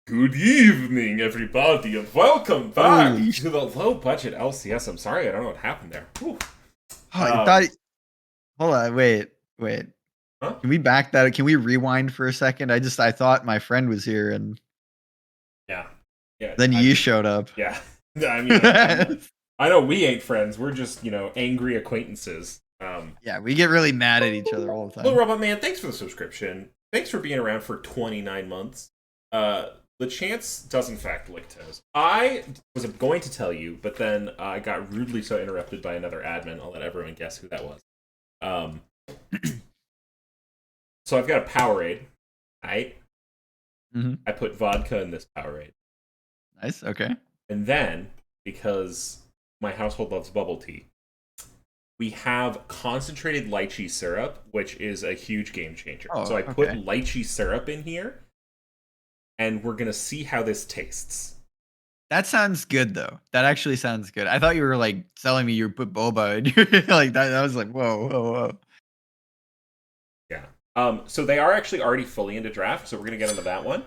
Good evening, everybody, and welcome back Holy to the low budget LCS. I'm sorry, I don't know what happened there. Whew. I thought. Um, Hold on, wait. huh? Can we back that? Can we rewind for a second? I thought my friend was here, and Yeah, yeah. then you showed up. Yeah. I mean, I know we ain't friends. We're just, angry acquaintances. Yeah, we get really mad at each other all the Little time. Robot Man, thanks for the subscription. Thanks for being around for 29 months. The chance does in fact lick toes. I was going to tell you, but then I got rudely so interrupted by another admin. I'll let everyone guess who that was. Um, so I've got a Powerade, right? Hmm. I put vodka in this Powerade. Nice. Okay. And then, because my household loves bubble tea, we have concentrated lychee syrup, which is a huge game changer. Oh, So I put okay. lychee syrup in here, and we're going to see how this tastes. That sounds good though. That actually sounds good. I thought you were like telling me you put boba in your like that. I was like, whoa. Yeah. So they are actually already fully into draft, so we're going to get into that one.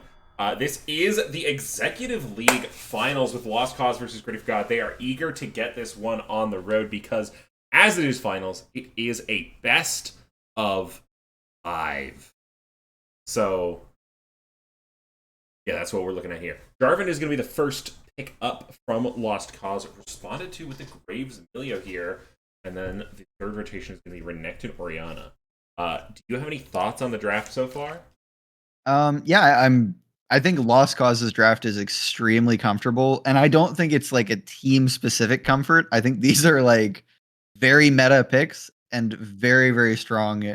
This is the Executive League Finals with Lost Cause versus GRIDDY4GOD. They are eager to get this one on the road because, as it is finals, it is a best of 5. So, yeah, that's what we're looking at here. Jarvan is going to be the first pick up from Lost Cause, responded to with the Graves Emilio here, and then the third rotation is going to be Renekton Orianna. Do you have any thoughts on the draft so far? Yeah, I think Lost Causes draft is extremely comfortable, and I don't think it's like a team specific comfort. I think these are like very meta picks and very strong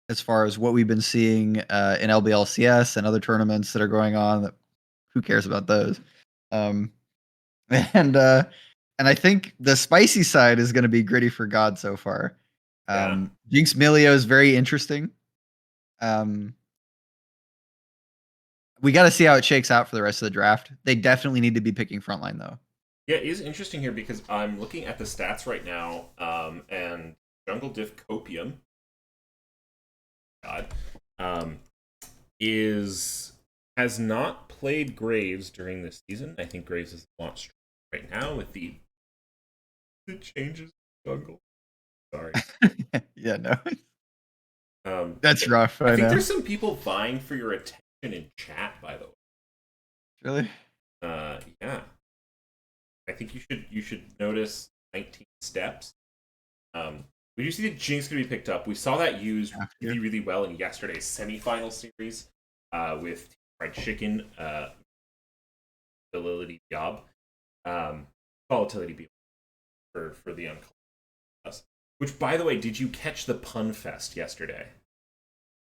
as far as what we've been seeing in LBLCS and other tournaments that are going on. That who cares about those? Um, and uh, and I think the spicy side is going to be GRIDDY4GOD so far. Yeah. Jinx Milio is very interesting. Um, we got to see how it shakes out for the rest of the draft. They definitely need to be picking frontline though. Yeah, it is interesting here because I'm looking at the stats right now, and Jungle Diff Copium, God, um, is has not played Graves during this season. I think Graves is launched right now with the changes jungle. Sorry. Yeah, no, that's Yeah, rough. I I think know. there's some people vying for your attention in chat, by the way. Really? Yeah. I think you should notice 19 steps. We do see that Jinx going to be picked up. We saw that used really well in yesterday's semifinal series with Fried Chicken, Volatility Job, Volatility B for the Unclass. Which, by the way, did you catch the Pun Fest yesterday?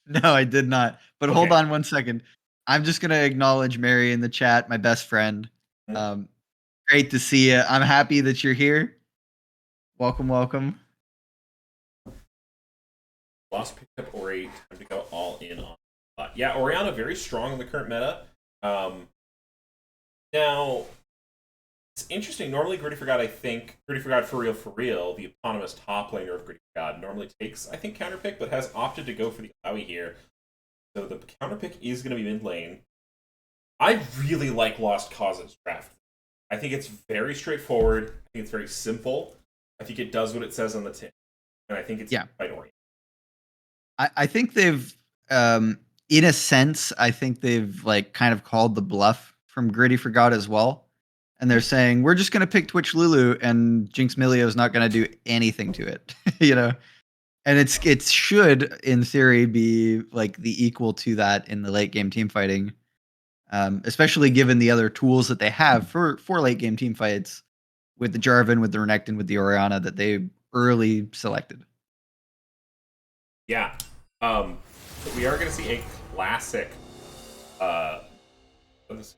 No, I did not. But hold Okay. on one second. I'm just gonna acknowledge Mary in the chat, my best friend. Um, Great to see you. I'm happy that you're here. Welcome. Lost picked up Ori. Time to go all in on. Yeah, Orianna very strong in the current meta. Now it's interesting. Normally, GRIDDY4GOD, I think GRIDDY4GOD for real, the eponymous top laner of GRIDDY4GOD normally takes I think counter pick, but has opted to go for the Owie here. So the counter pick is going to be mid lane. I really like Lost Causes draft. I think it's very straightforward. I think it's very simple. I think it does what it says on the tin, and I think it's Yeah. quite oriented. I think they've in a sense, I think they've like kind of called the bluff from GRIDDY4GOD as well. And they're saying, we're just gonna pick Twitch Lulu and Jinx Milio is not gonna do anything to it. you know? And it should, in theory, be like the equal to that in the late game team fighting, especially given the other tools that they have for late game team fights with the Jarvan, with the Renekton, with the Orianna that they early selected. Yeah. Um, but we are going to see a classic. Uh, this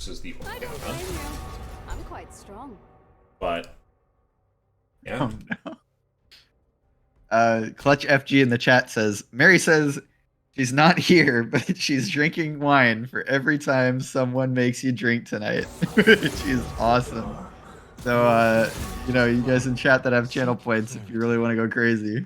is the I don't Orianna, blame you. I'm quite strong. but yeah. Oh no. Clutch FG in the chat says Mary says she's not here, but she's drinking wine for every time someone makes you drink tonight. She's awesome. So you guys in chat that have channel points, if you really want to go crazy.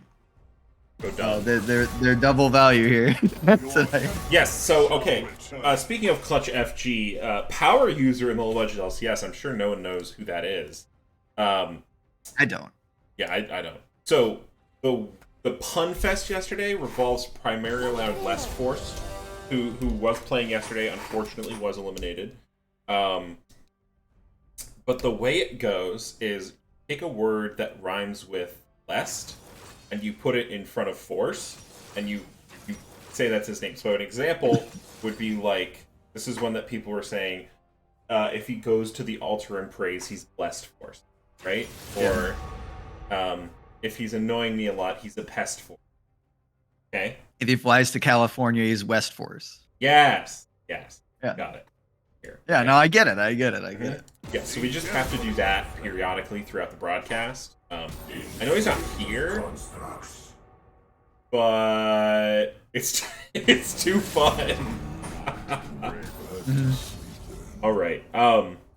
Go dumb. They're double value here tonight. Yes, so, okay. Speaking of Clutch FG, power user in the Legend LCS, I'm sure no one knows who that is. I don't. Yeah, I don't. So, the Pun Fest yesterday revolves primarily around Less Force, who was playing yesterday, unfortunately was eliminated. But the way it goes is take a word that rhymes with lest, and you put it in front of force, and you say that's his name. So an example would be like, this is one that people were saying, if he goes to the altar and prays, he's blessed force, right? Yeah. Or if he's annoying me a lot, he's a pest force. Okay? If he flies to California, he's West Force. Yes. Yeah. Got it. Here. Yeah, Okay. no, I get it. Yeah, so we just have to do that periodically throughout the broadcast. I know he's not here, but it's it's too fun. All right.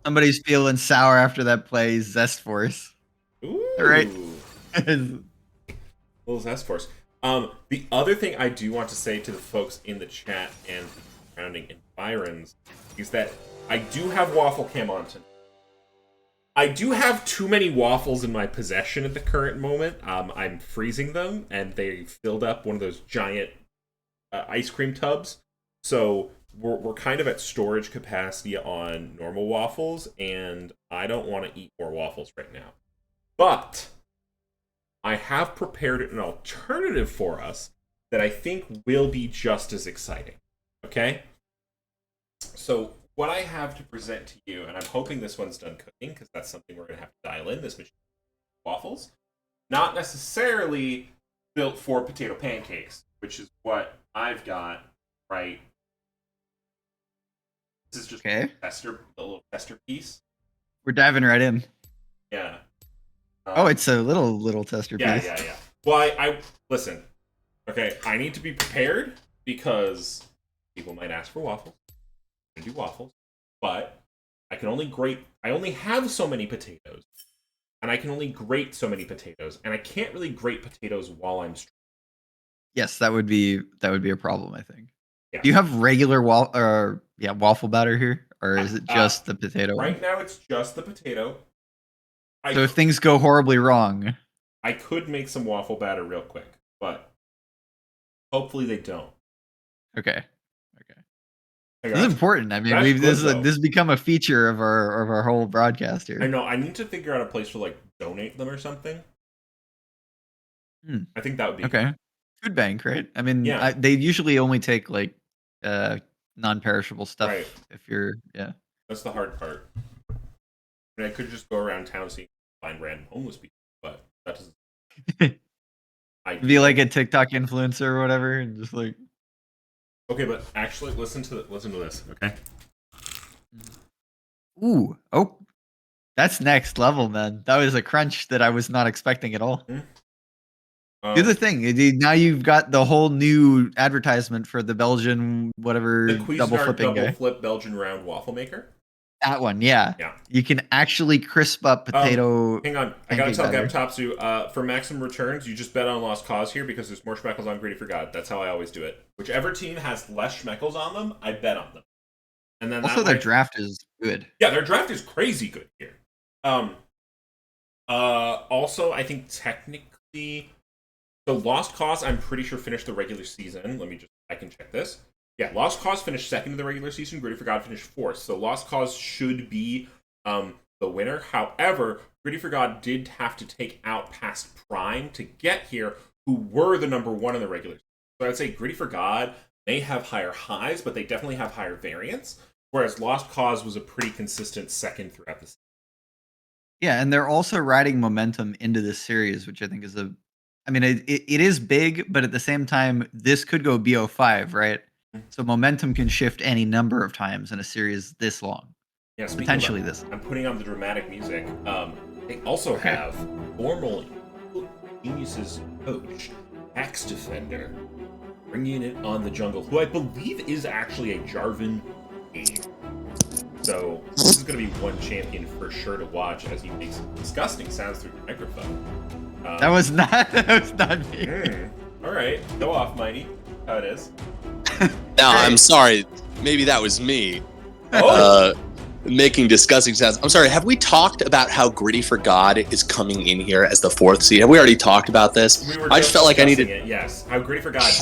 Somebody's feeling sour after that play. Zest Force. Ooh. Right. Little Zest Force. The other thing I do want to say to the folks in the chat and the surrounding environs is that I do have Waffle Cam on tonight. I do have too many waffles in my possession at the current moment. I'm freezing them, and they filled up one of those giant ice cream tubs. So we're kind of at storage capacity on normal waffles, and I don't want to eat more waffles right now. But I have prepared an alternative for us that I think will be just as exciting. Okay? So what I have to present to you, and I'm hoping this one's done cooking, because that's something we're going to have to dial in, this machine waffles. Not necessarily built for potato pancakes, which is what I've got, right? This is just Okay. a little tester piece. We're diving right in. Yeah. Oh, it's a little tester piece. Yeah. Well, I listen. Okay, I need to be prepared because people might ask for waffles. I'm gonna do waffles, but I only have so many potatoes, and I can only grate so many potatoes, and I can't really grate potatoes while I'm streaming. Yes, that would be a problem, I think. Yeah. Do you have regular waffle batter here, or is it just the potato one? Right now, it's just the potato. So if things go horribly wrong, I could make some waffle batter real quick, but hopefully they don't. okay. Hey, This is important. I mean, that's this good, has become a feature of our whole broadcast here. I know. I need to figure out a place to like donate them or something. I think that would be okay. Food bank, right? I mean, Yeah. they usually only take like non-perishable stuff. Right. If you're That's the hard part. I mean, I could just go around town seeing find random homeless people, but that doesn't. be like a TikTok influencer or whatever, and just like. Okay, but actually, listen to this. Okay. Ooh, oh, that's next level, man. That was a crunch that I was not expecting at all. Do the thing. Now you've got the whole new advertisement for the Belgian whatever the double flipping guy. flip Belgian round waffle maker. That one, yeah. You can actually crisp up potato. Hang on, I gotta tell Gabtopsu, for maximum returns, you just bet on Lost Cause here because there's more schmeckles on GRIDDY4GOD. That's how I always do it. Whichever team has less schmeckles on them, I bet on them. And then also their draft is good. Yeah, their draft is crazy good here. Also, I think technically, the Lost Cause, I'm pretty sure finished the regular season. I can check this. Yeah, Lost Cause finished second in the regular season. GRIDDY4GOD finished fourth. So Lost Cause should be the winner. However, GRIDDY4GOD did have to take out Past Prime to get here, who were the number one in the regular season. So I'd say GRIDDY4GOD may have higher highs, but they definitely have higher variance. Whereas Lost Cause was a pretty consistent second throughout the season. Yeah, and they're also riding momentum into this series, which I think is it is big, but at the same time, this could go BO5, right? So momentum can shift any number of times in a series this long. Yeah, potentially this. I'm putting on the dramatic music. They also have former Geniuses coach, Axe Defender, bringing it on the jungle, who I believe is actually a Jarvan game. So this is going to be one champion for sure to watch as he makes disgusting sounds through the microphone. That was not me. All right, go off, Mighty. How it is. Now, I'm sorry. Maybe that was me. Oh, Making disgusting sounds. I'm sorry. Have we talked about how Gritty for God is coming in here as the 4th seed? Have we already talked about this? we were I just felt like I needed. it. Yes. How Gritty for God.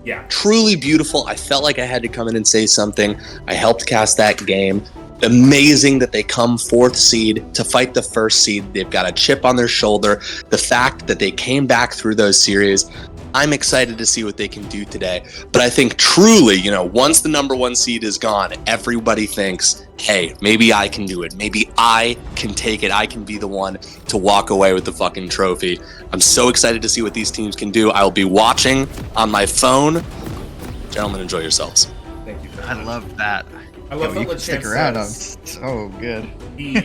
Yeah. Truly beautiful. I felt like I had to come in and say something. I helped cast that game. Amazing that they come 4th seed to fight the 1st seed. They've got a chip on their shoulder. The fact that they came back through those series, I'm excited to see what they can do today. But I think truly, once the number 1 seed is gone, everybody thinks, hey, maybe I can do it. Maybe I can take it. I can be the one to walk away with the fucking trophy. I'm so excited to see what these teams can do. I will be watching on my phone. Gentlemen, enjoy yourselves. Thank you. I love that. I love you that can stick Lachance around. says So good. he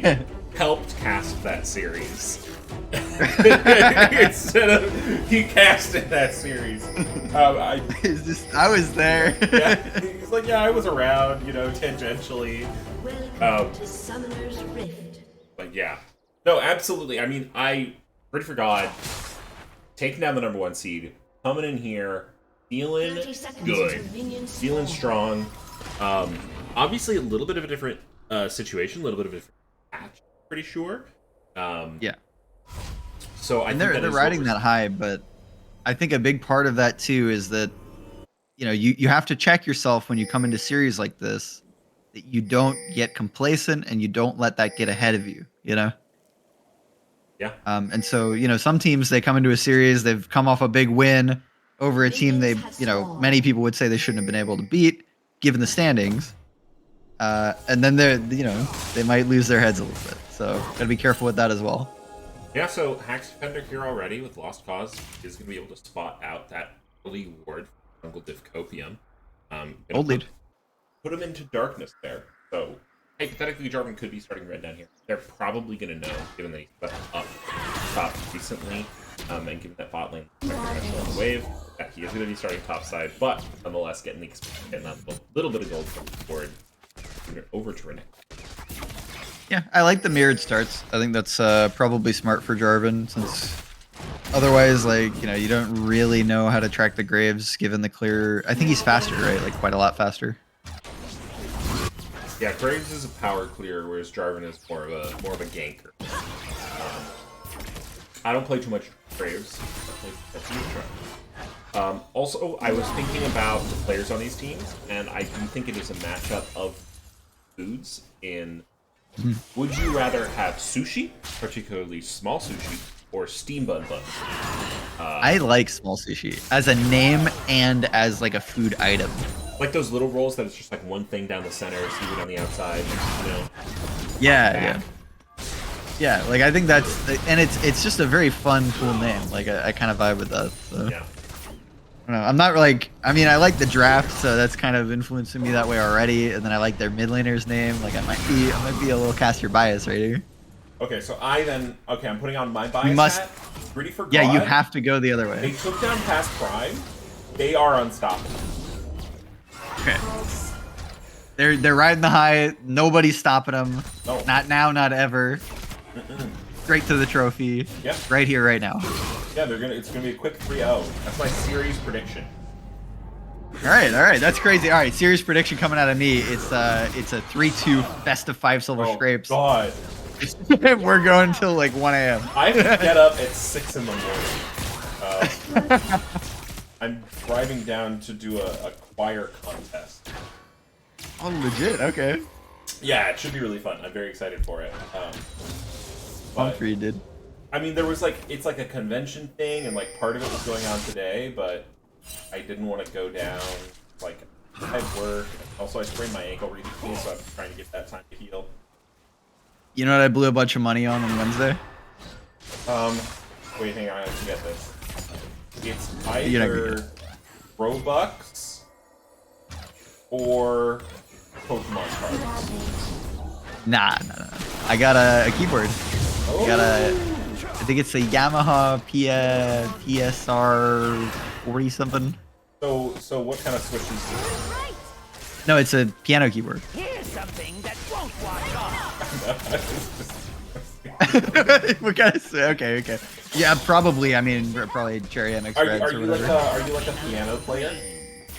helped cast that series. Instead of he casted that series. I was there. Yeah, he's like, yeah, I was around, tangentially. Welcome to Summoner's Rift. But yeah, no, absolutely. I mean, Gritty for God, taking down the number 1 seed, coming in here, feeling 30 seconds good, until minions feeling spawn. strong. Obviously, a little bit of a different situation, a little bit of a different patch. Pretty sure. Yeah. So I And think they're riding that high, but I think a big part of that too is that you have to check yourself when you come into series like this that you don't get complacent and you don't let that get ahead of you. Yeah. And so some teams, they come into a series, they've come off a big win over a team they many people would say they shouldn't have been able to beat given the standings. And then they might lose their heads a little bit. So gotta be careful with that as well. Yeah, so Hax Defender here already with Lost Cause is going to be able to spot out that early ward from Jungle Div Copium. Old lead. Put him into darkness there. So hypothetically, Jarvan could be starting red down here. They're probably going to know, given they stepped up top recently, and given that bot lane on the wave, that he is going to be starting top side, but nonetheless getting that little bit of gold from the board over to Renekton. Yeah, I like the mirrored starts. I think that's probably smart for Jarvan, since otherwise, you don't really know how to track the Graves given the clear. I think he's faster, right? Like quite a lot faster. Yeah, Graves is a power clear, whereas Jarvan is more of a ganker. I don't play too much Graves. I play too much Jarvan. Also, I was thinking about the players on these teams, and I do think it is a matchup of foods in. Would you rather have sushi, particularly small sushi, or steam bun buns? I like small sushi as a name and as like a food item. Like those little rolls that it's just like one thing down the center, seaweed on the outside, Yeah. Like I think that's, and it's just a very fun, cool name. Like I kind of vibe with that. So. Yeah. I don't know. I'm not like, I mean, I like the draft, so that's kind of influencing me that way already. And then I like their mid laner's name. Like I might be a little cast your bias right here. Okay, so I'm putting on my bias hat. Gritty for God. Yeah, you have to go the other way. They took down past Prime. They are unstoppable. Okay. They're riding the high. Nobody's stopping them. No. Not now, not ever. Straight to the trophy. Yep. Right here, right now. Yeah, it's gonna be a quick 3-0. That's my series prediction. All right, that's crazy. All right, series prediction coming out of me. It's a 3-2 best of 5 silver scrapes. God. We're going till like 1 a.m. I have to get up at 6 in the morning. I'm driving down to do a choir contest. Oh, legit. Okay. Yeah, it should be really fun. I'm very excited for it. Fun for you, dude. I mean, it's like a convention thing, and like part of it was going on today, but I didn't want to go down. Like, I had work. Also, I sprained my ankle recently, so I'm trying to get that time to heal. You know what I blew a bunch of money on Wednesday? Wait, hang on, I have to get this. It's You're not gonna either get Robux or Pokemon cards. Nah. I got a keyboard. Oh. I think it's a Yamaha PSR 40 something. So what kind of switches is it? No, it's a piano keyboard. Here's something that won't wash off. What kind of? Okay. Yeah, probably. I mean, probably Cherry MX Are Reds or you like whatever. are you like a piano player?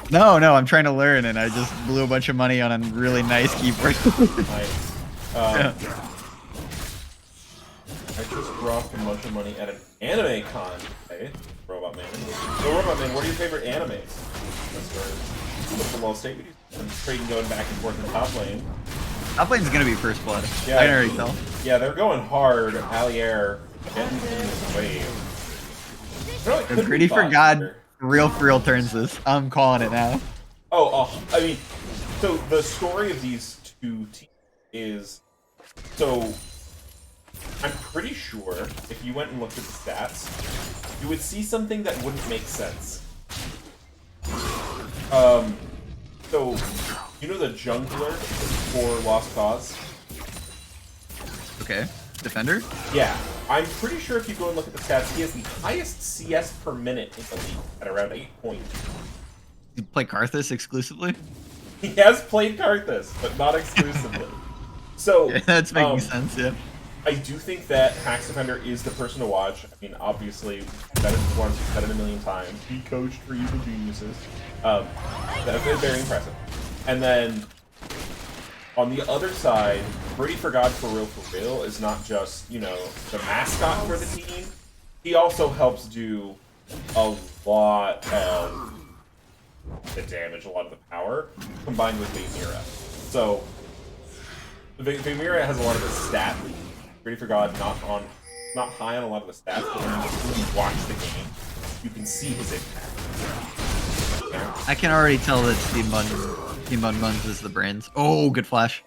No, I'm trying to learn, and I just blew a bunch of money on a really nice keyboard. Nice. Yeah. I just dropped a bunch of money at an anime con today. Robot Man. So Robot Man, what are your favorite animes? That's where the low state we do some trading going back and forth in top lane. Top lane's gonna be first blood. Yeah, I can already tell. Yeah, they're going hard. Allier getting in this wave. You know, it could be Gritty for bot God, here. for real turns this. I'm calling it now. I mean, so the story of these two teams is, so I'm pretty sure if you went and looked at the stats, you would see something that wouldn't make sense. So, you know the jungler for Lost Cause? Okay. Defender? Yeah, I'm pretty sure if you go and look at the stats, he has the highest CS per minute in the league at around 8 points. You play Karthus exclusively? He has played Karthus, but not exclusively. So Yeah, that's making sense, yeah. I do think that Hax Defender is the person to watch. I mean, obviously, said it once, said it a million times. He coached for evil geniuses. That's very impressive. And then, on the other side, GRIDDY4GOD for real is not just, you know, the mascot for the team. He also helps do a lot of the damage, a lot of the power, combined with Vamira. So, Vamira has a lot of the stat. GRIDDY4GOD not high on a lot of the stats, but when you really watch the game, you can see his impact. Yeah. I can already tell that Team Bun Buns is the brains. Oh, good flash.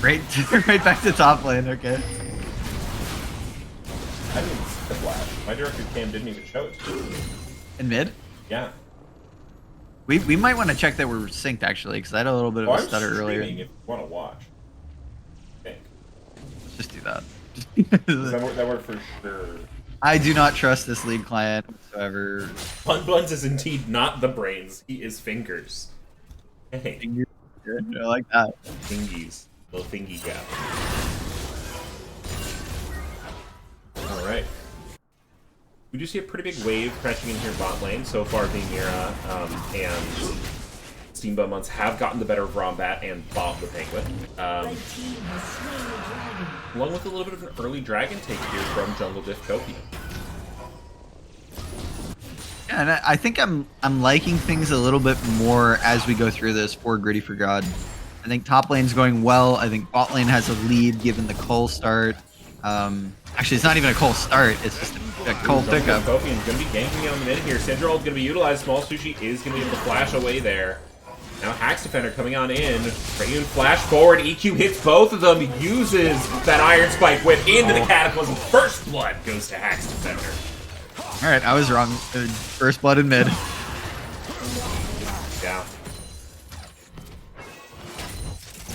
Right, right back to top lane, okay. I didn't see the flash. My directed cam didn't even show it to me. In mid? Yeah. We might want to check that we're synced, actually, because I had a little bit of a I'm stutter earlier. streaming if you want to watch. I think. Let's just do that. That worked for sure. I do not trust this league client whatsoever. Bun Buns is indeed not the brains. He is fingers. Hey, I like that. fingies. Little fingy gap. Alright. We do see a pretty big wave crashing in here bot lane. So far, Vamira and Steam Bum Buns have gotten the better of Rombat and Bob the Penguin. Along with a little bit of an early dragon take here from Jungle Diff Copium. Yeah, and I think I'm liking things a little bit more as we go through this for GRIDDY4GOD. I think top lane's going well. I think bot lane has a lead given the Cole start. Actually, it's not even a Cole start. It's just a Cole pickup. Copium's going to be ganking on the mid here. Syndrome's going to be utilized. Small Sushi is going to be able to flash away there. Now Hax Defender coming on in. Rayun flash forward. EQ hits both of them. Uses that Iron Spike whip into the Cataclysm. First blood goes to Hax Defender. All right, I was wrong. First blood in mid. Yeah.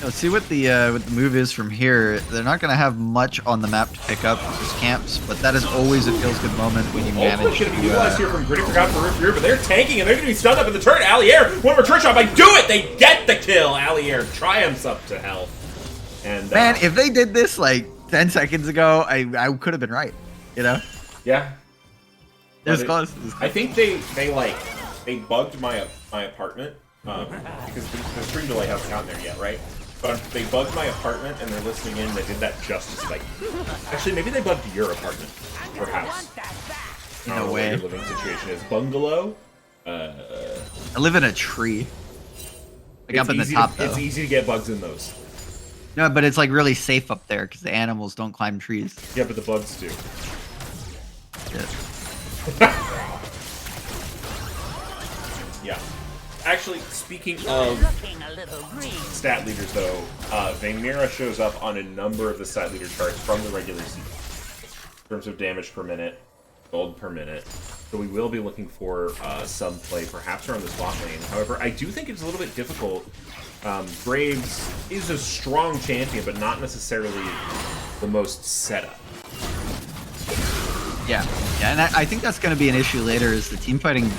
Let's see what the move is from here. They're not going to have much on the map to pick up just camps, but that is always a feels good moment when you Ultimate manage should be to. utilized here from GRIDDY4GOD for rear, but they're tanking and they're going to be stunned up in the turret. Allier, one more turret shot by do it. They get the kill. Allier triumphs up to health. And Man, if they did this like 10 seconds ago, I could have been right. You know, yeah, it was But close. I think they bugged my apartment because the stream delay hasn't gotten there yet, right? But they bugged my apartment and they're listening in. They did that just to spite. Actually, maybe they bugged your apartment or house. I don't know way. what your living situation is. Bungalow. I live in a tree. Like up in the top, though. It's easy to get bugs in those. No, but it's like really safe up there because the animals don't climb trees. Yeah, but the bugs do. Yeah. Yeah. Actually, speaking of stat leaders, though, Vamira shows up on a number of the stat leader charts from the regular season in terms of damage per minute, gold per minute. So we will be looking for some play, perhaps around the spot lane. However, I do think it's a little bit difficult. Graves is a strong champion, but not necessarily the most set up. Yeah, and I think that's going to be an issue later. Is the team fighting,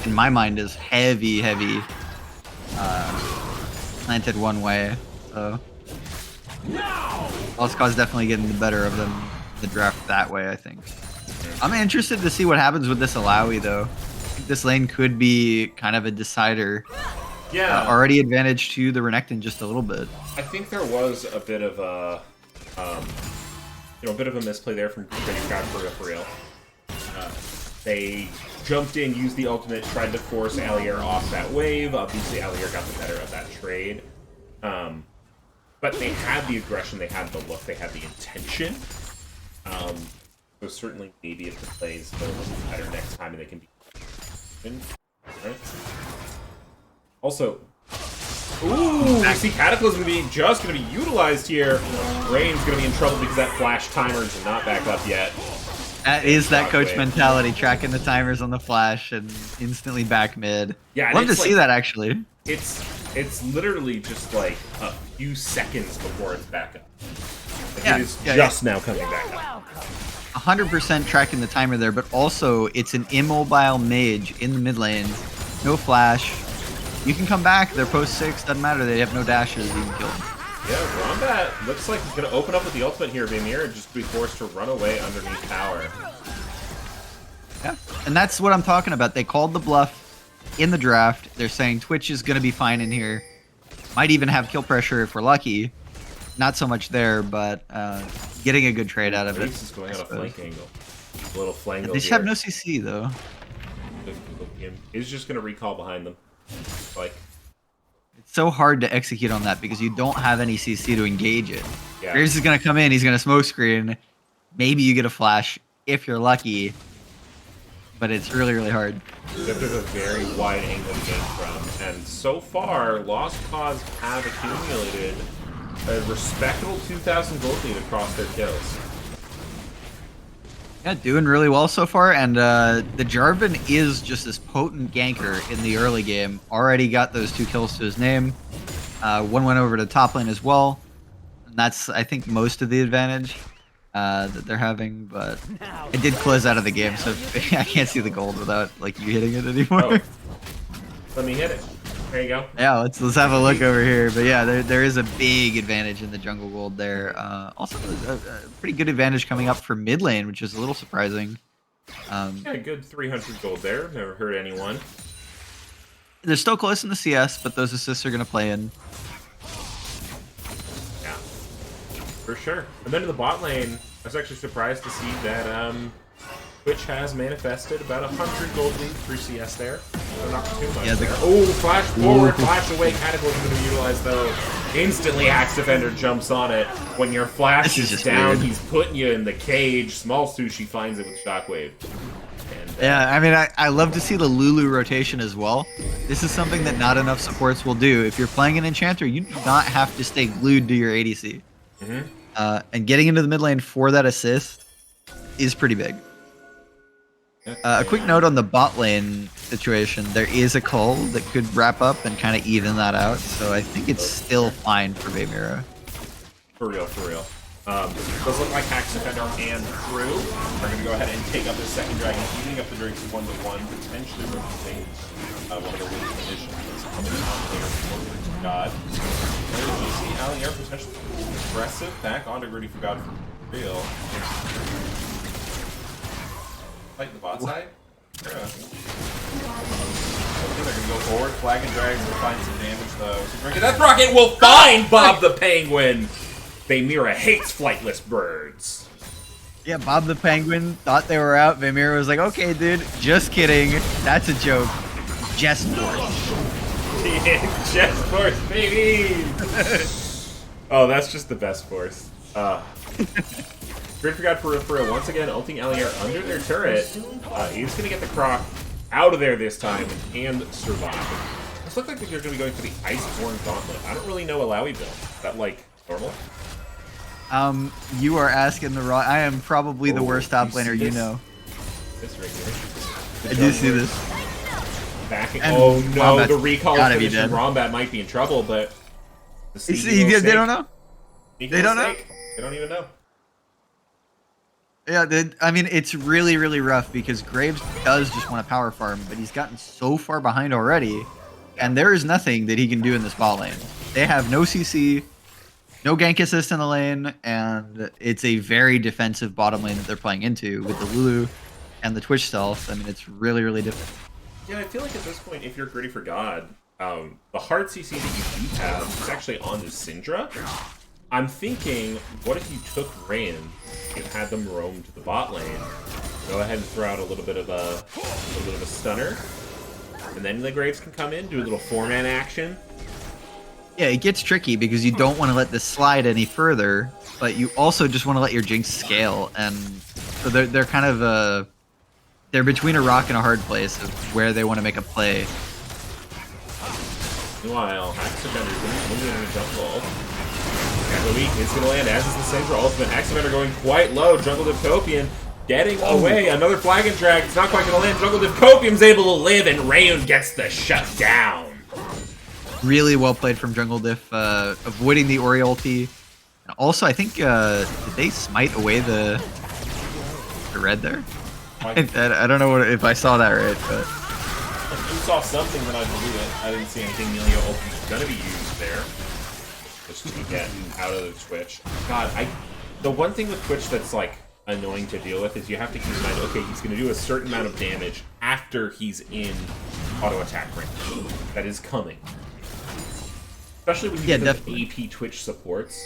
in my mind, is heavy, planted one way. So Lost Cause definitely getting the better of them the draft that way, I think. I'm interested to see what happens with this Alawi, though. I think this lane could be kind of a decider. Yeah. Already advantage to the Renekton just a little bit. I think there was a bit of a, a bit of a misplay there from GRIDDY4GOD for real. They jumped in, used the ultimate, tried to force Allier off that wave. Obviously, Allier got the better of that trade. But they had the aggression, they had the look, they had the intention. So certainly maybe if the plays go a little better next time and they can be... Right? Also, ooh, I see Cataclysm being just going to be utilized here. Rain's going to be in trouble because that flash timer is not back up yet. That is that coach mentality, tracking the timers on the flash and instantly back mid. Yeah, love to see that actually. It's literally just like a few seconds before it's back up. Like Yeah, it is just now coming back up. 100% tracking the timer there, but also it's an immobile mage in the mid lane. No flash. You can come back. They're post 6. Doesn't matter. They have no dashes. You can kill them. Yeah, Rombat looks like he's going to open up with the ultimate here. Vamir just be forced to run away underneath tower. Yeah, and that's what I'm talking about. They called the bluff in the draft. They're saying Twitch is going to be fine in here. Might even have kill pressure if we're lucky. Not so much there, but getting a good trade out of it. Reese is going on a flank angle. A little flank angle. They should have no CC though. He's just going to recall behind them. Like, it's so hard to execute on that because you don't have any CC to engage it. yeah. Graves is going to come in. He's going to smoke screen. Maybe you get a flash if you're lucky, but it's really, really hard. There's a very wide angle to game from, and so far, Lost Cause have accumulated a respectable 2,000 gold lead across their kills. Yeah, doing really well so far, and the Jarvan is just this potent ganker in the early game. Already got those 2 kills to his name. One went over to top lane as well. And that's, I think, most of the advantage that they're having, but I did close out of the game, so I can't see the gold without like you hitting it anymore. Oh. Let me hit it. There you go. Yeah, let's have a look over here. But yeah, there is a big advantage in the jungle gold there. Also, a pretty good advantage coming up for mid lane, which is a little surprising. Yeah, good 300 gold there. Never hurt anyone. They're still close in the CS, but those assists are going to play in. Yeah, for sure. And then in the bot lane, I was actually surprised to see that Twitch has manifested about 100 gold lead through CS there. So not too much. Yeah, oh, flash forward, flash away. Cataclysm going to be utilized though. Instantly, Axe Defender jumps on it. When your flash is down, weird. he's putting you in the cage. Small Sushi finds it with Shockwave. And, Yeah, I mean, I love to see the Lulu rotation as well. This is something that not enough supports will do. If you're playing an Enchanter, you do not have to stay glued to your ADC. And getting into the mid lane for that assist is pretty big. A quick note on the bot lane situation. There is a cull that could wrap up and kind of even that out. So I think it's still fine for Vamira. For real, for real. Does look like Axe Defender and Crew are going to go ahead and take up this second dragon, evening up the drinks 1-1, potentially removing one of the winning conditions coming out there for God. And we see Allier potentially aggressive back onto GRIDDY4GOD for real. Fight the bot side. Yeah. I think they're going to go forward. Flag and Dragons will find some damage though. So Drink Death Rocket will find Bob the Penguin! Vamira hates flightless birds. Yeah, Bob the Penguin thought they were out. Vamira was like, okay, dude, just kidding. That's a joke. Jest Force. Jest Force, baby! Oh, that's just the best force. GRIDDY4GOD for real. Once again, ulting Allier under their turret. He's going to get the Croc out of there this time and survive. This looks like they're going to be going for the Iceborne Gauntlet. I don't really know Alawi build. Is that, like, normal? You are asking the wrong. I am probably the worst top you see laner you this? know. This right here. I do see this. Backing. And Oh no, Rombat's the recall gotta be finishing dead. Rombat might be in trouble, but the They don't know. They don't know. They don't even know. Yeah, I mean, it's really, really rough because Graves does just want to power farm, but he's gotten so far behind already, and there is nothing that he can do in this bot lane. They have no CC. no gank assist in the lane, and it's a very defensive bottom lane that they're playing into with the Lulu and the Twitch stealth. I mean, it's really, really difficult. Yeah, I feel like at this point, if you're Gritty for God, the hard CC that you do have is actually on the Syndra. I'm thinking, what if you took Rayan and had them roam to the bot lane? Go ahead and throw out a little bit of a stunner, and then the Graves can come in, do a little 4-man action. Yeah, it gets tricky because you don't want to let this slide any further, but you also just want to let your Jinx scale, and so they're kind of they're between a rock and a hard place of where they want to make a play. Meanwhile, Axebender's moving in the jungle. Weak is going to land, as is the Syndra ultimate. Axevander going quite low. Jungle Divcopian getting away. Another flag and drag. It's not quite going to land. Jungle Divcopian's able to live, and Rayun gets the shutdown. Really well played from Jungle Diff, avoiding the Ori ulti. And also, I think, did they smite away the red there? I don't know if I saw that right, but... If you saw something, then I believe it. I didn't see anything. Nelia ulti is going to be used there. Just to get out of the Twitch. God, the one thing with Twitch that's like annoying to deal with is you have to keep in mind, okay, he's going to do a certain amount of damage after he's in auto attack range. That is coming. Especially when you have AP Twitch supports.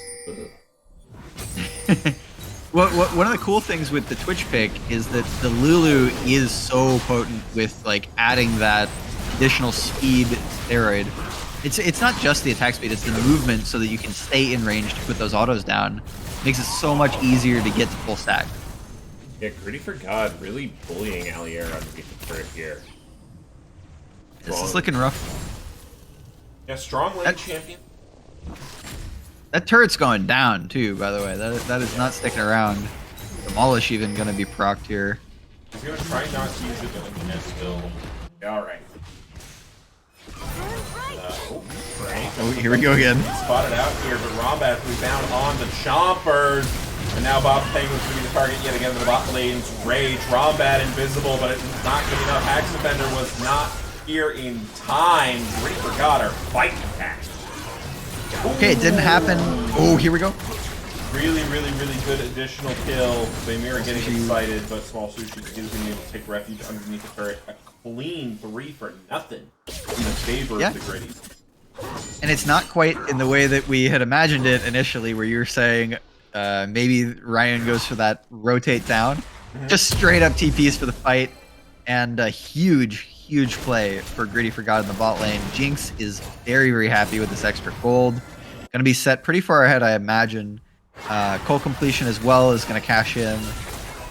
Well, one of the cool things with the Twitch pick is that the Lulu is so potent with like adding that additional speed steroid. It's not just the attack speed, it's the movement so that you can stay in range to put those autos down. Makes it so much easier to get to full stack. Yeah, Gritty for God really bullying Alier underneath the turret here. This is looking rough. Yeah, strong lane champion. That turret's going down too, by the way. That is not sticking around. Demolish even gonna be procced here. He's gonna try not to use it, but he has still. Yeah, alright. Here we go again. Spotted out here, but Rombat we found on the Chompers. And now Bob Penguin's going to be the target yet again of the bot lane's Rage. Rombat invisible, but it's not good enough. Axevander was not here in time. Gritty for God are fighting back. Okay, it didn't happen. Oh, here we go. Really, really, really good additional kill. Vaymira getting excited, but Small Sushi is going to be able to take refuge underneath the turret. A clean 3 for nothing in the favor of the Gritties. And it's not quite in the way that we had imagined it initially, where you're saying maybe Ryan goes for that rotate down. Just straight up TPs for the fight, and a huge, huge play for Gritty for God in the bot lane. Jinx is very, very happy with this extra gold. Going to be set pretty far ahead, I imagine. Coal completion as well is going to cash in.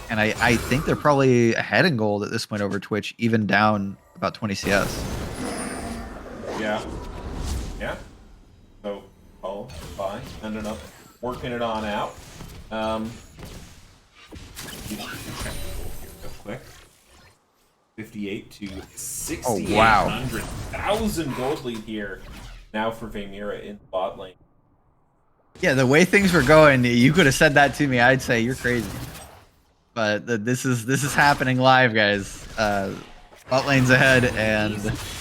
And I think they're probably ahead in gold at this point over Twitch, even down about 20 CS. Yeah. Yeah. So, fine. Ended up working it on out. Quick. 58 to 6,800. Oh, wow. 100,000 gold lead here. Now for Vaymira in the bot lane. Yeah, the way things were going, you could have said that to me. I'd say you're crazy. But this is happening live, guys. Bot lane's ahead, and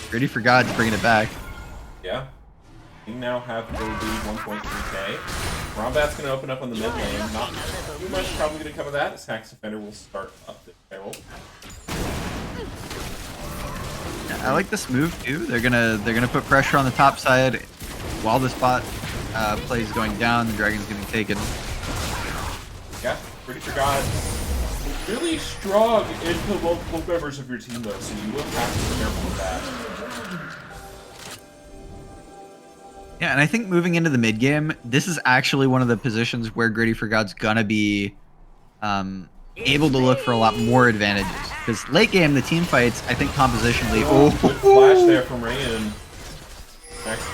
Gritty for God's bringing it back. Yeah. We now have gold lead 1.3k. Rombat's going to open up on the mid lane. Not too much probably going to come of that, as Hax Defender will start up the barrel. Yeah, I like this move too. They're gonna put pressure on the top side while this bot play is going down. The dragon's getting taken. Yeah, Gritty for God. Really strong into multiple members of your team though, so you will have to be careful with that. Yeah, and I think moving into the mid game, this is actually one of the positions where Gritty for God's gonna be able to look for a lot more advantages. Because late game, the team fights, I think compositionally. Oh, good flash there from Rayan.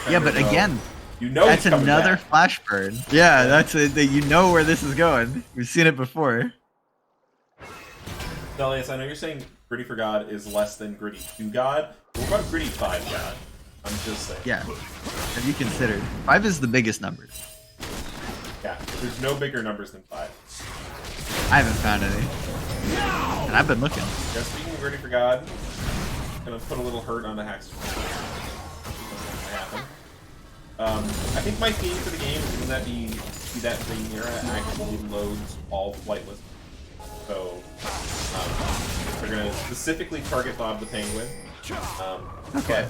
Yeah, but again, you know that's another flash burn. Yeah, that's you know where this is going. We've seen it before. Delius, I know you're saying Gritty for God is less than Gritty 2 God. What about Gritty 5 God? I'm just saying. Yeah. Have you considered? 5 is the biggest number. Yeah, there's no bigger numbers than 5. I haven't found any. And I've been looking. Yeah, speaking of Gritty for God, gonna put a little hurt on the Hax. I think my theme for the game is going to be that Rhaenyra actually loads all flightless. So they're going to specifically target Bob the Penguin. Okay.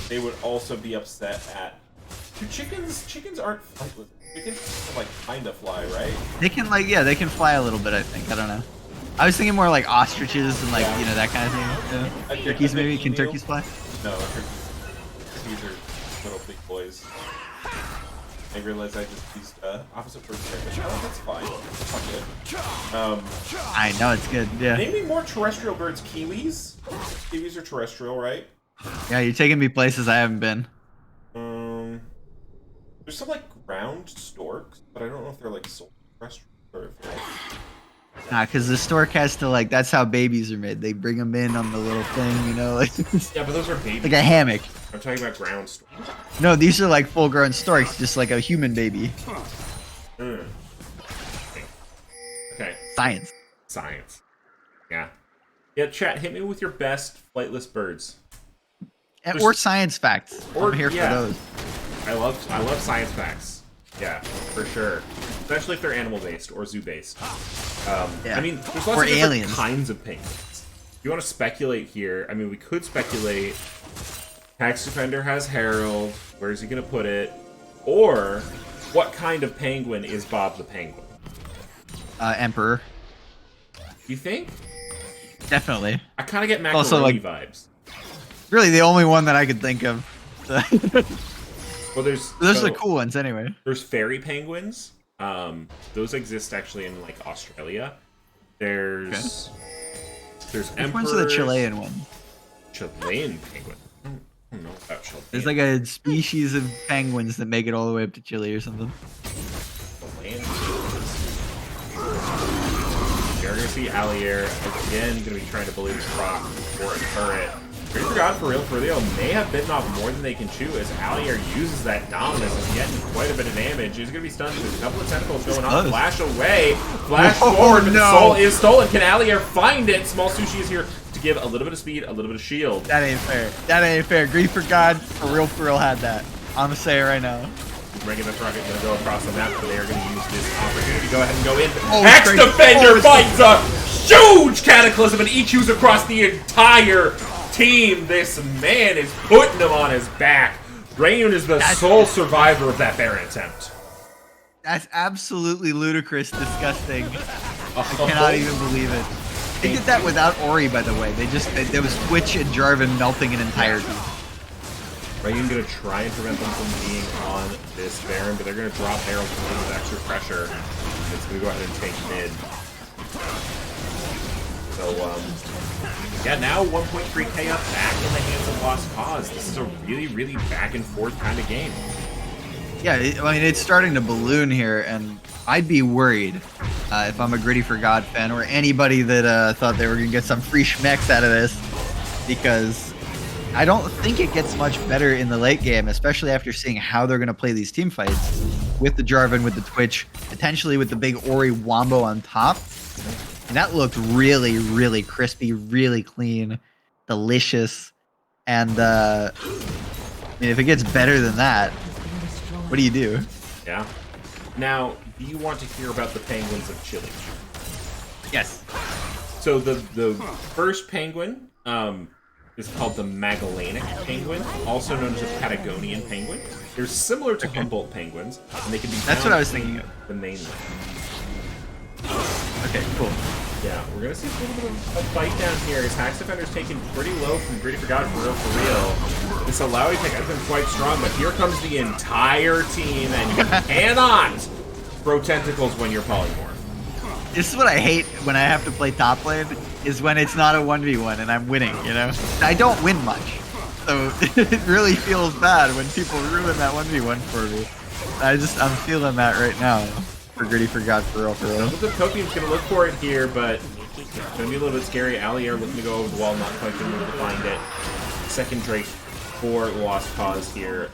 They would also be upset at... Chickens aren't flightless. Chickens like kind of fly, right? They can they can fly a little bit. I think. I don't know. I was thinking more like ostriches and that kind of thing. Yeah. Turkeys maybe? Can turkeys fly? No, turkeys are little big boys. I realized I just used opposite first there, but that's fine. It's all good. I know it's good. Yeah. Name me more terrestrial birds. Kiwis? Kiwis are terrestrial, right? Yeah, you're taking me places I haven't been. There's some like ground storks, but I don't know if they're like soul terrestrial or if they're like... Nah, because the stork has to that's how babies are made. They bring them in on the little thing, Yeah, but those are babies. like a hammock. I'm talking about ground storks. No, these are like full-grown storks, just like a human baby. Okay. Science. Yeah. Yeah, chat, hit me with your best flightless birds. Or science facts. I'm here for those. I love science facts. Yeah, for sure. Especially if they're animal-based or zoo-based. I mean, there's lots of different kinds of penguins. If you want to speculate here, I mean, we could speculate Tax Defender has Herald, where's he going to put it? Or, what kind of penguin is Bob the Penguin? Emperor. You think? Definitely. I kind of get macaroni vibes. Really the only one that I could think of. Well, those are the cool ones anyway. There's fairy penguins. Those exist actually in like Australia. There's Which ones are the Chilean ones? Chilean penguin. I don't know about Chilean. There's like a species of penguins that make it all the way up to Chile or something. Chilean. You're gonna see Allier again gonna be trying to believe this rock for a turret. GRIDDY4GOD for real may have bitten off more than they can chew as Allier uses that dominance and getting quite a bit of damage. He's gonna be stunned. There's a couple of tentacles going on. Flash away, flash forward, but the soul is stolen. Can Allier find it? Small Sushi is here to give a little bit of speed, a little bit of shield. That ain't fair. That ain't fair. GRIDDY4GOD for real had that. I'm gonna say it right now. Regular Rocket gonna go across the map, but they are gonna use this opportunity to go ahead and go in. Oh, Tax Defender finds a huge cataclysm and EQs across the entire team. This man is putting him on his back. Rayon is the sole survivor of that Baron attempt. That's absolutely ludicrous, disgusting. I cannot even believe it. They did that without Ori, by the way. There was Twitch and Jarvan melting an entire team. Rayon gonna try and prevent them from being on this Baron, but they're gonna drop Herald with extra pressure. It's gonna go ahead and take mid. So, yeah, now 1.3k up back in the hands of Lost Cause. This is a really, really back and forth kind of game. Yeah, I mean, it's starting to balloon here, and I'd be worried if I'm a GRIDDY4GOD fan or anybody that thought they were going to get some free schmecks out of this, because I don't think it gets much better in the late game, especially after seeing how they're going to play these team fights with the Jarvan, with the Twitch, potentially with the big Ori Wombo on top. And that looked really, really crispy, really clean, delicious. And, I mean, if it gets better than that, what do you do? Yeah. Now, do you want to hear about the penguins of Chile? Yes. So the first penguin is called the Magellanic penguin, also known as a Patagonian penguin. They're similar to Humboldt penguins, and they can be found That's what I was thinking of. The mainland. Okay, cool. Yeah, we're gonna see a little bit of a fight down here. His Tax Defender's taken pretty low from GRIDDY4GOD for real. This Alawi pick has been quite strong, but here comes the entire team, and you cannot throw tentacles when you're polymorph. This is what I hate when I have to play top lane, is when it's not a 1v1 and I'm winning, you know? I don't win much. So it really feels bad when people ruin that 1v1 for me. I'm feeling that right now. For GRIDDY4GOD for real. The Copium's gonna look for it here, but it's gonna be a little bit scary. Allier looking to go over the wall, not quite gonna move to find it. Second Drake for Lost Cause here.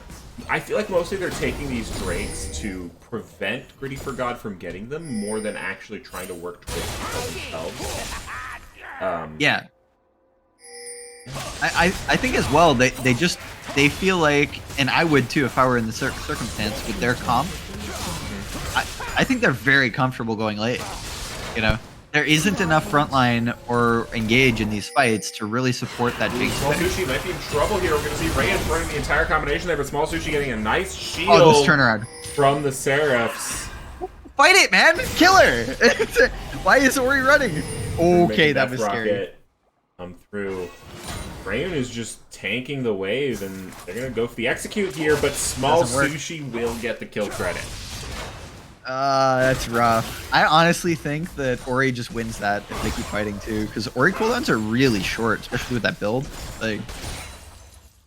I feel like mostly they're taking these Drakes to prevent GRIDDY4GOD from getting them more than actually trying to work towards themselves. Yeah. I think as well they feel like, and I would too if I were in the circumstance with their comp. I think they're very comfortable going late. You know, there isn't enough frontline or engage in these fights to really support that big Small switch. Sushi might be in trouble here. We're going to see Ray running the entire combination there, but Small Sushi getting a nice shield Oh, this turnaround. from the Seraphs. Fight it, man! Kill her! Why is Ori running? Okay, Making that was scary. rocket come through. Rayon is just tanking the wave, and they're going to go for the execute here, but Small Doesn't work. Sushi will get the kill credit. That's rough. I honestly think that Ori just wins that if they keep fighting too, because Ori cooldowns are really short, especially with that build. Like,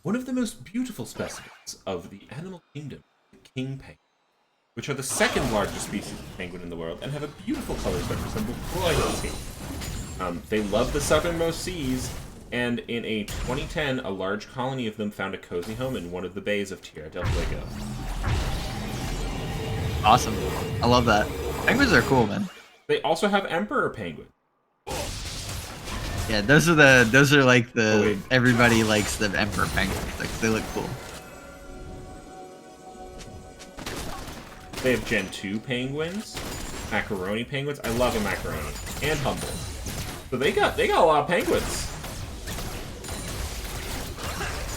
One of the most beautiful specimens of the animal kingdom, the king penguin, which are the second largest species of penguin in the world and have a beautiful colors that resemble royalty. They love the southernmost seas, and in a 2010, a large colony of them found a cozy home in one of the bays of Tierra del Fuego. awesome. I love that. Penguins are cool, man. They also have emperor penguins. Yeah, those are like the Oh, wait. everybody likes the emperor penguins. Like, they look cool. They have Gen 2 penguins, macaroni penguins. I love a macaroni, and humble. So they got a lot of penguins.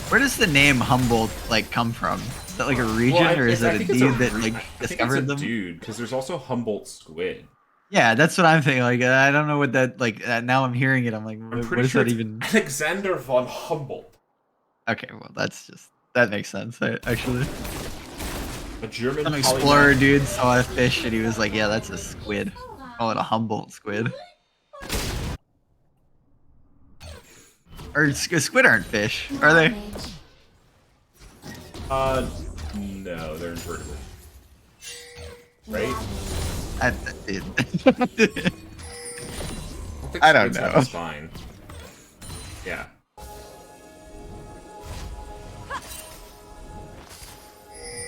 Where does the name Humboldt like come from? Is that like a region, or is it a dude that like discovered them? Dude, because there's also Humboldt squid. Yeah, that's what I'm thinking. Like, I don't know what that like. Now I'm hearing it. I'm like, I'm what pretty is sure that it's even? Alexander von Humboldt, Okay, well, that makes sense. Actually, a German some polymath. explorer dude saw a fish and he was like, yeah, that's a squid. Call it a Humboldt squid. Or squid aren't fish, are they? No, they're invertebrates. Right? Dude. think I don't squid's know. have a spine. Yeah.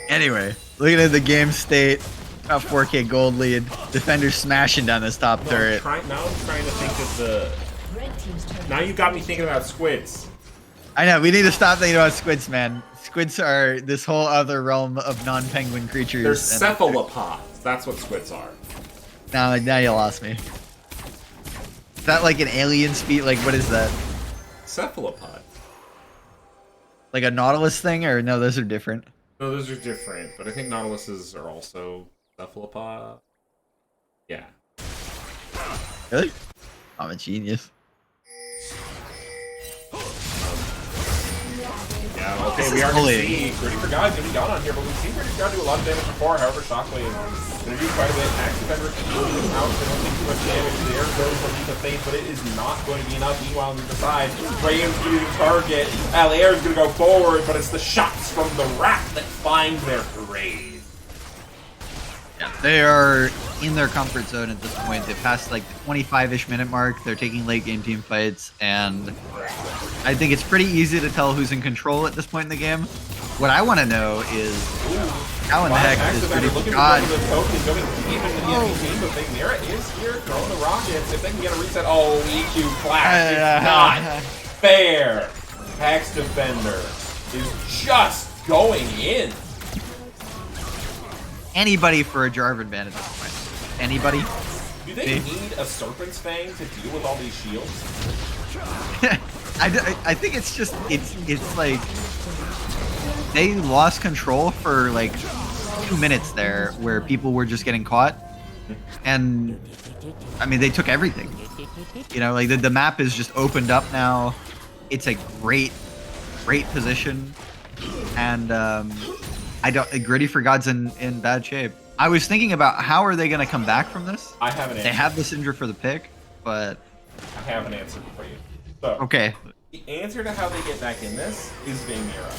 Anyway, looking at the game state, a 4K gold lead. Defender smashing down this top No, turret. now I'm trying to think of the... Red team's turret. Now you got me thinking about squids. I know, we need to stop thinking about squids, man. Squids are this whole other realm of non-penguin creatures. They're and- cephalopods. That's what squids are. Now you lost me. Is that like an alien speed? Like, what is that? Cephalopod. Like a Nautilus thing? Or no, those are different. No, those are different, but I think nautiluses are also cephalopod. Yeah. Really? I'm a genius. Yeah, okay, This we is are going to bullying. see GRIDDY4GOD going to be gone on here, but we've seen GRIDDY4GOD do a lot of damage before. However, Shockwave is going to do quite a bit. Axe Defender keeping out. They don't take too much damage. There goes the Leap of Faith, but it is not going to be enough. Meanwhile, on the side, Rayen's going to target. Alair is going to go forward, but it's the shots from the rat that find their grave. They are in their comfort zone at this point. They've passed like the 25-ish minute mark. They're taking late game team fights, and I think it's pretty easy to tell who's in control at this point in the game. What I want to know is how in the heck Axe is Defender GRIDDY4GOD? looking for the token, going deep into the enemy team, but Big Mira is here throwing the rockets. If they can get a reset, oh, EQ flash. It's not fair. Axe Defender is just going in. Anybody for a Jarvan ban at this point? Anybody? Do they need a Serpent's Fang to deal with all these shields? I think it's just it's like they lost control for like 2 minutes there, where people were just getting caught, and I mean they took everything. You know, like the map is just opened up now. It's a great position, and I don't. GRIDDY4GOD's in bad shape. I was thinking about how are they going to come back from this. I have an answer. They have the Syndra for the pick, but I have an answer for you. So, okay. the answer to how they get back in this is Mira.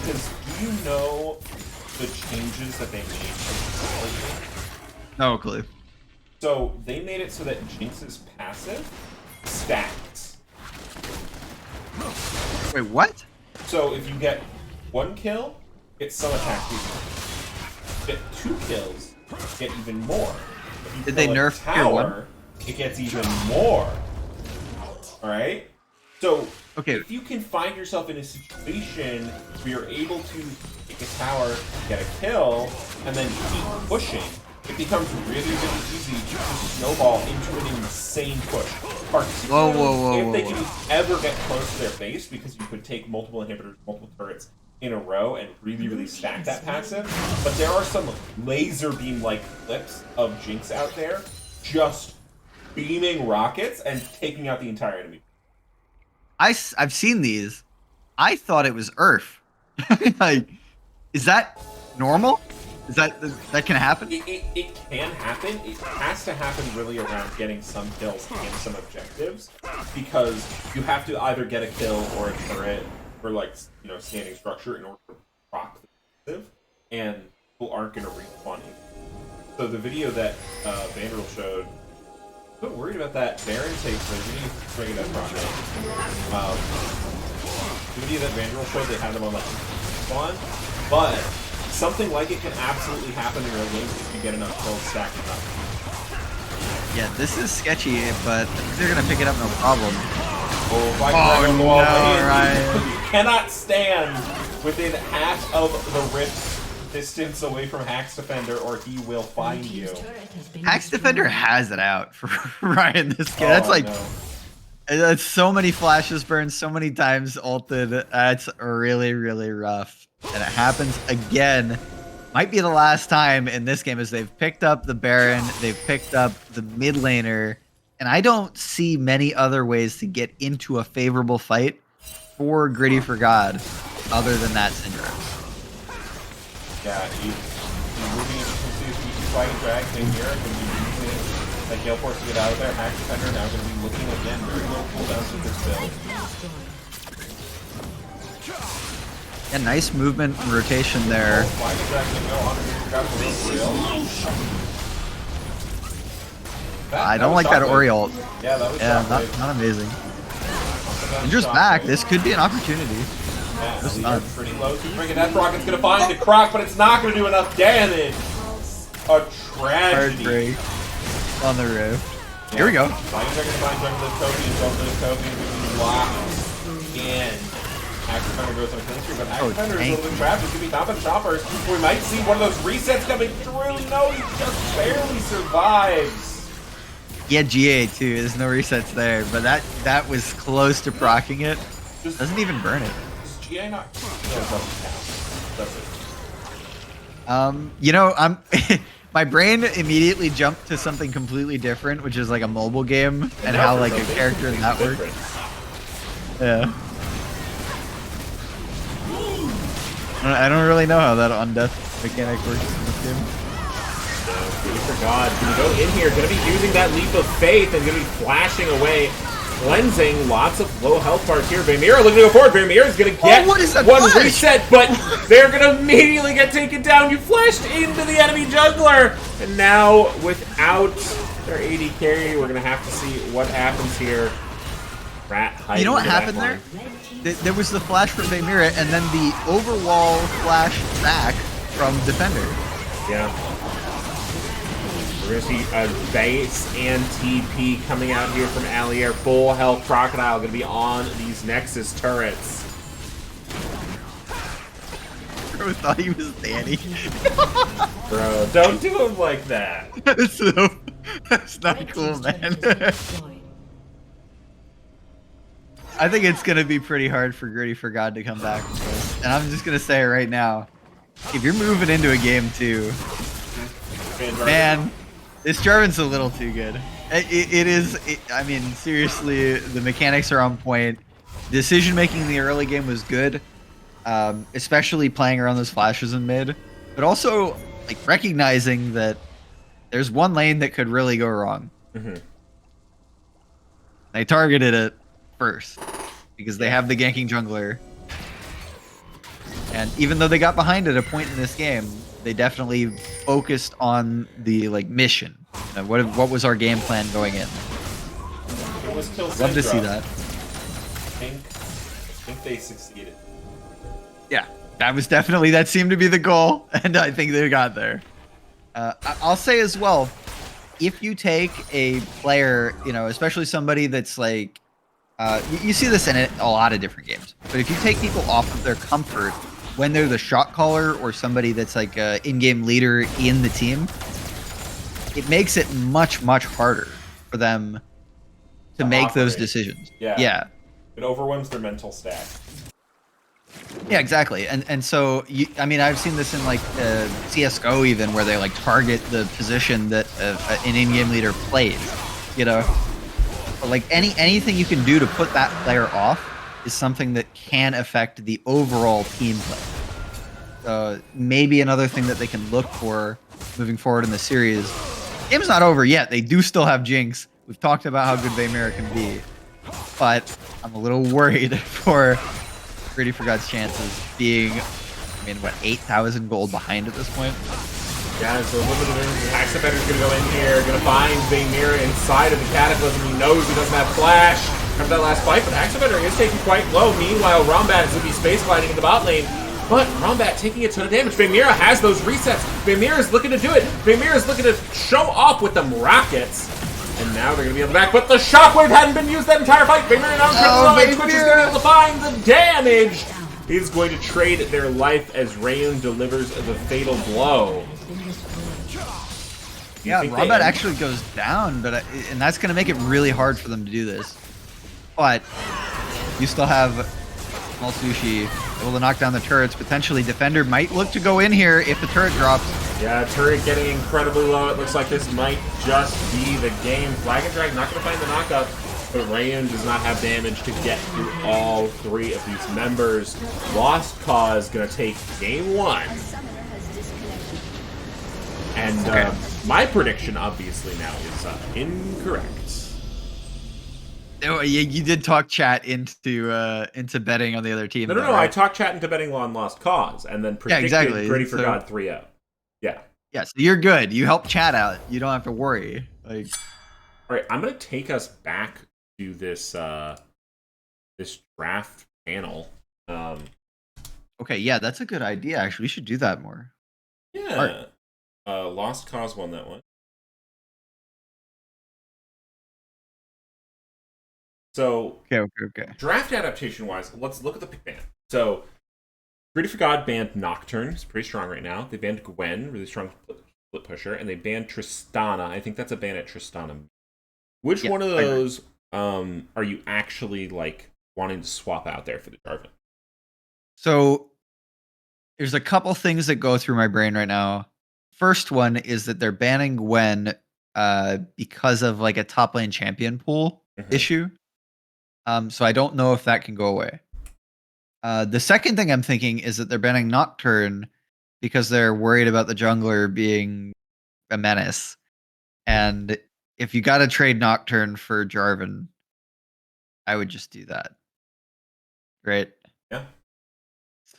Because do you know the changes that they made from the No clue. So they made it so that Jinx's passive stacks. Wait, what? So if you get 1 kill, it's some attack boost. Get 2 kills, get even more. If you Did they kill a nerf tier one? tower, it gets even more. Alright? So Okay. if you can find yourself in a situation where you're able to take a tower, get a kill, and then keep pushing, it becomes really, really easy to snowball into an insane push. Particularly if they can ever get close to their base, because you could take multiple inhibitors, multiple turrets in a row and really, really stack that passive. But there are some laser beam-like clips of Jinx out there just beaming rockets and taking out the entire enemy. I've seen these. I thought it was Earth. Like, is that normal? Is that can happen? It can happen. It has to happen really around getting some kills and some objectives, because you have to either get a kill or a turret or, like, you know, standing structure in order to proc the objective, and people aren't going to respawn you. So the video that Vanderbilt showed, I'm a bit worried about that Baron take, so we need to bring it up properly. The video that Vanderbilt showed, they had them on, like, spawn, but something like it can absolutely happen in real games if you get enough kills stacking up. Yeah, this is sketchy, but they're gonna pick it up no problem. Oh no, Ryan. You cannot stand within half of the rift's distance away from Hack's Defender, or he will find you. Hack's Defender has it out for Ryan this game. That's like, that's so many flashes burned, so many times ulted. That's really, really rough. And it happens again. Might be the last time in this game, as they've picked up the Baron, they've picked up the mid laner, and I don't see many other ways to get into a favorable fight for GRIDDY4GOD other than that syndrome. Yeah, you moving into some CSP fighting drags in here, and you using that Gale Force to get out of there. Hack's Defender now going to be looking again very low cooldowns with this build. Yeah, nice movement and rotation there. I don't like that Ori ult. Yeah, that was not amazing. Ninja's back. This could be an opportunity. Yeah, pretty low. Freaking Death Rocket's gonna find the Croc, but it's not gonna do enough damage. A tragedy. Heartbreak on the roof. Here we go. Find Dragon to find Jungle Toby, and Jungle Toby locked in. Hack's Defender goes on a killing streak, but Hack's Defender is a little bit trapped. It's gonna be top of choppers. We might see one of those resets coming through. No, he just barely survives. Yeah, GA too. There's no resets there, but that was close to procking it. Doesn't even burn it. Is GA not? No, it doesn't count. Does it? You know, I'm my brain immediately jumped to something completely different, which is like a mobile game and how like a character in that works. Yeah. I don't really know how that on-death mechanic works in this game. GRIDDY4GOD gonna go in here, gonna be using that leap of faith and gonna be flashing away, cleansing lots of low health bars here. Vamira looking to go forward. Vamira is gonna get what is that one flash? reset, but they're gonna immediately get taken down. You flashed into the enemy jungler, and now without their AD carry, we're gonna have to see what happens here. You know what happened there? There was the flash from Vamira, and then the overwall flash back from Defender. Yeah. We're going to see a base and TP coming out here from Allier. Full health Crocodile going to be on these Nexus turrets. Bro thought he was Danny. Bro, don't do him like that. That's not cool, man. I think it's going to be pretty hard for GRIDDY4GOD to come back with this. And I'm just going to say it right now. If you're moving into a game 2, man, this Jarvan's a little too good. I mean, seriously, the mechanics are on point. Decision making in the early game was good, especially playing around those flashes in mid, but also like recognizing that there's one lane that could really go wrong. They targeted it first because they have the ganking jungler, and even though they got behind at a point in this game, they definitely focused on the like mission. What was our game plan going in? It was kill Love to see that. I think they succeeded. Yeah, that seemed to be the goal, and I think they got there. I'll say as well, if you take a player, you know, especially somebody that's like You see this in a lot of different games. But if you take people off of their comfort when they're the shot caller or somebody that's like a in-game leader in the team, it makes it much, much harder for them to make those operate. decisions. Yeah. It overwhelms their mental stack. Yeah, exactly. And so, I mean, I've seen this in like CSGO even, where they like target the position that an in-game leader plays, you know? But like anything you can do to put that player off is something that can affect the overall team play. Maybe another thing that they can look for moving forward in the series. Game's not over yet. They do still have Jinx. We've talked about how good Vaymira can be, but I'm a little worried for GRIDDY4GOD's chances being, I mean, what, 8,000 gold behind at this point? Yeah, so Axe Defender's gonna go in here, gonna find Vaymira inside of the Cataclysm. He knows he doesn't have Flash after that last fight, but Axe Defender is taking quite low. Meanwhile, Rombat is gonna be space gliding in the bot lane, but Rombat taking a ton of damage. Vaymira has those resets. Vaymira is looking to do it. Vaymira is looking to show off with them rockets. And now they're gonna be on the back, but the Shockwave hadn't been used that entire fight. Vaymira now Twitch is gonna be able to find the damage. He's going to trade their life as Rayun delivers the fatal blow. Yeah, Rombat actually goes down, but and that's going to make it really hard for them to do this. But you still have Small Sushi able to knock down the turrets. Potentially, Defender might look to go in here if the turret drops. Yeah, turret getting incredibly low. It looks like this might just be the game. Flag and Drag not going to find the knockup, but Rayun does not have damage to get through all three of these members. Lost Cause going to take game one. And my prediction, obviously, now is incorrect. Oh, you did talk chat into betting on the other team. No, though, right? right? I talked chat into betting on Lost Cause, and then predicted GRIDDY4GOD 3-0. Yeah. Yeah, so you're good. You help chat out. You don't have to worry. Like, all right, I'm gonna take us back to this this draft panel. Okay, yeah, that's a good idea. Actually, we should do that more. Yeah. Lost Cause won that one. So, okay. Draft adaptation wise, let's look at the pick ban. So, GRIDDY4GOD banned Nocturne, who's pretty strong right now. They banned Gwen, really strong split pusher, and they banned Tristana. I think that's a ban at Tristana. Which one of those are you actually like wanting to swap out there for the Jarvan? So, there's a couple things that go through my brain right now. First one is that they're banning Gwen because of like a top lane champion pool issue. So I don't know if that can go away. The second thing I'm thinking is that they're banning Nocturne because they're worried about the jungler being a menace. And if you got to trade Nocturne for Jarvan, I would just do that. Right? Yeah.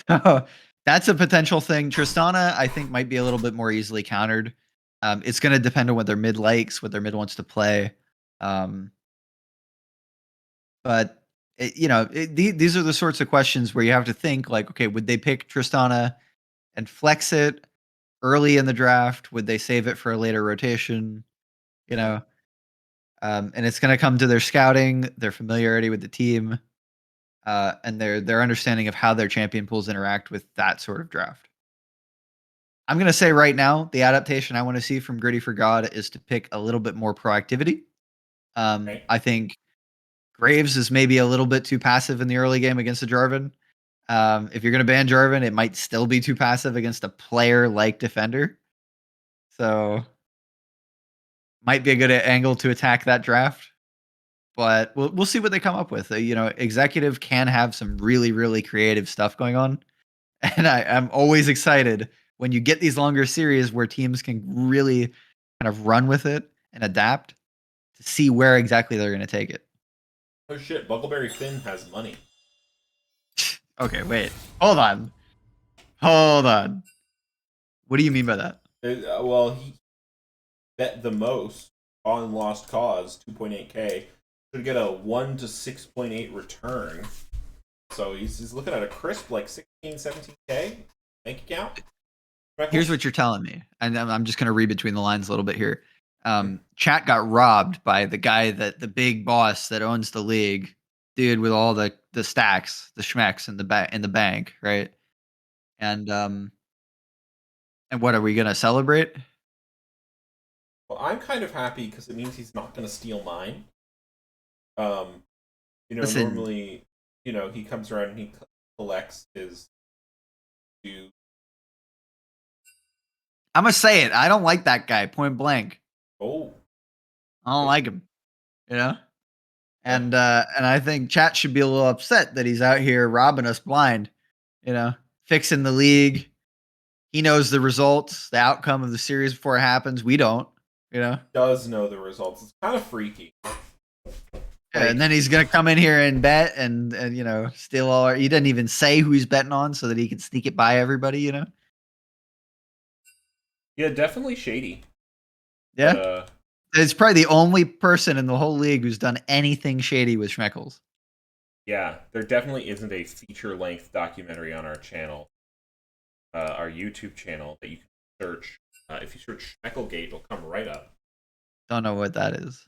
So that's a potential thing. Tristana, I think, might be a little bit more easily countered. It's going to depend on what their mid likes, what their mid wants to play. But these are the sorts of questions where you have to think like, okay, would they pick Tristana and flex it early in the draft? Would they save it for a later rotation? And it's going to come to their scouting, their familiarity with the team, and their understanding of how their champion pools interact with that sort of draft. I'm going to say right now, the adaptation I want to see from GRIDDY4GOD is to pick a little bit more proactivity. I think Graves is maybe a little bit too passive in the early game against the Jarvan. If you're going to ban Jarvan, it might still be too passive against a player like Defender. So, might be a good angle to attack that draft. But we'll see what they come up with. Executive can have some really, really creative stuff going on. And I'm always excited when you get these longer series where teams can really kind of run with it and adapt to see where exactly they're going to take it. Oh shit, Buckleberry Finn has money. Okay, wait. Hold on. What do you mean by that? Well, he bet the most on Lost Cause, 2.8k. Should get a 1 to 6.8 return. So he's looking at a crisp like 16, 17k bank account. Here's what you're telling me. And I'm just going to read between the lines a little bit here. Chat got robbed by the guy the big boss that owns the league dude with all the stacks, the schmecks in the bank, right? And what are we gonna celebrate? Well, I'm kind of happy because it means he's not going to steal mine. Listen, Normally, he comes around and he collects his due. I'm gonna say it. I don't like that guy. Point blank. Oh, I don't like him. You know. okay. And I think chat should be a little upset that he's out here robbing us blind. You know, fixing the league. He knows the results, the outcome of the series before it happens. We don't. You know. Does know the results. It's kind of freaky. And then he's gonna come in here and bet and steal all our. He doesn't even say who he's betting on so that he can sneak it by everybody. You know. Yeah, definitely shady. Yeah. But, It's probably the only person in the whole league who's done anything shady with Schmeckles. yeah, there definitely isn't a feature-length documentary on our channel, our YouTube channel, that you can search. If you search Schmecklegate, it'll come right up. Don't know what that is.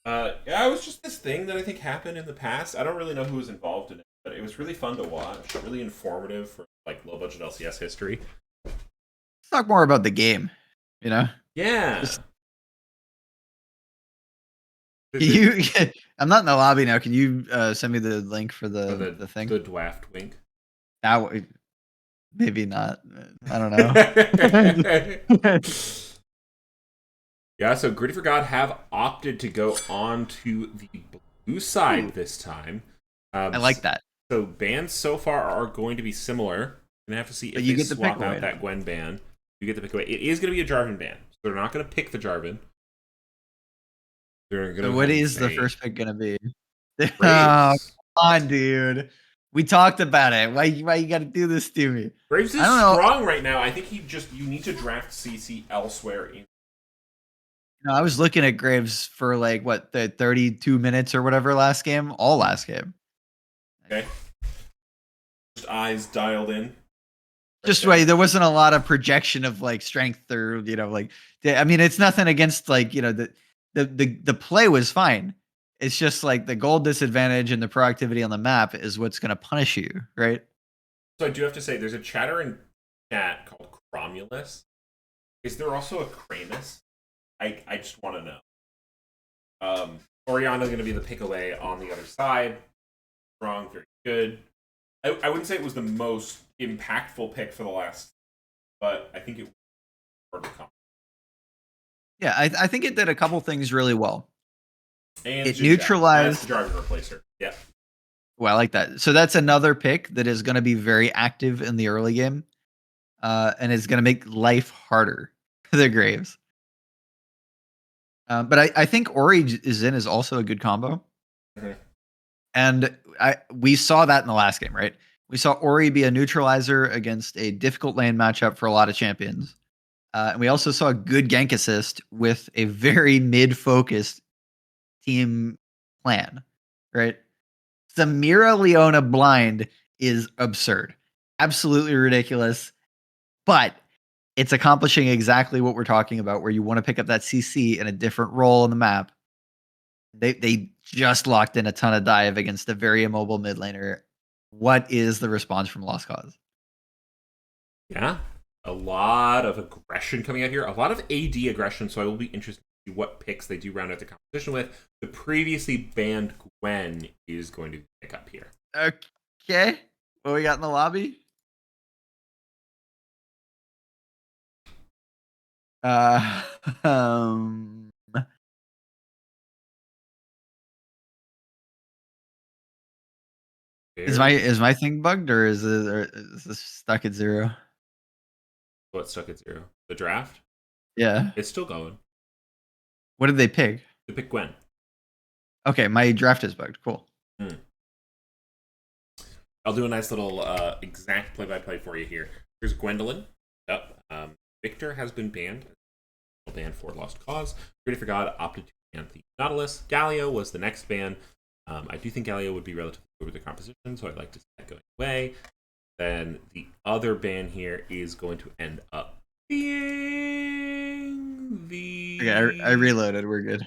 Yeah, it was just this thing that I think happened in the past. I don't really know who was involved in it, but it was really fun to watch. Really informative for like low-budget LCS history. Let's talk more about the game. You know. Yeah. Just- Can you? I'm not in the lobby now. Can you send me the link for the thing? The Dwaft wink. That maybe not. I don't know. Yeah, so GRIDDY4GOD have opted to go on to the blue side this time. I like that. So bans so far are going to be similar. Gonna have to see if you they get to swap pick out away. that Gwen ban. You get to pick away. It is going to be a Jarvan ban. So they're not going to pick the Jarvan. They're gonna So what is the first pick gonna be? Oh, come Graves. on, dude. We talked about it. Why you got to do this to me? Graves is I don't know. strong right now. I think you need to draft CC elsewhere. I was looking at Graves for like the 32 minutes or whatever last game, all last game. Okay. Just eyes dialed in. Just wait, there wasn't a lot of projection of like strength or I mean, it's nothing against the play was fine. It's just like the goal disadvantage and the proactivity on the map is what's going to punish you, right? So I do have to say, there's a chatter in chat called Cromulus. Is there also a Kramus? I just want to know. Oriana's going to be the pick away on the other side. Strong, very good. I wouldn't say it was the most impactful pick for the last, but I think it was part of the comp. Yeah, I think it did a couple things really well. And it Jinjack. neutralized That's the driver replacer. Yeah. Well, I like that. So that's another pick that is going to be very active in the early game, and is going to make life harder for the Graves. But I think Ori is also a good combo. Mhm. And we saw that in the last game, right? We saw Ori be a neutralizer against a difficult lane matchup for a lot of champions. And we also saw a good gank assist with a very mid-focused team plan, right? Samira Leona blind is absurd. Absolutely ridiculous. But it's accomplishing exactly what we're talking about, where you want to pick up that CC in a different role on the map. They just locked in a ton of dive against a very immobile mid laner. What is the response from Lost Cause? Yeah. A lot of aggression coming out here. A lot of AD aggression, so I will be interested to see what picks they do round out the competition with. The previously banned Gwen is going to pick up here. Okay. What we got in the lobby? Um, is my thing bugged or is this stuck at 0? What's stuck at 0? The draft? Yeah. It's still going. What did they pick? They pick Gwen. Okay, my draft is bugged. Cool. I'll do a nice little exact play-by-play for you here. Here's Gwendolyn. Yep. Victor has been banned. Banned for Lost Cause. GRIDDY4GOD opted to ban the Nautilus. Galio was the next ban. I do think Galio would be relatively over the composition, so I'd like to see that going away. Then the other ban here is going to end up being the... Okay, I reloaded. We're good.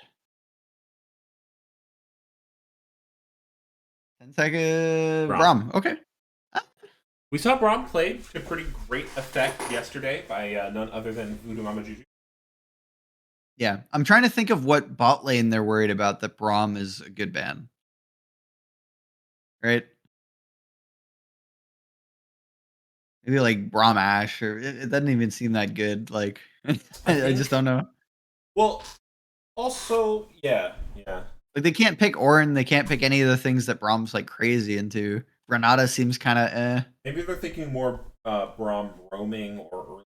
Attack Braum. Braum. Okay. We saw Braum played to pretty great effect yesterday by none other than Voodoo Mama Juju. Yeah. I'm trying to think of what bot lane they're worried about that Braum is a good ban. Right? Maybe like Braum Ash, or it doesn't even seem that good. Like, I just don't know. Well, also, yeah. Like, they can't pick Orin. They can't pick any of the things that Braum's like crazy into. Renata seems kind of Maybe they're thinking more Braum roaming or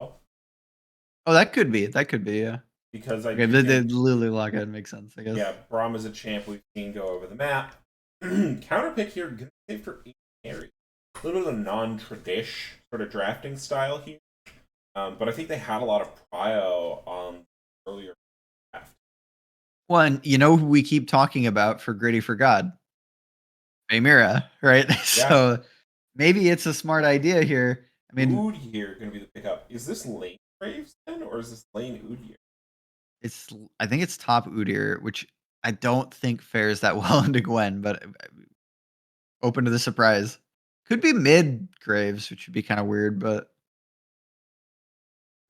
early. Oh, that could be. That could be, yeah. Because I Okay, do the think, Lulu lockout makes sense, I guess. yeah, Braum is a champ we've seen go over the map. Counterpick here, gonna save for carry. A little bit of a non-tradish sort of drafting style here. But I think they had a lot of prio on earlier draft. Well, and you know who we keep talking about for Gritty for God? Vaymira, right? So maybe it's a smart idea here. I mean, Ood here going to be the pickup. Is this lane Graves then, or is this lane Ood here? I think it's top Udyr, which I don't think fares that well into Gwen, but open to the surprise. Could be mid Graves, which would be kind of weird, but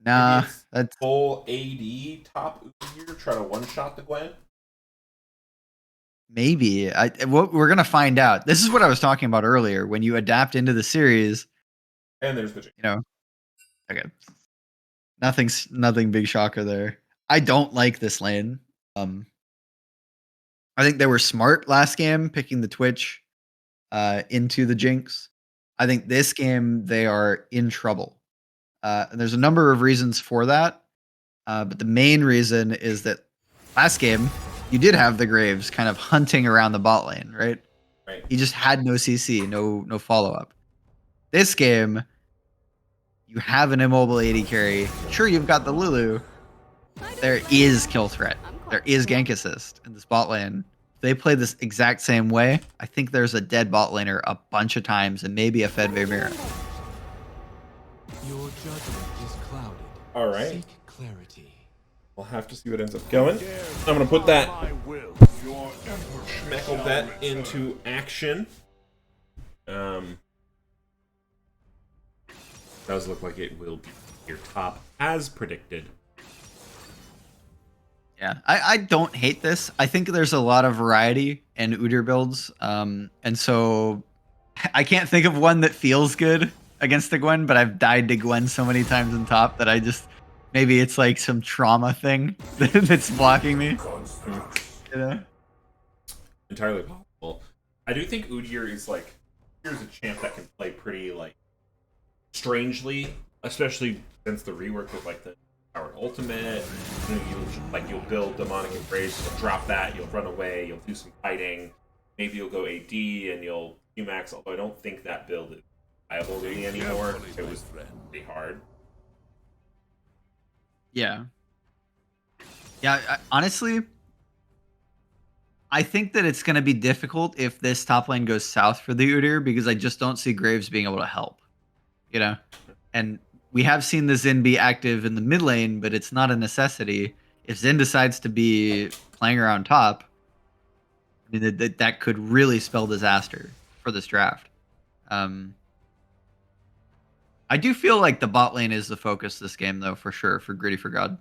Maybe nah, it's that's full AD top Ood here, try to one-shot the Gwen. maybe. We're gonna find out. This is what I was talking about earlier. When you adapt into the series, And there's the you know, okay, nothing big shocker there. I don't like this lane. I think they were smart last game picking the Twitch into the Jinx. I think this game they are in trouble. And there's a number of reasons for that. But the main reason is that last game you did have the Graves kind of hunting around the bot lane, right? Right. He just had no CC, no follow up. This game, you have an immobile AD carry. Sure, you've got the Lulu. There is kill threat. There is gank assist in this bot lane. If they play this exact same way, I think there's a dead bot laner a bunch of times and maybe a fed Vaymira. Your judgment is clouded. All right. Seek clarity. We'll have to see what ends up going. I'm going to put that Schmeckle bet into action. Does look like it will be your top as predicted. Yeah, I don't hate this. I think there's a lot of variety in Udyr builds. And so I can't think of one that feels good against the Gwen, but I've died to Gwen so many times in top that I just maybe it's like some trauma thing that's blocking me. You know? Entirely possible. I do think Udyr is like, here's a champ that can play pretty like strangely, especially since the rework with like the powered ultimate. You know, you'll build demonic embrace, you'll drop that, you'll run away, you'll do some fighting, maybe you'll go AD and you'll Qmax, although I don't think that build is viable really anymore. It was pretty hard. Yeah. Yeah, honestly, I think that it's going to be difficult if this top lane goes south for the Udyr because I just don't see Graves being able to help. You know? And we have seen the Xin be active in the mid lane, but it's not a necessity. If Xin decides to be playing around top, I mean, that could really spell disaster for this draft. I do feel like the bot lane is the focus this game, though, for sure, for Gritty for God.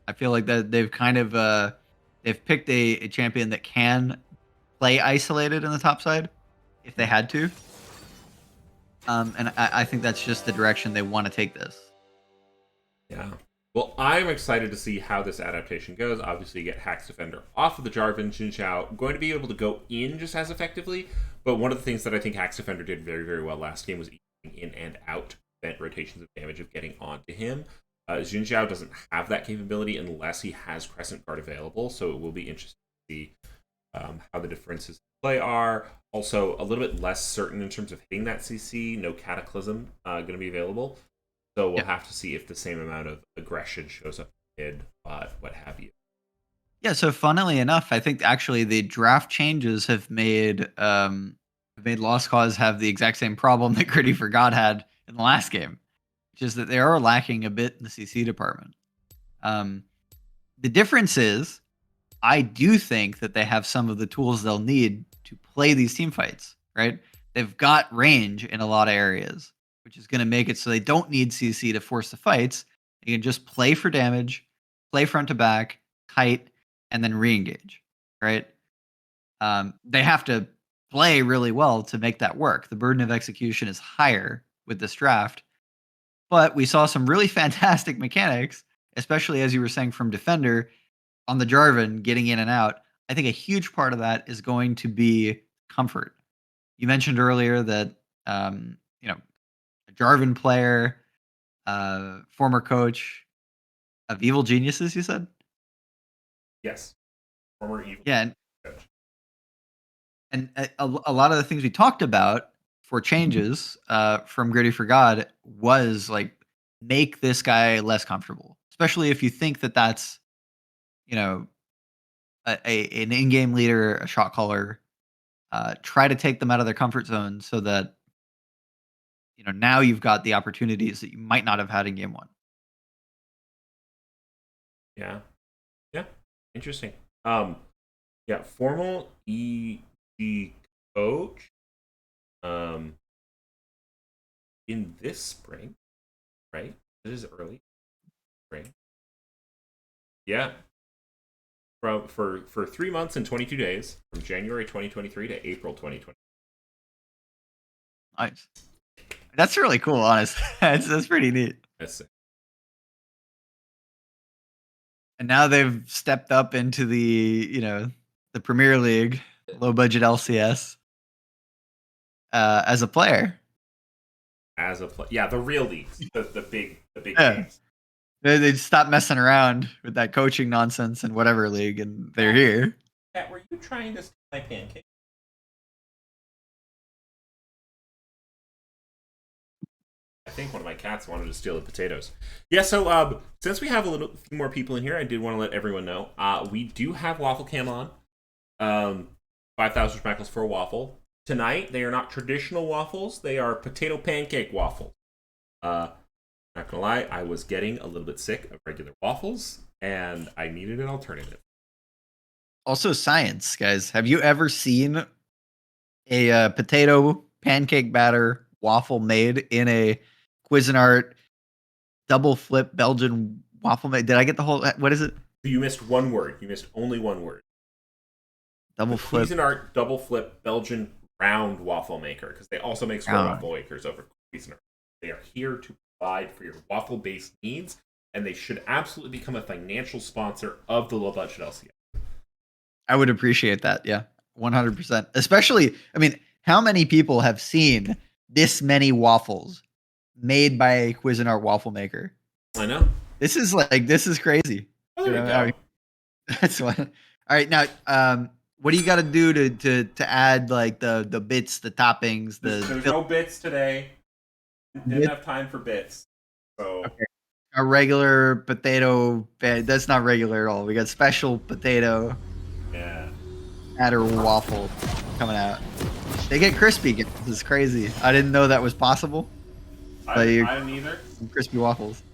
I feel like that they've kind of they've picked a champion that can play isolated in the top side if they had to. And I think that's just the direction they want to take this. Yeah. Well, I'm excited to see how this adaptation goes. Obviously, you get Hax Defender off of the Jarvan. Xin Zhao going to be able to go in just as effectively. But one of the things that I think Hax Defender did very, very well last game was eating in and out, prevent rotations of damage of getting onto him. Xin Zhao doesn't have that capability unless he has Crescent Guard available. So it will be interesting to see how the differences in play are. Also, a little bit less certain in terms of hitting that CC. No Cataclysm going to be available. So we'll have to see if the same amount of aggression shows up in mid, what have you. Yeah, so funnily enough, I think actually the draft changes have made Lost Cause have the exact same problem that Gritty for God had in the last game, which is that they are lacking a bit in the CC department. The difference is I do think that they have some of the tools they'll need to play these team fights, right? They've got range in a lot of areas, which is going to make it so they don't need CC to force the fights. They can just play for damage, play front to back, kite, and then re-engage, right? They have to play really well to make that work. The burden of execution is higher with this draft, but we saw some really fantastic mechanics, especially as you were saying from Defender on the Jarvan getting in and out. I think a huge part of that is going to be comfort. You mentioned earlier that you know, a Jarvan player, former coach of Evil Geniuses, you said? Yes. Former evil. Yeah, coach. and a lot of the things we talked about for changes from Gritty for God was like make this guy less comfortable, especially if you think that that's an in-game leader, a shot caller. Try to take them out of their comfort zone so that now you've got the opportunities that you might not have had in game one. Yeah. Yeah. Interesting. Yeah, formal EG coach. In this spring, right? This is early spring. Yeah. For 3 months and 22 days, from January 2023 to April 2020. Nice. That's really cool, honestly. That's pretty neat. That's sick. And now they've stepped up into the the Premier League, low budget LCS, as a player. Yeah, the real leagues, the big Yeah. games. They stopped messing around with that coaching nonsense in whatever league, and they're here. Pat, were you trying to steal my pancake? I think one of my cats wanted to steal the potatoes. Yeah, so since we have a few more people in here, I did want to let everyone know we do have Waffle Cam on. 5,000 schmackles for a waffle. Tonight, they are not traditional waffles. They are potato pancake waffles. Not gonna lie, I was getting a little bit sick of regular waffles, and I needed an alternative. Also, science, guys. Have you ever seen a potato pancake batter waffle made in a Cuisinart double flip Belgian waffle made? Did I get the whole? What is it? You missed one word. You missed only one word. Double flip. Cuisinart double flip Belgian round waffle maker, because they also make square waffle makers over Cuisinart. They are here to provide for your waffle-based needs, and they should absolutely become a financial sponsor of the low budget LCS. I would appreciate that. Yeah, 100%. Especially, I mean, how many people have seen this many waffles made by a Cuisinart waffle maker? I know. This is crazy. Oh, there we go. I mean, that's what. All right, now, what do you got to do to add like the bits, the toppings, There's no bits today. Didn't have time for bits. So okay. A regular potato. That's not regular at all. We got special potato. Yeah. Batter waffle coming out. They get crispy. This is crazy. I didn't know that was possible. I didn't either. Crispy waffles.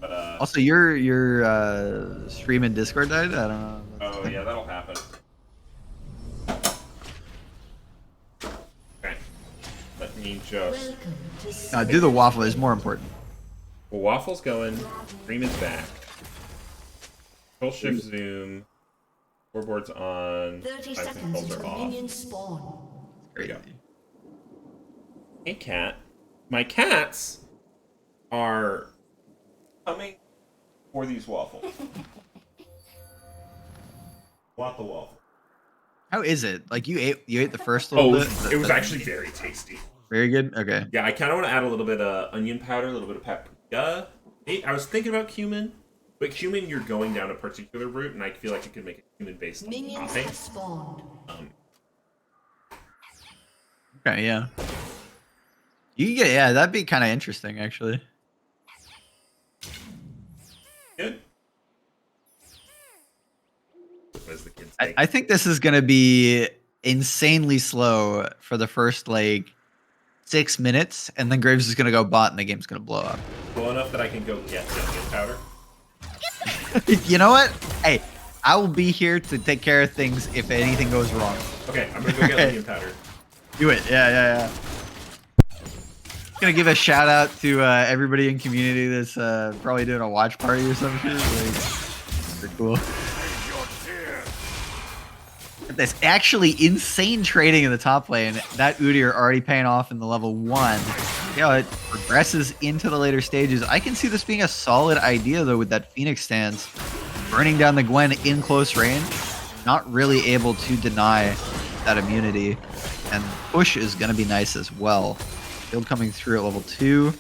But also, your stream in Discord died. I don't know. Oh yeah, that'll happen. Okay. Let me just. Welcome to Do the waffle is more important. Well, waffle's going. Stream is back. Control shift zoom. Scoreboard's on. 30 Lights and seconds controls to are off. minion spawn. There you go. Hey, cat. My cats are coming for these waffles. Want the waffle? How is it? Like you ate the first little bit? It was actually very tasty. Very good. Okay. Yeah, I kind of want to add a little bit of onion powder, a little bit of paprika. I was thinking about cumin, but cumin, you're going down a particular route, and I feel like it could make a cumin-based Minions topping. have spawned. Okay. Yeah. That'd be kind of interesting, actually. Good. What does the kids I, think? I think this is gonna be insanely slow for the first like 6 minutes, and then Graves is gonna go bot, and the game's gonna blow up. Well enough that I can go get the onion powder. You know what? Hey, I will be here to take care of things if anything goes wrong. Okay, I'm gonna go get Lithium Powder. Do it. Yeah. Gonna give a shout out to everybody in community that's probably doing a watch party or some shit. Like, super cool. There's actually insane trading in the top lane. That Udyr already paying off in the level 1. Yeah, it progresses into the later stages. I can see this being a solid idea though with that Phoenix stance. Burning down the Gwen in close range. Not really able to deny that immunity. And push is going to be nice as well. Shield coming through at level 2.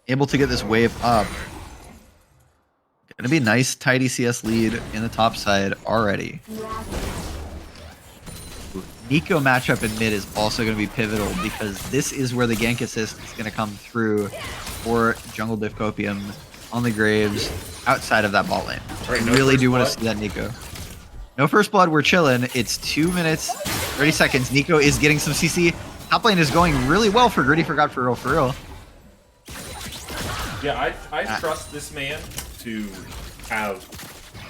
Able to get this wave up. Going to be a nice, tidy CS lead in the top side already. Nico matchup in mid is also going to be pivotal because this is where the gank assist is going to come through for Jungle Diff Copium on the Graves outside of that bot lane. Right, I no really first do want blood. to see that Nico. No first blood, we're chilling. It's 2 minutes, 30 seconds. Nico is getting some CC. Top lane is going really well for GRIDDY4GOD for real. Yeah, I trust this man to have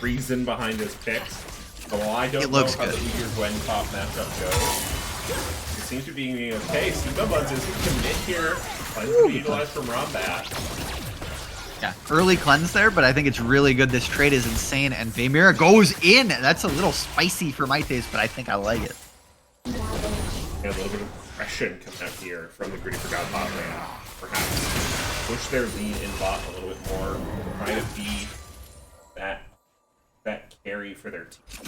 reason behind his picks. But while I don't It know looks how good. the Udyr Gwen top matchup goes, it seems to be okay. Steambuns is commit here. Cleanse to be utilized from Rombat. Yeah, early cleanse there, but I think it's really good. This trade is insane, and Vaymira goes in. That's a little spicy for my taste, but I think I like it. And a little bit of aggression coming out here from the GRIDDY4GOD bot lane. Perhaps push their lead in bot a little bit more. Try to be that carry for their team.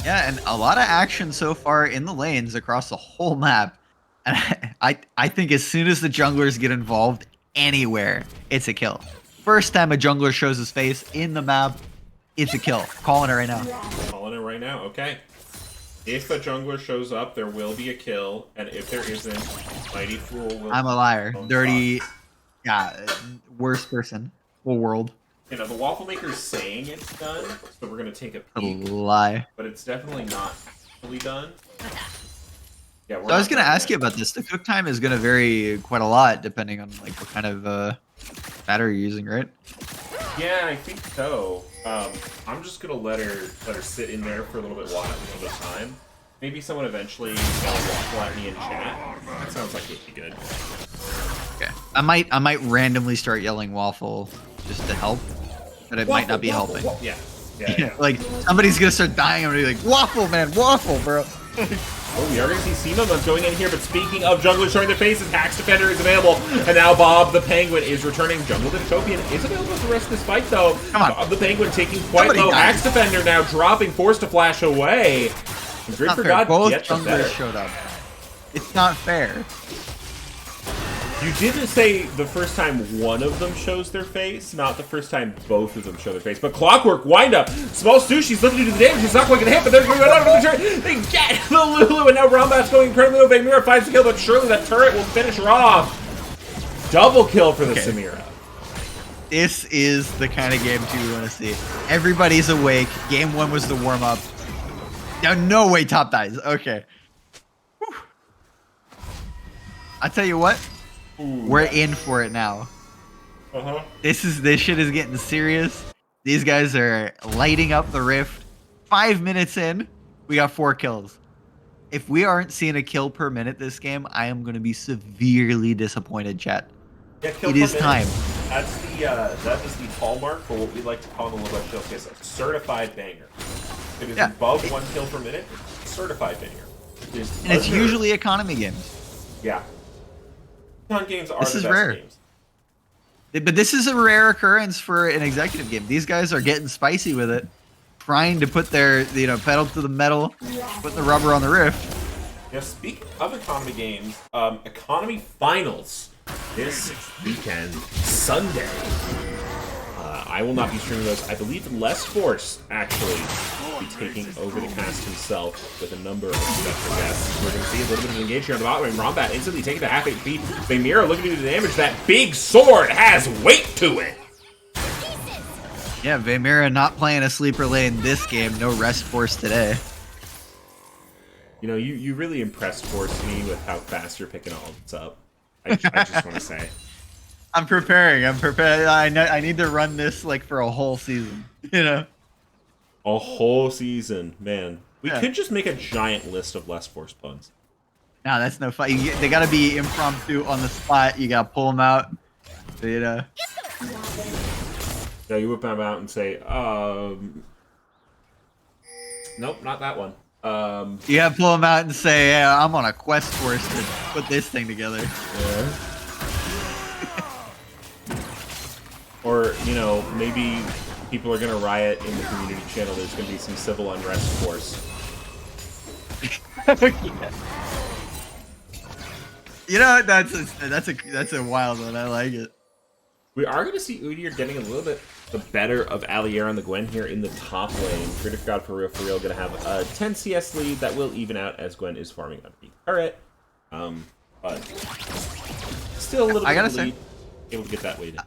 Yeah, and a lot of action so far in the lanes across the whole map. And I think as soon as the junglers get involved anywhere, it's a kill. First time a jungler shows his face in the map, it's a kill. Calling it right now. Calling it right now. Okay. If a jungler shows up, there will be a kill, and if there isn't, Mighty Fool will. I'm a liar. own Dirty, spot. yeah, worst person. Whole world. You know, the waffle maker's saying it's done, so we're gonna take a A peek, lie. but it's definitely not actually done. Yeah, So I was gonna ask you about this. The cook time is gonna vary quite a lot depending on like what kind of batter you're using, right? Yeah, I think so. I'm just gonna let her sit in there for a little bit of time. Maybe someone eventually yell waffle at me in chat. That sounds like it'd be good. Okay. I might randomly start yelling waffle just to help, but it might not be helping. Yeah. Yeah. Like somebody's gonna start dying. I'm gonna be like, waffle, man, waffle, bro. Oh, we are going to see Seaman going in here, but speaking of junglers showing their faces, Hax Defender is available, and now Bob the Penguin is returning. Jungle Dystopian is available for the rest of this fight, though. Come on. Bob the Penguin taking quite Somebody low. died. Hax Defender now dropping, forced to flash away. And Not fair. GRIDDY4GOD Both gets the better. junglers showed up. It's not fair. You didn't say the first time one of them shows their face, not the first time both of them show their face. But Clockwork, wind up. Small Sushi's looking to do the damage. It's not quite going to hit, but they're going to go down to the turret. They get the Lulu, and now Rombat's going incredibly low. Vaymira finds the kill, but surely that turret will finish her off. Double kill for the Okay. Samira. This is the kind of game 2 we want to see. Everybody's awake. Game 1 was the warm up. Now, no way top dies. Okay. Whew. I tell you what, we're in for it now. Uh-huh. This shit is getting serious. These guys are lighting up the rift. 5 minutes in, we got 4 kills. If we aren't seeing a kill per minute this game, I am going to be severely disappointed, chat. Yeah, kill It per is minute. time. That's that is the hallmark for what we like to call in the Little Showcase a certified banger. If it is Yeah. above 1 kill per minute, it's a certified banger. And it's usually economy games. yeah. Econ games are This the is best rare. games. But this is a rare occurrence for an executive game. These guys are getting spicy with it, trying to put their pedal to the metal, put the rubber on the rift. Now, speaking of economy games, economy finals this weekend, Sunday. I will not be streaming those. I believe Les Force actually will be taking over the cast himself with a number of special guests. We're going to see a little bit of an engage here on the bottom lane. Rombat instantly taking the half HP. Vaymira looking to do the damage. That big sword has weight to it. Yeah, Vaymira not playing a sleeper lane this game. No rest force today. You know, you really impressed Force me with how fast you're picking all this up. I just want to say. I'm preparing. I need to run this like for a whole season. You know. A whole season, man. We Yeah. could just make a giant list of less force puns. No, that's no fun. They gotta be impromptu on the spot. You gotta pull them out. You know. Yeah, you whip them out and say, nope, not that one. You gotta pull them out and say, "Yeah, I'm on a quest for us to put this thing together." Yeah. Or, you know, maybe people are gonna riot in the community channel. There's gonna be some civil unrest force. You know, that's a wild one. I like it. We are going to see Udyr getting a little bit the better of Allier on the Gwen here in the top lane. GRIDDY4GOD for real going to have a 10 CS lead that will even out as Gwen is farming on the turret. But still a little bit of a lead. Able to get that weight in.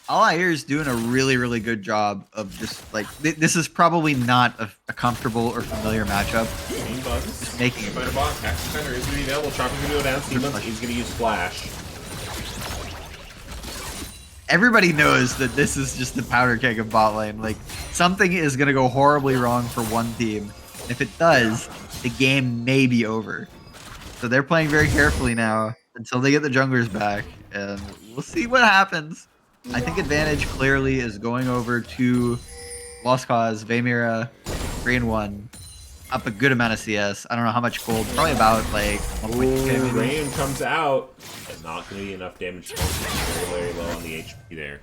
All I hear is doing a really, really good job of just like this is probably not a comfortable or familiar matchup. Main buttons. Just making it. Fighter bot. Axe defender is going to be available. Chopper's going to go down. Steam Buns is going to use flash. Everybody knows that this is just the powder keg of bot lane. Like something is gonna go horribly wrong for one team. If it does, the game may be over. So they're playing very carefully now until they get the junglers back, and we'll see what happens. I think advantage clearly is going over to Lost Cause, Vaymira, 3-1, up a good amount of CS. I don't know how much gold, probably about like 1.2k maybe. Rain comes out. Not going to be enough damage to very low on the HP there.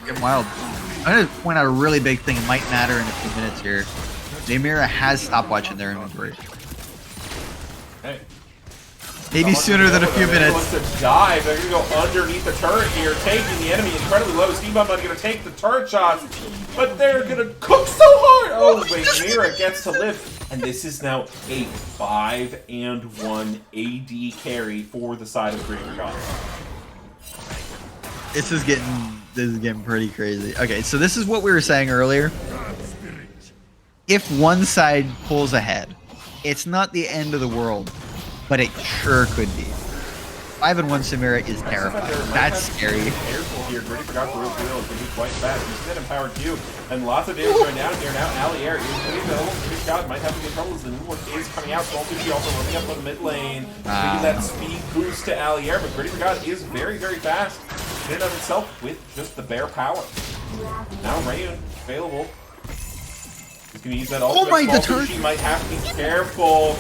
Getting wild. I'm going to point out a really big thing. It might matter in a few minutes here. Vaymira has stopwatch in their inventory. Okay. Maybe sooner than a few minutes. Wants to dive. They're going to go underneath the turret here, taking the enemy incredibly low. Steam Bomb going to take the turret shots, but they're going to cook so hard. Oh, Vaymira gets to live. And this is now a 5-1 AD carry for the side of GRIDDY4GOD. This is getting pretty crazy. Okay, so this is what we were saying earlier. If one side pulls ahead, it's not the end of the world, but it sure could be. 5-1 Samira is terrifying. That's scary. Careful here. GRIDDY4GOD for real is going to be quite fast. You see that empowered Q, and lots of damage going down here now. Allier is going to be available. GRIDDY4GOD might have to get trouble as the new one is coming out. Saltucci also running up on the mid lane. Giving that speed boost to Allier, but GRIDDY4GOD is very, very fast in and of itself with just the bare power. Now Rayun available. He's going to use that ultimate. Oh my, the Saltucci might have to be careful.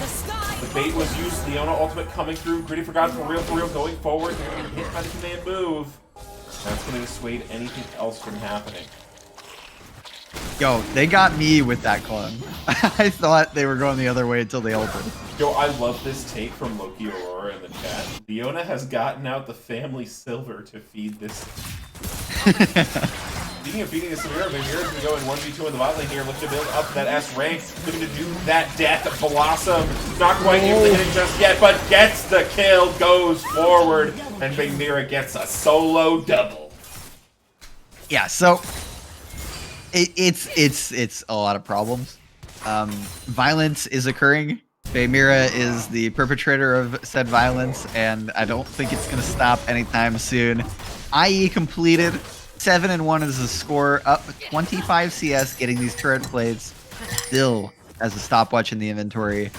The bait was used. Leona ultimate coming through. GRIDDY4GOD for real going forward. They're going to get hit by the command move. That's going to dissuade anything else from happening. Yo, they got me with that clone. I thought they were going the other way until they ulted. Yo, I love this take from Loki Aurora in the chat. Leona has gotten out the family silver to feed this. Speaking of feeding the Samira, Vaymira is going to go in 1v2 in the bot lane here, looking to build up that S rank, looking to do that death blossom. Not quite able to hit it just yet, but gets the kill, goes forward, and Vaymira gets a solo double. Yeah, so it's a lot of problems. Violence is occurring. Vaymira is the perpetrator of said violence, and I don't think it's going to stop anytime soon. IE completed. 7-1 is the score, up 25 CS, getting these turret plates. Still has a stopwatch in the inventory.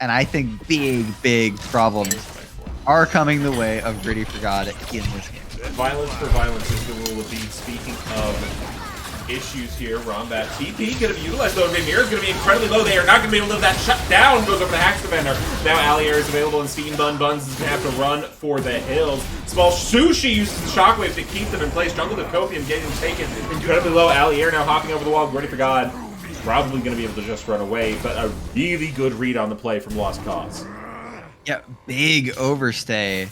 And I think big problems are coming the way of GRIDDY4GOD in this game. Violence for violence is the rule of being. Speaking of issues here, Rombat TP going to be utilized though. Vaymira's going to be incredibly low. They are not going to be able to live that shut down. Goes over the Hax Defender. Now Allier is available and Steam Buns is going to have to run for the hills. Small Sushi uses the Shockwave to keep them in place. Jungle of Copium getting taken incredibly low. Allier now hopping over the wall. GRIDDY4GOD probably going to be able to just run away, but a really good read on the play from Lost Cause. Yeah, big overstay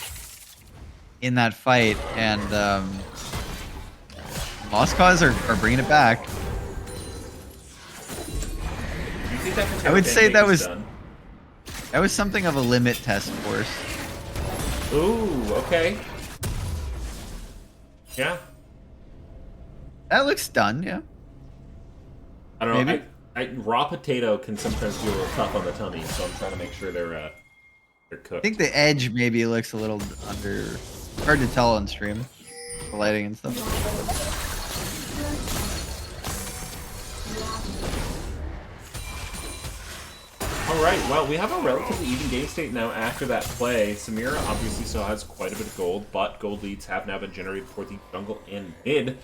in that fight, and Lost Cause are bringing it back. Do you think that I would say that was done? that was something of a limit test force. Ooh, okay. Yeah. That looks done, yeah. I don't know. Maybe. Raw potato can sometimes be a little tough on the tummy, so I'm trying to make sure they're They're I cooked. think the edge maybe looks a little under. Hard to tell on stream. The lighting and stuff. Alright, well, we have a relatively even game state now after that play. Samira obviously still has quite a bit of gold, but gold leads have now been generated for the jungle and mid.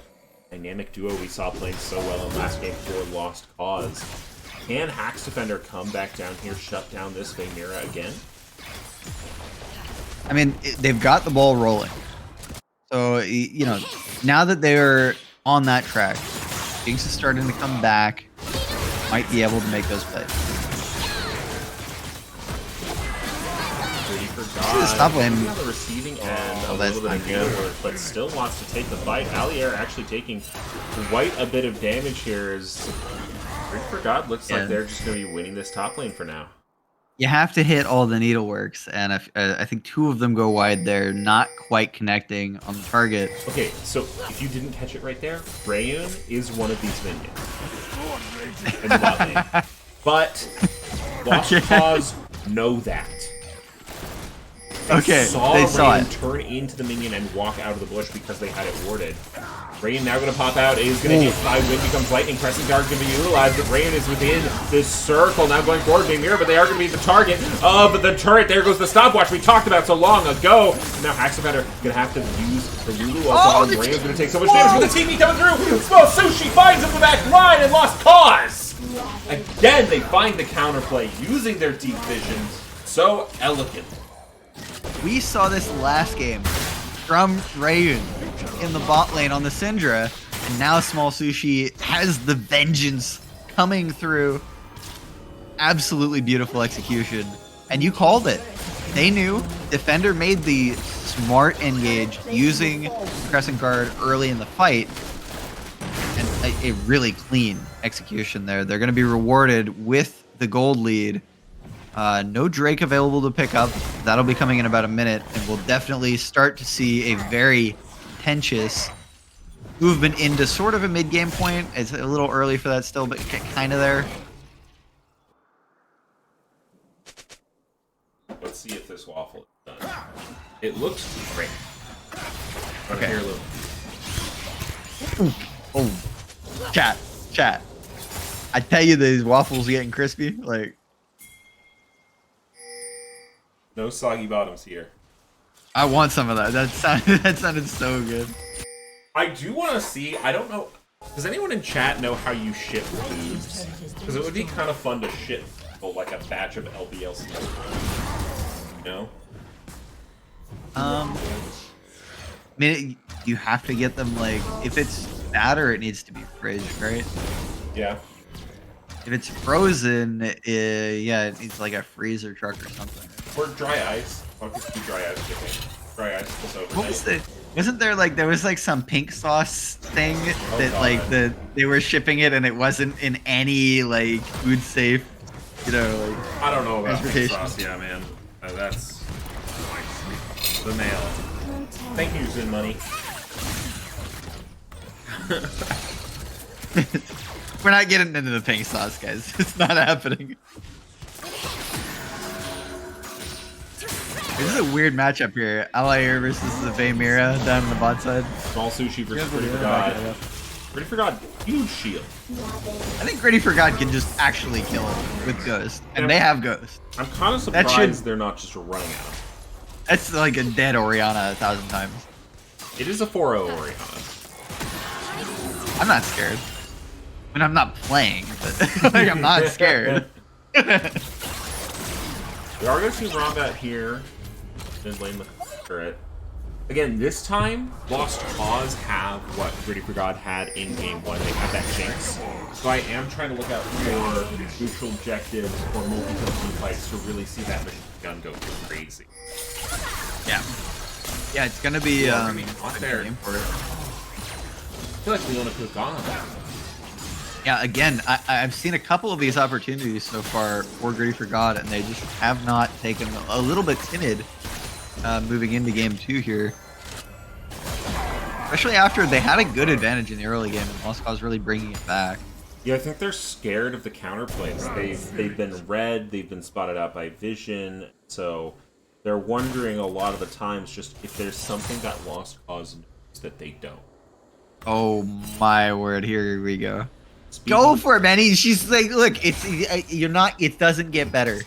Dynamic duo we saw playing so well in last game for Lost Cause. Can Hax Defender come back down here, shut down this Vamira again? I mean, they've got the ball rolling. So, you know, now that they're on that track, Jinx is starting to come back. Might be able to make those plays. GRIDDY4GOD Top lane. on the receiving end, a that's little bit of not good. needlework, but still wants to take the fight. Allier actually taking quite a bit of damage here as GRIDDY4GOD looks like they're just going to be winning this top lane for now. You have to hit all the needleworks, and I think 2 of them go wide there, not quite connecting on the target. Okay, so if you didn't catch it right there, Rayun is one of these minions in the bot lane. But Lost Cause know that. They saw Rayun it. turn into the minion and walk out of the bush because they had it warded. Rayun now going to pop out, is going to hit by Wind becomes Lightning, Crescent Guard going to be utilized, but Rayun is within this circle, now going forward, Vamira, but they are going to be the target. But the turret, there goes the stopwatch we talked about so long ago. And now Hax Defender going to have to use the Lulu on Rayun's going to take so much damage with the TV coming through. Small Sushi finds him the back line and Lost Cause. Again, they find the counterplay using their deep vision so elegant. We saw this last game from Rayun in the bot lane on the Syndra, and now Small Sushi has the vengeance coming through. Absolutely beautiful execution. And you called it. They knew. Defender made the smart engage using Crescent Guard early in the fight. And a really clean execution there. They're going to be rewarded with the gold lead. No Drake available to pick up. That'll be coming in about a minute, and we'll definitely start to see a very contentious movement into sort of a mid-game point. It's a little early for that still, but kind of there. Let's see if this waffle is done. It looks great. Okay. Here, Lou. Oh, chat. I tell you, these waffles getting crispy. Like, No soggy bottoms here. I want some of that. That sounded so good. I do want to see, I don't know, does anyone in chat know how you ship foods? Because it would be kind of fun to ship like a batch of LBLC. You know? I mean, you have to get them, like, if it's batter, it needs to be fridged, right? Yeah. If it's frozen, yeah, it needs like a freezer truck or something. Or dry ice. I'll just do dry ice shipping. Dry ice plus overnight. What was the? Wasn't there like some pink sauce thing that God. like they were shipping it and it wasn't in any like food safe, you know, like I don't know about pink transportation. sauce, yeah, man. That's the mail. Thank you, Zin Money. We're not getting into the pink sauce, guys. It's not happening. This is a weird matchup here. Allier versus the Vamira down on the bot side. Small Sushi versus GRIDDY4GOD. GRIDDY4GOD, huge shield. I think GRIDDY4GOD can just actually kill him with Ghost. And they have Ghost. I'm kind of That surprised should- they're not just running out. That's like a dead Orianna 1,000 times. It is a 4-0 Orianna. I'm not scared. I mean, I'm not playing, but like, I'm not scared. We are going to see Rombat here. Mid lane with turret. Again, this time, Lost Cause have what GRIDDY4GOD had in game 1. They have that Jinx. So I am trying to look out for neutral objectives or multi-kill team fights to really see that machine gun go crazy. Yeah. Yeah, it's gonna be I mean, not a fair. game for it. I feel like Leona could have gone on that. Yeah, again, I've seen a couple of these opportunities so far for GRIDDY4GOD, and they just have not taken a little bit timid moving into game 2 here. Especially after they had a good advantage in the early game, and Lost Cause really bringing it back. Yeah, I think they're scared of the counterplays. They've been read, they've been spotted out by Vision, so they're wondering a lot of the times just if there's something that Lost Cause knows that they don't. Oh my word! Here we go. Speaking Go of- for it, Manny. She's like, look, you're not. It doesn't get better.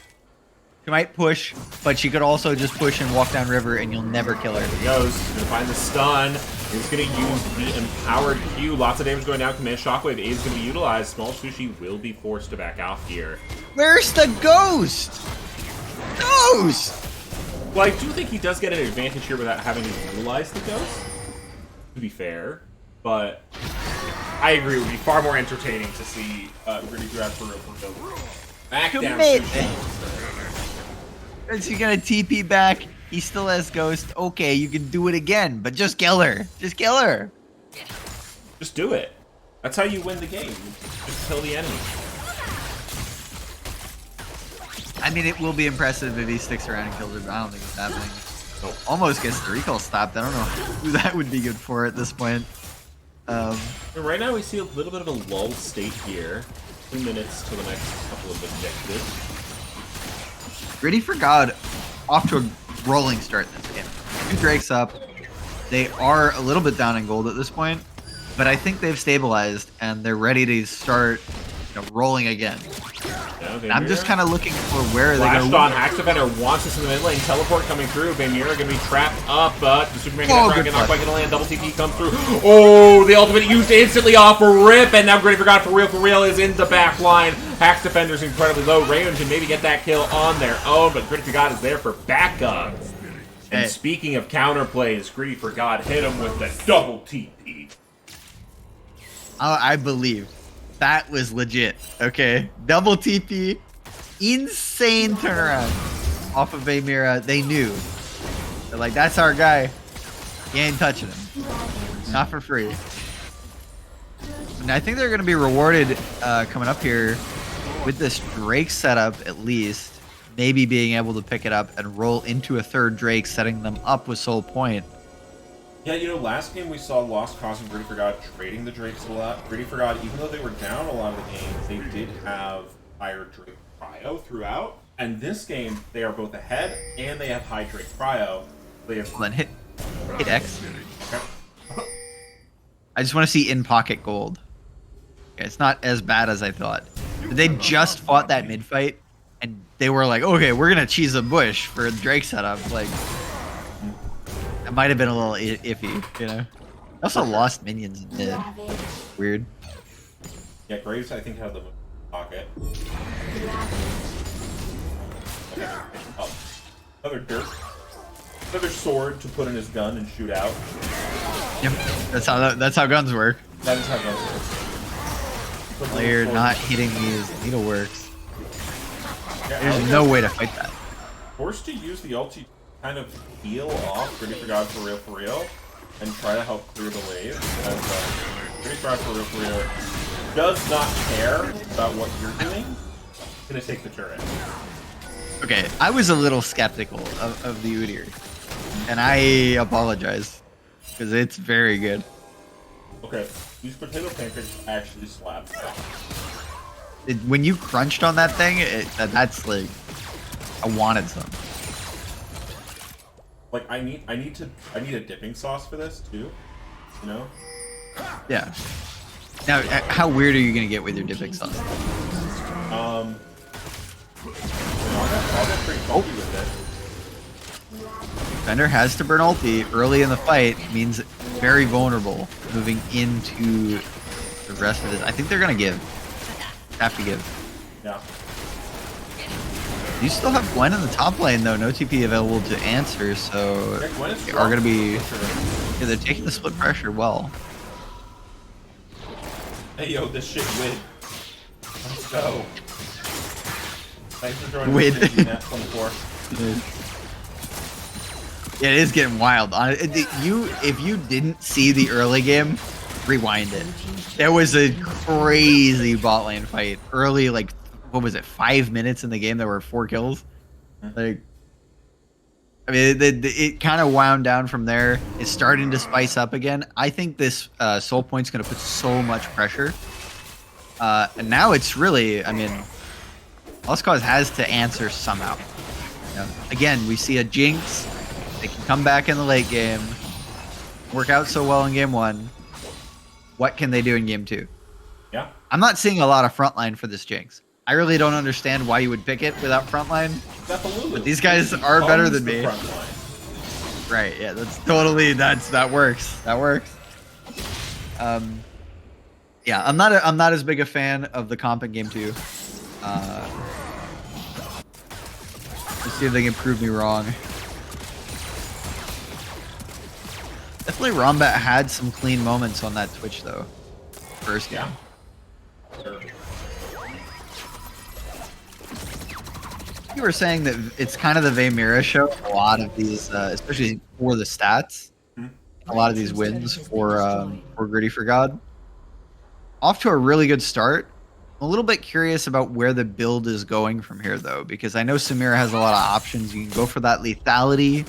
She might push, but she could also just push and walk down river, and you'll never kill her. There he goes. He's gonna find the stun. He's gonna use the empowered Q. Lots of damage going down. Command Shockwave is gonna be utilized. Small Sushi will be forced to back off here. Where's the ghost? Ghost! Well, I do think he does get an advantage here without having to utilize the ghost, to be fair. But I agree, it would be far more entertaining to see GRIDDY4GOD for real. Back down Commit. Sushi. Is he gonna TP back? He still has ghost. Okay, you can do it again, but just kill her. Just kill her. Just do it. That's how you win the game. Just kill the enemy. I mean, it will be impressive if he sticks around and kills her, but I don't think it's happening. Oh. Almost gets the recall stopped. I don't know who that would be good for at this point. And right now we see a little bit of a lull state here. 2 minutes to the next couple of objectives. GRIDDY4GOD off to a rolling start this game. 2 Drakes up. They are a little bit down in gold at this point, but I think they've stabilized and they're ready to start rolling again. Yeah, I'm just kind of looking for where they're Flashed going. on, Hack Defender wants this in the mid lane. Teleport coming through. Vamira gonna be trapped up, but the Superman good not flash. quite gonna land. Double TP comes through. Oh, the ultimate used instantly off for Rip, and now GRIDDY4GOD for real is in the back line. Hack Defender's incredibly low. Raven can maybe get that kill on their own, but GRIDDY4GOD is there for backup. And Hey. speaking of counterplays, GRIDDY4GOD hit him with the double TP. I believe that was legit. Okay, double TP, insane turnaround off of Vamira. They knew. They're like, that's our guy. You ain't touching him. Not for free. And I think they're going to be rewarded coming up here with this Drake setup at least. Maybe being able to pick it up and roll into a third Drake, setting them up with Soul Point. Yeah, you know, last game we saw Lost Cause and GRIDDY4GOD trading the Drakes a lot. GRIDDY4GOD, even though they were down a lot of the games, they did have higher Drake prio throughout. And this game, they are both ahead and they have high Drake prio. They have Then hit X. Okay. I just want to see in pocket gold. Okay, it's not as bad as I thought. They just fought that mid fight, and they were like, "Okay, we're gonna cheese a bush for a Drake setup." Like, it might have been a little iffy, you know. They also lost minions in mid. Weird. Yeah, Graves, I think, had the pocket. Okay. Oh. Another dirt. Another sword to put in his gun and shoot out. Yep, that's how guns work. That is how it goes. Player not hitting these needleworks. Yeah, There's no way to fight that. Forced to use the ulti to kind of heal off GRIDDY4GOD for real, and try to help clear the wave. As GRIDDY4GOD for real does not care about what you're doing. He's gonna take the turret. Okay, I was a little skeptical of the Udyr, and I apologize because it's very good. Okay, these potato pancakes actually slap. When you crunched on that thing, that's like, I wanted some. Like I need a dipping sauce for this too. You know? Yeah. Now, how weird are you gonna get with your dipping sauce? I'll get pretty funky with it. Fender has to burn ulti early in the fight, means very vulnerable moving into the rest of this. I think they're gonna give. Have to give. Yeah. You still have Gwen in the top lane though, no TP available to answer, so Yeah, Gwen is they are gonna be. strong. Yeah, they're taking the split pressure well. Hey yo, this shit win. Let's go. Thanks for joining Win. us, Nat 24. Yeah, it is getting wild. If you didn't see the early game, rewind it. There was a crazy bot lane fight early. Like, what was it? 5 minutes in the game, there were 4 kills. Like, I mean, it kind of wound down from there. It's starting to spice up again. I think this Soul Point's going to put so much pressure. And now it's really, I mean, Lost Cause has to answer somehow. You Again, we see a Jinx. They can come back in the late game. Work out so well in game 1. What can they do in game 2? Yeah. I'm not seeing a lot of frontline for this Jinx. I really don't understand why you would pick it without frontline. But these guys are better than me. Right, yeah, that's totally that works. That works. Yeah, I'm not as big a fan of the comp in game 2. Let's see if they can prove me wrong. Definitely Rombat had some clean moments on that Twitch though. First game. Yeah. Sure. You were saying that it's kind of the Vaymira show. A lot of these, especially for the stats, a lot of these wins for GRIDDY4GOD. Off to a really good start. I'm a little bit curious about where the build is going from here, though, because I know Samira has a lot of options. You can go for that lethality,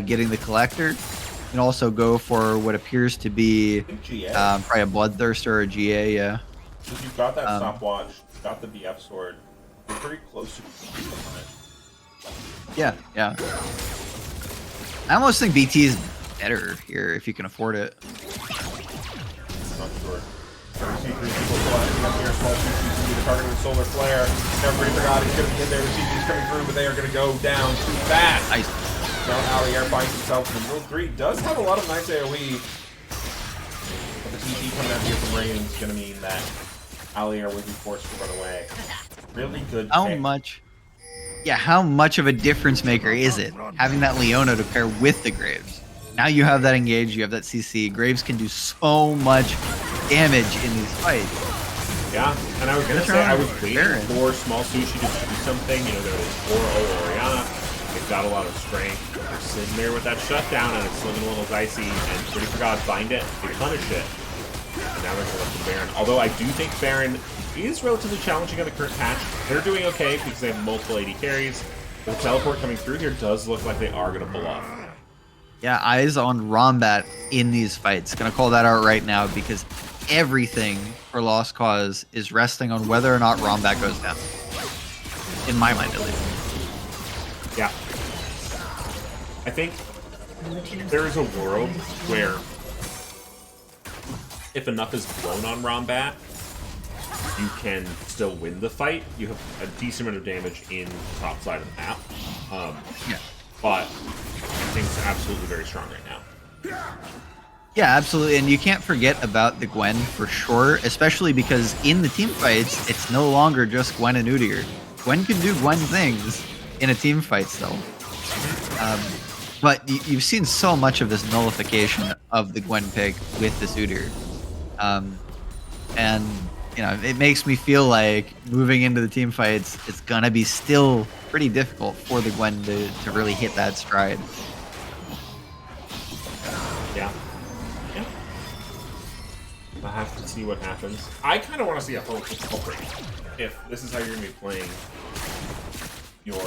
getting the collector. You can also go for what appears to be GA. probably a Bloodthirster or a GA, yeah. If you've got that stopwatch, got the BF sword, you're pretty close to Yeah, yeah. I almost think BT is better here if you can afford it. Not sure. The target with Solar Flare. Now GRIDDY4GOD is going to be in there. The CG's coming through, but they are going to go down too fast. Nice. Now Allier finds himself in the middle 3. Does have a lot of nice AoE. But the TP coming out here from Rain is going to mean that Allier will be forced to run away. Really good How pick. much? Yeah, how much of a difference maker is it having that Leona to pair with the Graves? Now you have that engage, you have that CC. Graves can do so much damage in these fights. Yeah, and I was going to say, I was waiting for Small Sushi to do something. You know, there was Oro or Oriana. They've got a lot of strength. They're sitting there with that shutdown, and it's looking a little dicey. And GRIDDY4GOD find it, they punish it. And now they're going to let the Baron. Although I do think Baron is relatively challenging on the current patch. They're doing okay because they have multiple AD carries. The teleport coming through here does look like they are going to pull off. Yeah, eyes on Rombat in these fights. Gonna call that out right now because everything for Lost Cause is resting on whether or not Rombat goes down. In my mind, at least. Yeah. I think there is a world where if enough is blown on Rombat, you can still win the fight. You have a decent amount of damage in the top side of the map. Yeah. But things are absolutely very strong right now. Yeah, absolutely. And you can't forget about the Gwen for sure, especially because in the team fights, it's no longer just Gwen and Udyr. Gwen can do Gwen things in a team fight still. But you've seen so much of this nullification of the Gwen pick with this Udyr. And, you know, it makes me feel like moving into the team fights, it's going to be still pretty difficult for the Gwen to really hit that stride. Yeah. Yeah. I'll have to see what happens. I kind of want to see a whole culprit. If this is how you're going to be playing your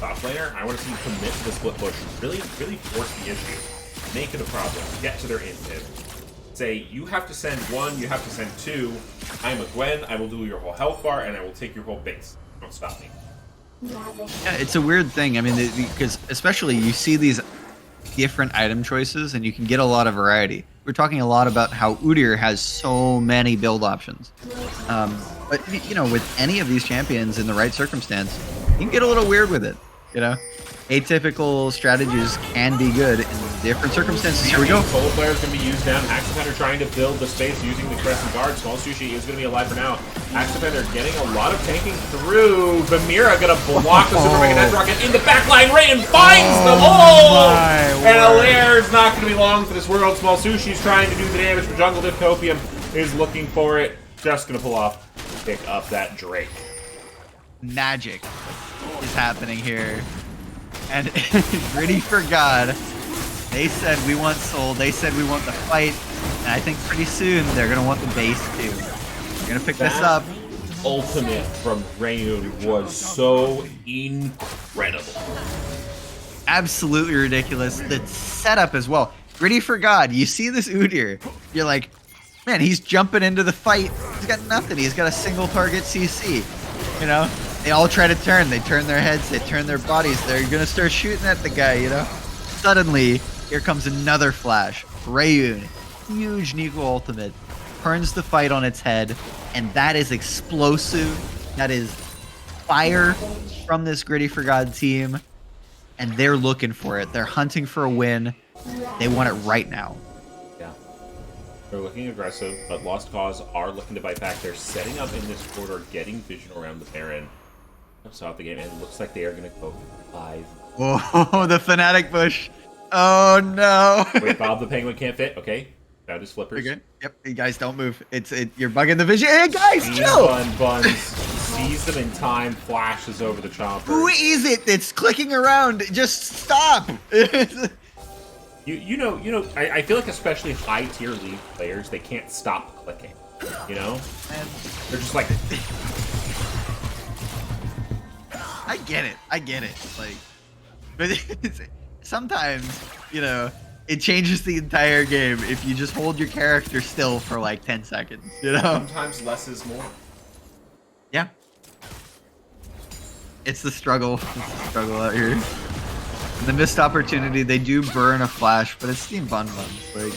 top laner, I want to see you commit to the split push. Really, really force the issue. Make it a problem. Get to their input. Say, you have to send 1, you have to send 2. I'm a Gwen, I will do your whole health bar, and I will take your whole base. Don't stop me. Yeah, it's a weird thing. I mean, because especially you see these different item choices and you can get a lot of variety. We're talking a lot about how Udyr has so many build options. But, you know, with any of these champions in the right circumstance, you can get a little weird with it, you know? Atypical strategies can be good in different circumstances. Here we go. Solar Flare is going to be used down. Axepender trying to build the space using the Crescent Guard. Small Sushi is going to be alive for now. Axepender getting a lot of tanking through. Vamira going to block the Super Mega Net Rocket in the backline. Rain finds the hole! And Alair's not going to be long for this world. Small Sushi's trying to do the damage, but Jungle Diff Copium is looking for it. Just going to pull off, pick up that Drake. Magic is happening here. And GRIDDY4GOD, they said we want soul, they said we want the fight, and I think pretty soon they're going to want the base too. They're going to pick this up. Ultimate from Rayun was so incredible. Absolutely ridiculous. The setup as well. GRIDDY4GOD, you see this Udyr, you're like, man, he's jumping into the fight. He's got nothing. He's got a single target CC, you know? They all try to turn. They turn their heads. They turn their bodies. They're gonna start shooting at the guy. You know. Suddenly, here comes another flash. Rayun, huge Nico ultimate, turns the fight on its head, and that is explosive. That is fire from this Gritty for God team, and they're looking for it. They're hunting for a win. They want it right now. Yeah. They're looking aggressive, but Lost Cause are looking to bite back. They're setting up in this corridor, getting vision around the Baron. Stop the game, and it looks like they are going to go live. Whoa, the Fnatic bush. Oh no. Wait, Bob the Penguin can't fit? Okay. Found his flippers. Okay. Yep. You guys don't move. You're bugging the vision. Hey guys, chill. Buns sees them in time, flashes over the chopper. Who is it that's clicking around? Just stop. You know, I feel like especially high tier league players, they can't stop clicking. You know? And They're just like I get it. Like, but sometimes, you know, it changes the entire game if you just hold your character still for like 10 seconds, you know? sometimes less is more. Yeah. It's the struggle. It's the struggle out here. And the missed opportunity, they do burn a flash, but it's Steam Bun Buns. Like,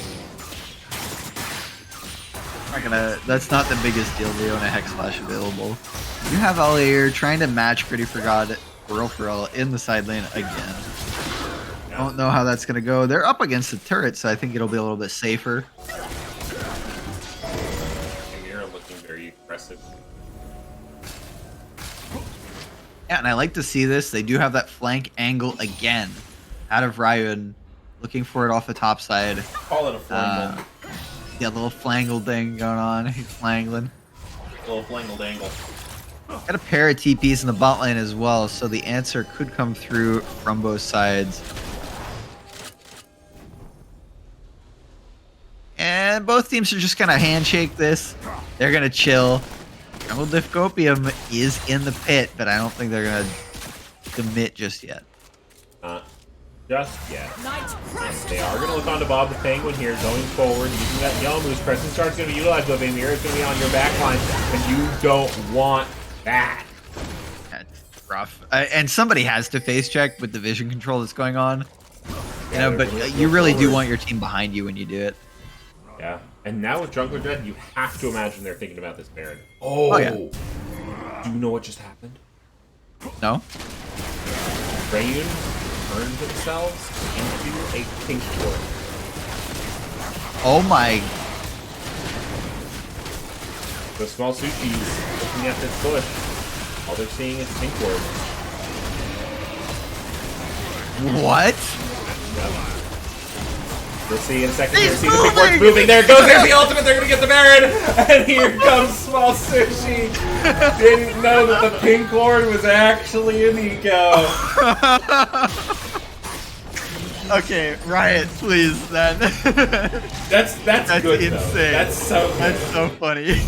that's not the biggest deal. They own a Hex Flash available. You have Allier trying to match Gritty for God for real in the side lane again. Don't know how that's gonna go. They're up against the turret, so I think it'll be a little bit safer. And you're looking very aggressive. Yeah, and I like to see this. They do have that flank angle again out of Ryun, looking for it off the top side. Call it a flangle. Yeah, little flangle thing going on. He's flangling. Little flangle dangle. Got a pair of TPs in the bot lane as well, so the answer could come through from both sides. And both teams are just gonna handshake this. They're gonna chill. Jungle Diff Copium is in the pit, but I don't think they're gonna commit just yet. Just yet. They are going to look onto Bob the Penguin here, going forward, using that yellow moves. Preston Star's going to be utilized, but Vamir is going to be on your back line, and you don't want that. That's rough. And somebody has to face check with the vision control that's going on. You know, but you really do want your team behind you when you do it. Yeah. And now with Jungler Dread, you have to imagine they're thinking about this Baron. Oh, yeah. Do you know what just happened? No? Rayun turned themselves into a pink ward. Oh my. The small sushis looking at this bush. All they're seeing is pink ward. What? Yep. We'll see in a second. Here, see the pink ward's moving. There it goes. There's the ultimate. They're gonna get the Baron. And here comes small sushi. Didn't know that the pink ward was actually an eco. Okay, Riot, please, then. That's good, insane. though. That's so good. That's so funny.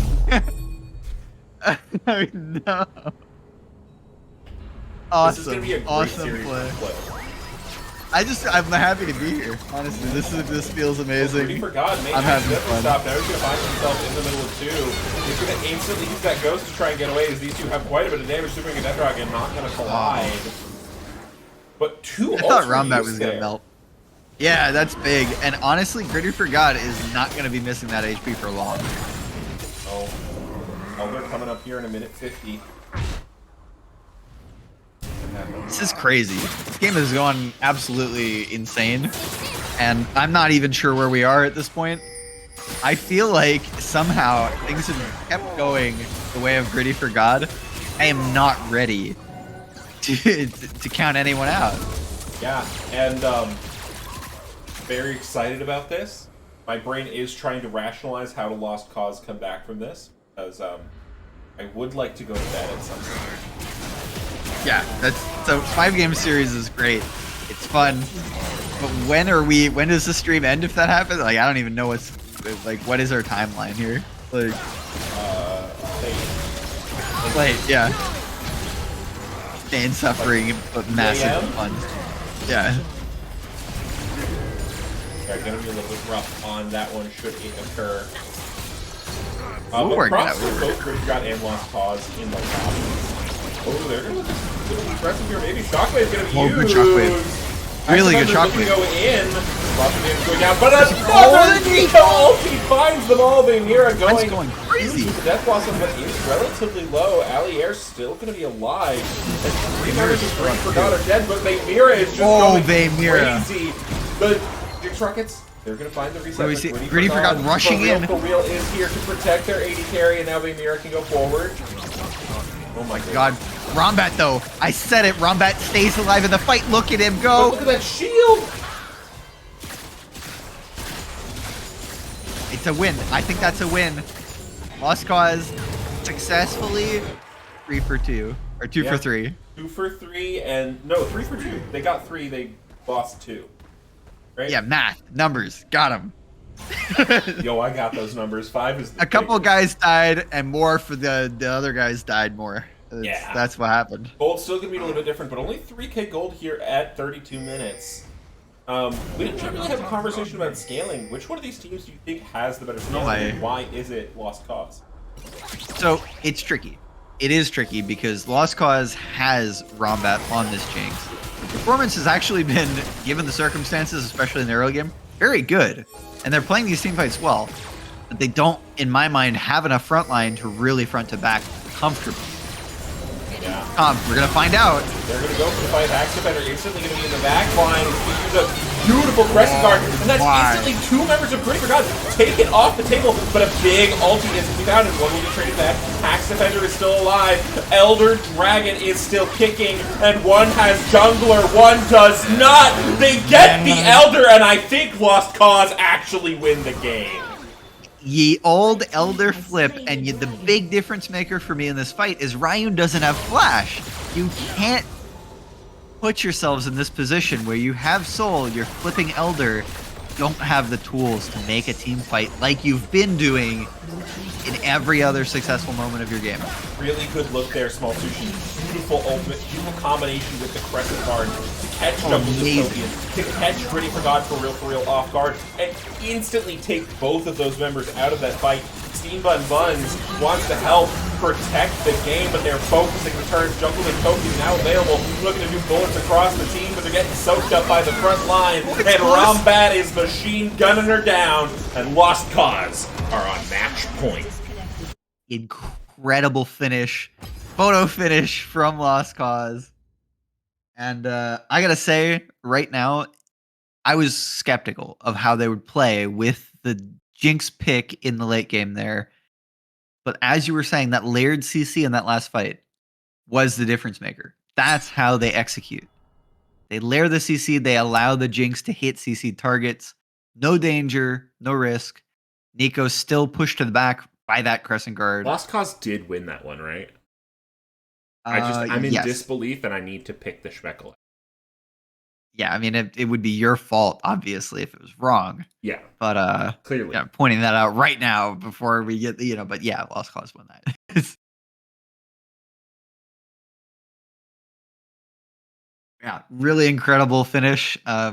I know. Awesome. This is gonna be a great awesome series play. to play. I'm happy to be here. Honestly, this feels amazing. Gritty for God, I'm having fun. stop. Now he's gonna find himself in the middle of two. He's gonna instantly use that ghost to try and get away, as these two have quite a bit of damage. Supering a Death Rock and not gonna collide. But two. I thought ultra Rombat use was gonna there. melt. Yeah, that's big. And honestly, Gritty for God is not gonna be missing that HP for long. Oh, they're coming up here in a minute 50. This is crazy. This game has gone absolutely insane, and I'm not even sure where we are at this point. I feel like somehow things have kept going the way of Gritty for God. I am not ready to count anyone out. Yeah, and very excited about this. My brain is trying to rationalize how to Lost Cause come back from this, because I would like to go to bed at some point. Yeah, so 5-game series is great. It's fun. But when does the stream end if that happens? Like, I don't even know what is our timeline here? Late, yeah. Pain, suffering, but massive fun. Yeah. Yeah, gonna be a little bit rough on that one should it occur. We'll But work it props out, to we'll work both Gritty for God and Lost Cause in the lobby. Oh, they're gonna look a little aggressive here. Maybe Shockwave's gonna be Oh, used. good Shockwave. Really good Looking to Shockwave. go in. Lots of damage going down, but another Nico ulti finds them all. Vamira Mine's going going crazy. The Death Blossom, but is relatively low. Alliair's still going to be alive. And 3 members of GRIDDY4GOD are dead, but Vamira is just going crazy. The Jinx Rockets, they're going to find the reset. So we see GRIDDY4GOD rushing in. For real is here to protect their AD carry, and now Vamira can go forward. Oh my God. Rombat, though. I said it. Rombat stays alive in the fight. Look at him go. But look at that shield. It's a win. I think that's a win. Lost Cause successfully 3 for 2. Or 2 for 3. 2 for 3 and... No, 3 for 2. They got 3. They lost 2. Right? Yeah, math. Numbers. Got him. Yo, I got those numbers. 5 is the A couple big- guys died and more for the other guys died more. That's what happened. Gold's still going to be a little bit different, but only 3k gold here at 32 minutes. We didn't really have a conversation about scaling. Which one of these teams do you think has the better scaling, and why is it Lost Cause? So, it's tricky. It is tricky because Lost Cause has Rombat on this Jinx. The performance has actually been, given the circumstances, especially in the early game, very good. And they're playing these teamfights well. But they don't, in my mind, have enough front line to really front to back comfortably. Yeah. We're going to find out. They're going to go for the fight. Axe Defender instantly going to be in the back line. Use a beautiful Crescent Guard. And that's instantly 2 members of GRIDDY4GOD taken off the table. But a big ulti is to be found, and one will be traded back. Axe Defender is still alive. Elder Dragon is still kicking. And one has Jungler. One does not. They get the Elder, and I think Lost Cause actually win the game. Ye old Elder flip, and the big difference maker for me in this fight is Ryun doesn't have Flash. You can't put yourselves in this position where you have Soul, you're flipping Elder, don't have the tools to make a team fight like you've been doing in every other successful moment of your game. Really good look there, Small Sushi. Beautiful ultimate, beautiful combination with the Crescent Guard to catch Jungle Dystopian, to catch GRIDDY4GOD for real off guard, and instantly take both of those members out of that fight. Steam Bun Buns wants to help protect the game, but they're focusing the turns. Jungle Dystopian now available, looking to do bullets across the team, but they're getting soaked up by the front line, and Rombat is machine gunning her down, and Lost Cause are on match point. Incredible finish, photo finish from Lost Cause. And I gotta say, right now, I was skeptical of how they would play with the Jinx pick in the late game there. But as you were saying, that layered CC in that last fight was the difference maker. That's how they execute. They layer the CC, they allow the Jinx to hit CC targets. No danger, no risk. Nico's still pushed to the back by that Crescent Guard. Lost Cause did win that one, right? I'm in disbelief, and I need to pick the Schmeckle. Yeah, I mean, it would be your fault, obviously, if it was wrong. Yeah. But clearly. Yeah, pointing that out right now before we get but yeah, Lost Cause won that. Yeah, really incredible finish. I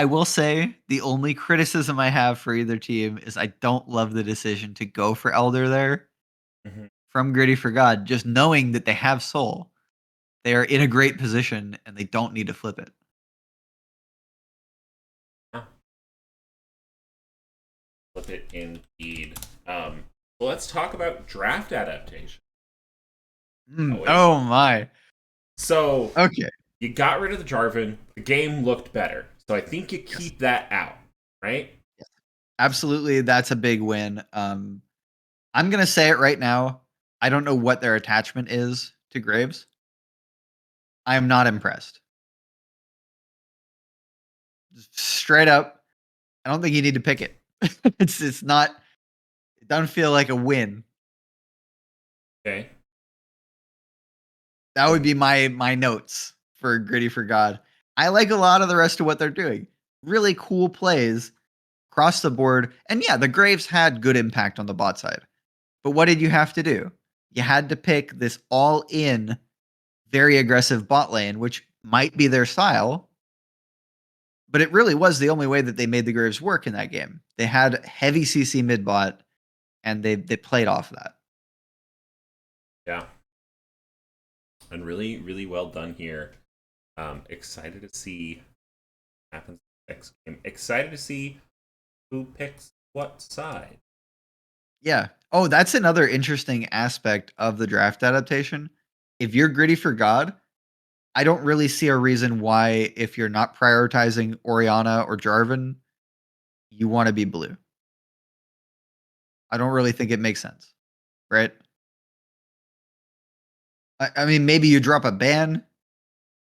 will say the only criticism I have for either team is I don't love the decision to go for Elder there from GRIDDY4GOD, just knowing that they have Soul. They are in a great position and they don't need to flip it. Flip it indeed. Well, let's talk about draft adaptation. Oh my. So, okay. You got rid of the Jarvan. The game looked better. So I think you keep that out, right? Yes. Absolutely, that's a big win. I'm going to say it right now. I don't know what their attachment is to Graves. I am not impressed. Straight up, I don't think you need to pick it. It's not. It doesn't feel like a win. Okay. That would be my notes for GRIDDY4GOD. I like a lot of the rest of what they're doing. Really cool plays across the board. And yeah, the Graves had good impact on the bot side. But what did you have to do? You had to pick this all-in, very aggressive bot lane, which might be their style. But it really was the only way that they made the Graves work in that game. They had heavy CC mid bot, and they played off that. Yeah. And really, really well done here. Excited to see what happens next game. Excited to see who picks what side. Yeah. Oh, that's another interesting aspect of the draft adaptation. If you're Gritty for God, I don't really see a reason why, if you're not prioritizing Oriana or Jarvan, you want to be blue. I don't really think it makes sense, right? I mean, maybe you drop a ban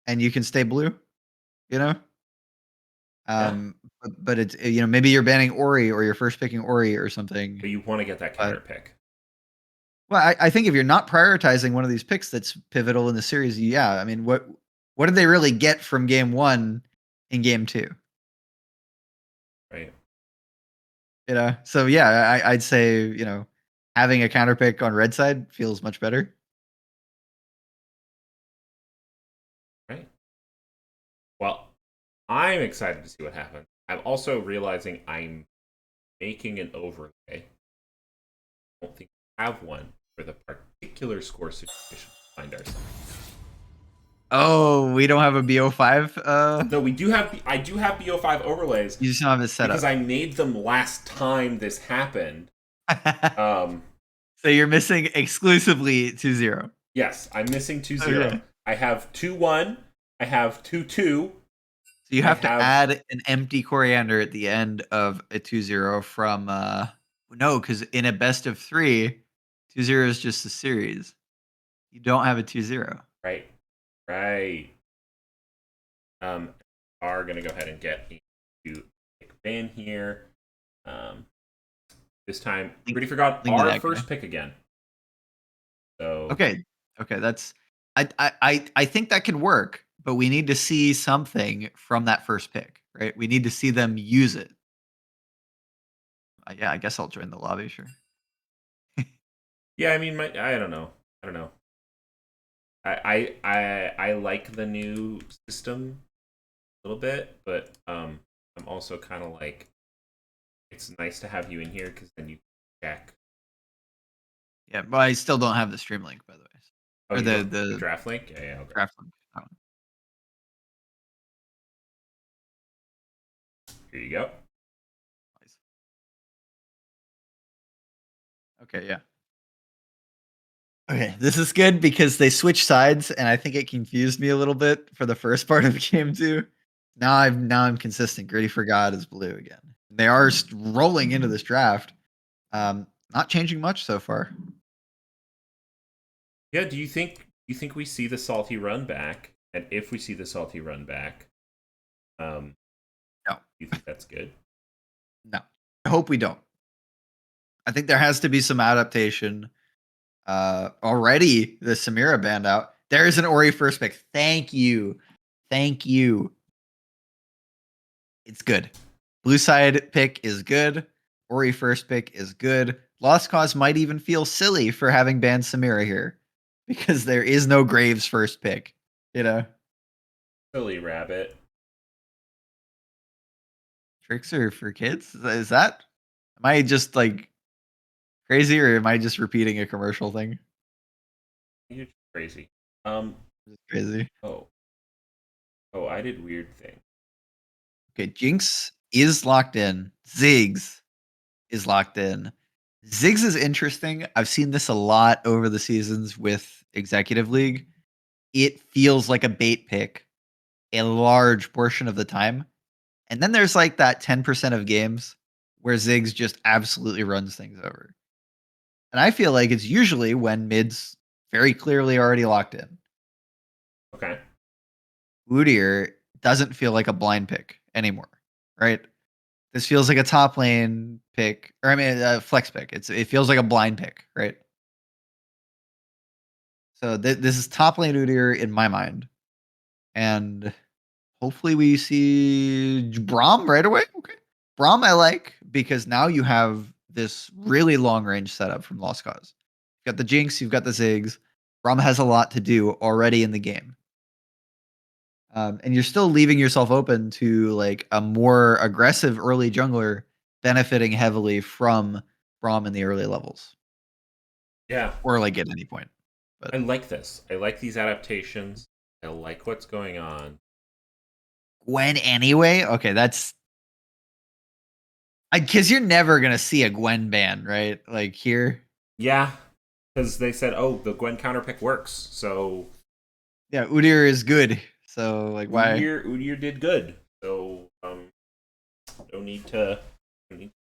and you can stay blue, you know? Yeah. But it's, maybe you're banning Ori or you're first picking Ori or something. But you want to get that counter pick. Well, I think if you're not prioritizing one of these picks that's pivotal in the series, yeah. I mean, what did they really get from game 1 in game 2? Right. So yeah, I'd say, having a counter pick on red side feels much better. Right. Well, I'm excited to see what happens. I'm also realizing I'm making an overlay. I don't think we have one for the particular score situation we find ourselves. Oh, we don't have a BO5? No, we do have. I do have BO5 overlays. You just don't have it set because up. I made them last time this happened. So you're missing exclusively 2-0. Yes, I'm missing 2-0. Okay. I have 2-1. I have 2-2. So you have to add an empty coriander at the end of a 2-0 from no, because in a best of 3, 2-0 is just a series. You don't have a 2-0. Right. Are gonna go ahead and get to pick ban here. This time, GRIDDY4GOD our first pick again. So okay, that's I think that can work, but we need to see something from that first pick, right? We need to see them use it. Yeah, I guess I'll join the lobby, sure. yeah, I mean, I don't know. I like the new system a little bit, but I'm also kind of like, it's nice to have you in here because then you check. Yeah, but I still don't have the stream link, by the way. Oh, or the draft link? Yeah, okay. Draft link. Here you go. Nice. Okay, yeah. Okay, this is good because they switched sides, and I think it confused me a little bit for the first part of game 2. Now I'm consistent. GRIDDY4GOD is blue again. They are rolling into this draft. Not changing much so far. Yeah, do you think we see the salty run back? And if we see the salty run back, no. You think that's good? No. I hope we don't. I think there has to be some adaptation. Already the Samira band out. There's an Ori first pick. Thank you. It's good. Blue side pick is good. Ori first pick is good. Lost Cause might even feel silly for having banned Samira here because there is no Graves first pick. Silly rabbit. Tricks are for kids? Is that? Am I just like crazy or am I just repeating a commercial thing? You're crazy. Just crazy. Oh, I did weird thing. Okay, Jinx is locked in. Ziggs is locked in. Ziggs is interesting. I've seen this a lot over the seasons with Executive League. It feels like a bait pick a large portion of the time. And then there's like that 10% of games where Ziggs just absolutely runs things over. And I feel like it's usually when mid's very clearly already locked in. Okay. Udyr doesn't feel like a blind pick anymore, right? This feels like a top lane pick, or I mean, a flex pick. It feels like a blind pick, right? So this is top lane Udyr in my mind, and hopefully we see Braum right away. Okay, Braum I like because now you have this really long range setup from Lost Cause. You've got the Jinx, you've got the Ziggs. Braum has a lot to do already in the game. And you're still leaving yourself open to like a more aggressive early jungler benefiting heavily from Braum in the early levels. Yeah. Or like at any point. But I like this. I like these adaptations. I like what's going on. Gwen anyway? Okay, that's because you're never gonna see a Gwen ban, right? Like here. Yeah, because they said, oh, the Gwen counterpick works. So Yeah, Udyr is good. So like why? Udyr did good. So no need to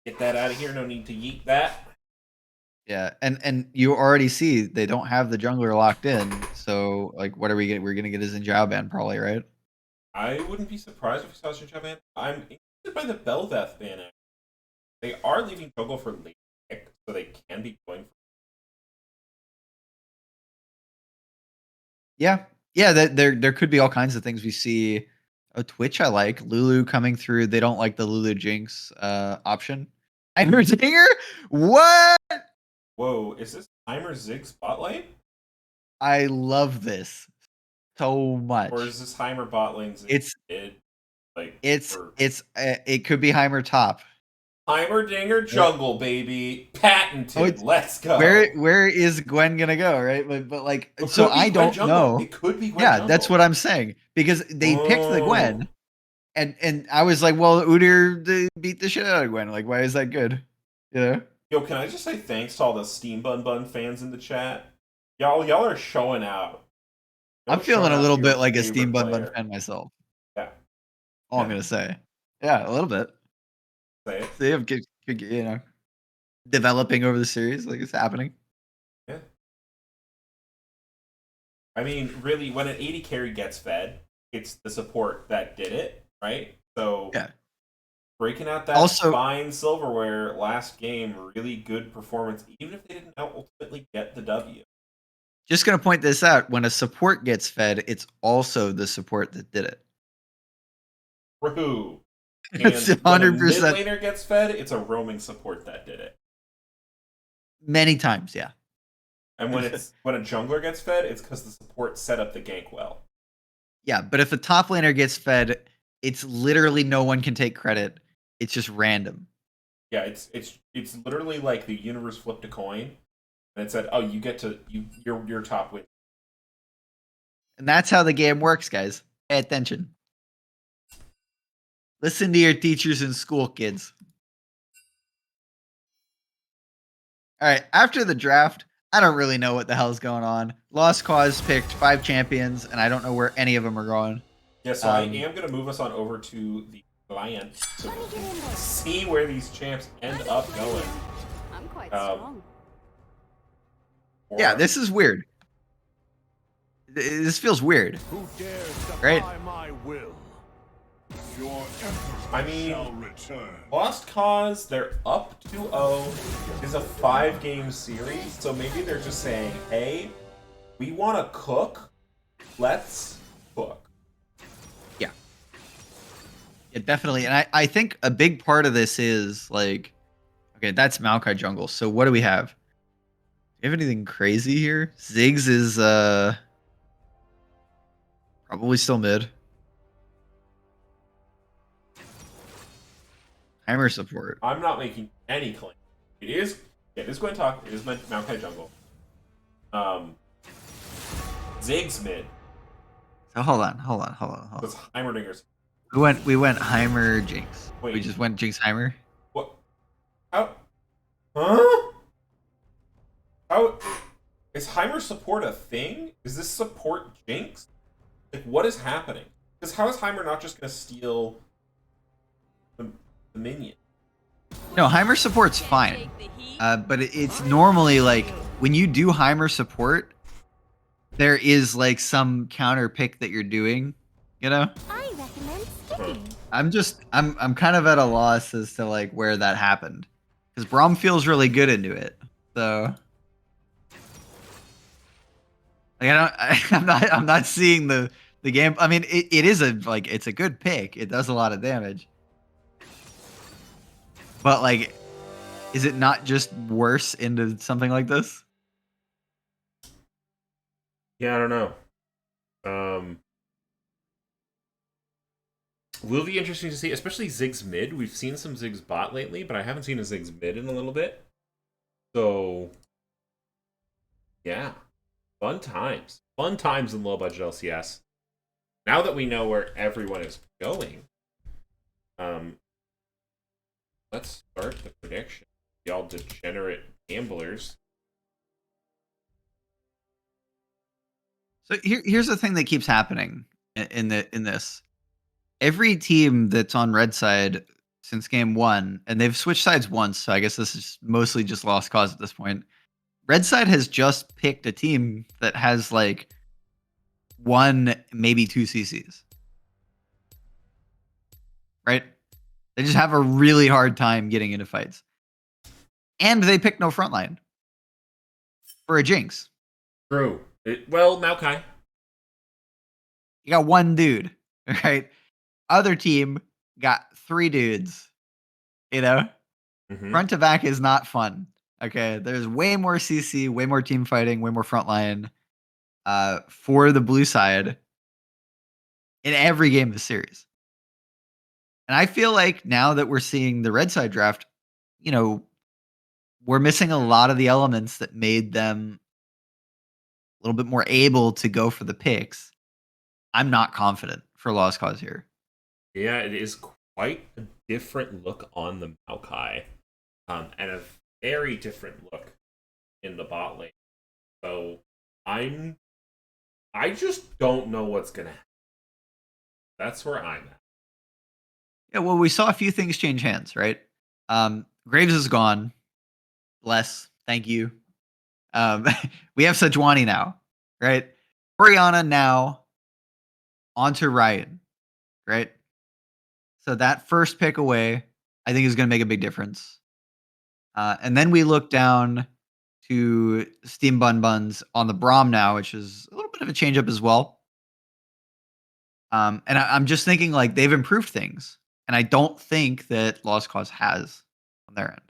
get that out of here. No need to yeet that. Yeah, and you already see they don't have the jungler locked in. So like what are we getting? We're gonna get a Xin ban probably, right? I wouldn't be surprised if we saw a Xinjiang ban. I'm interested by the Bel'Veth ban. They are leaving jungle for late pick, so they can be going for. Yeah, yeah. That there could be all kinds of things we see. A Twitch I like Lulu coming through. They don't like the Lulu Jinx option. Heimerdinger? What? Whoa, is this Heimer Zig spotlight? I love this so much. Or is this Heimer bot lane Zig It's mid? Like it's or- it could be Heimer top. Heimerdinger jungle, baby. Patented. Oh, Let's go. Where is Gwen gonna go, right? But like, It so could be I Gwen don't jungle. know. It could be Gwen Yeah, jungle. that's what I'm saying because they picked the Gwen, and I was like, well, Udyr beat the shit out of Gwen. Like, why is that good? You know? Yo, can I just say thanks to all the Steam Bun Bun fans in the chat? Y'all are showing out. Y'all I'm are feeling showing a out little for your bit like a favorite Steam Bun Bun player. fan myself. Yeah. All I'm Yeah. gonna say. Yeah, a little bit. Say it. They have good, you know, developing over the series, like it's happening. Yeah. I mean, really, when an 80 carry gets fed, it's the support that did it, right? So Yeah. breaking out that Also- fine silverware last game, really good performance, even if they didn't ultimately get the W. Just gonna point this out: when a support gets fed, it's also the support that did it. True. And It's when a 100% mid laner gets fed, it's a roaming support that did it. many times, yeah. And when a jungler gets fed, it's because the support set up the gank well. Yeah, but if a top laner gets fed, it's literally no one can take credit. It's just random. Yeah, it's literally like the universe flipped a coin, and it said, "Oh, you get to your top win." And that's how the game works, guys. Pay attention. Listen to your teachers in school, kids. All right, after the draft, I don't really know what the hell's going on. Lost Cause picked 5 champions, and I don't know where any of them are going. Yeah, so I am going to move us on over to the client so we can see where these champs end up going. I'm quite strong. Yeah, this is weird. This feels weird. Who dares defy Right? my will? Your emperor I mean, shall return. Lost Cause, they're up 2-0. It's a 5-game series, so maybe they're just saying, hey, we want to cook. Let's cook. Yeah, definitely. And I think a big part of this is like, okay, that's Maokai jungle. So what do we have? Do you have anything crazy here? Ziggs is probably still mid. Heimer support. I'm not making any claim. It is going to talk. It is Maokai jungle. Ziggs mid. So hold on. That's Heimerdinger's. We went Heimer Jinx. Wait. We just went Jinx Heimer. What? How? Huh? How? Is Heimer support a thing? Is this support Jinx? Like, what is happening? Because how is Heimer not just going to steal the minion? No, Heimer support's fine. But it's normally like when you do Heimer support, there is like some counter pick that you're doing, you know? I recommend sticking. I'm kind of at a loss as to like where that happened. Because Braum feels really good into it. So like I'm not seeing the game. I mean it is it's a good pick. It does a lot of damage. But like, is it not just worse into something like this? Yeah, I don't know. Will be interesting to see, especially Ziggs mid. We've seen some Ziggs bot lately, but I haven't seen a Ziggs mid in a little bit. So, yeah. Fun times. Fun times in low budget LCS. Now that we know where everyone is going, let's start the prediction. Y'all degenerate gamblers. So here's the thing that keeps happening in this. Every team that's on red side since game 1, and they've switched sides once, so I guess this is mostly just lost cause at this point. Red side has just picked a team that has like 1, maybe 2 CCs. Right? They just have a really hard time getting into fights. And they pick no frontline for a Jinx. True. Well, Maokai. You got 1 dude, right? Other team got 3 dudes. You know? Mhm. Front to back is not fun. Okay. There's way more CC, way more team fighting, way more frontline for the blue side in every game of the series. And I feel like now that we're seeing the red side draft, you know, we're missing a lot of the elements that made them a little bit more able to go for the picks. I'm not confident for Lost Cause here. Yeah, it is quite a different look on the Maokai. And a very different look in the bot lane. So I just don't know what's gonna happen. That's where I'm at. Yeah, well, we saw a few things change hands, right? Graves is gone. Bless. Thank you. We have Sejuani now, right? Orianna now onto Ryan, right? So that first pick away, I think is going to make a big difference. And then we look down to Steam Bun Buns on the Braum now, which is a little bit of a change up as well. And I'm just thinking like they've improved things. And I don't think that Lost Cause has on their end.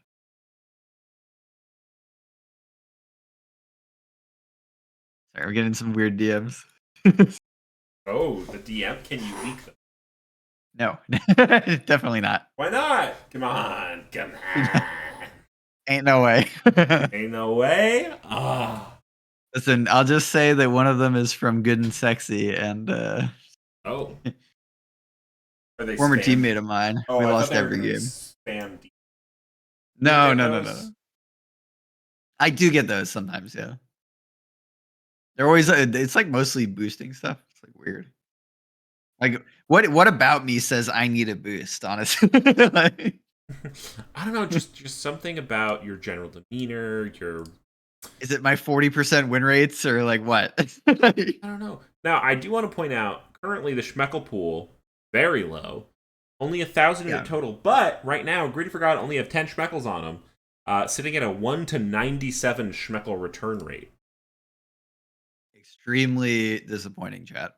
Sorry, we're getting some weird DMs. Oh, the DM? Can you leak them? No, definitely not. Why not? Come on. Ain't no way. Ain't no way. Ah. Listen, I'll just say that one of them is from Good and Sexy, and Oh. Are they former spam? teammate of mine. Oh, We I thought lost they were every doing game. Spam. No, You get no. those? I do get those sometimes, yeah. They're always it's like mostly boosting stuff. It's like weird. Like what about me says I need a boost, honestly? Like, I don't know, just something about your general demeanor, your is it my 40% win rates or like what? I don't know. Now, I do want to point out, currently the Schmeckle pool, very low. Only 1,000 in Yeah. it total. But right now, GRIDDY4GOD only have 10 Schmeckles on them, sitting at a 1 to 97 Schmeckle return rate. Extremely disappointing, chat.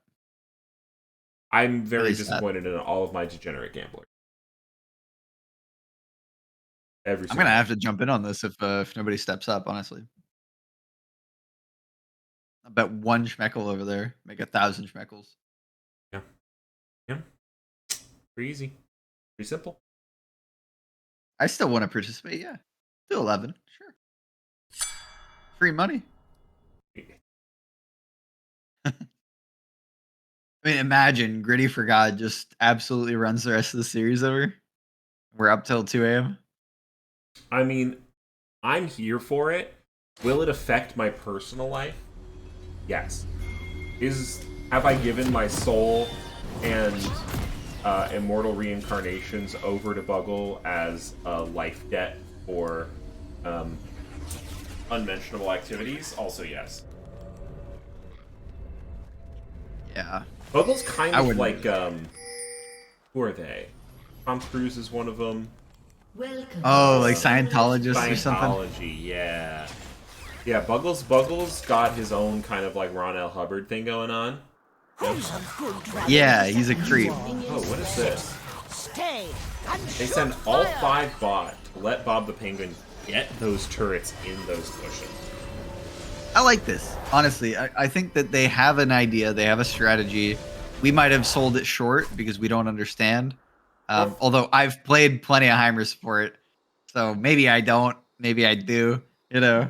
I'm very Really sad. disappointed in all of my degenerate gamblers. I'm gonna have to jump in on this if nobody steps up, honestly. I bet 1 Schmeckle over there make 1,000 Schmeckles. Yeah. Pretty easy. Pretty simple. I still want to participate, yeah. Do 11, sure. Free money. I mean, imagine GRIDDY4GOD just absolutely runs the rest of the series over. We're up till 2 a.m. I mean, I'm here for it. Will it affect my personal life? Yes. Have I given my soul and immortal reincarnations over to Buggle as a life debt for unmentionable activities? Also, yes. Yeah. Buggle's kind I of wouldn't like do that. who are they? Tom Cruise is one of them. Oh, like Scientologists or something? Scientology, yeah. Yeah, Buggles got his own kind of like Ron L. Hubbard thing going on. Yeah, he's a creep. Oh, what is this? They send all 5 bot to let Bob the Penguin get those turrets in those cushions. I like this. Honestly, I think that they have an idea. They have a strategy. We might have sold it short because we don't understand. Although I've played plenty of Heimers for it. So maybe I don't. Maybe I do. You know.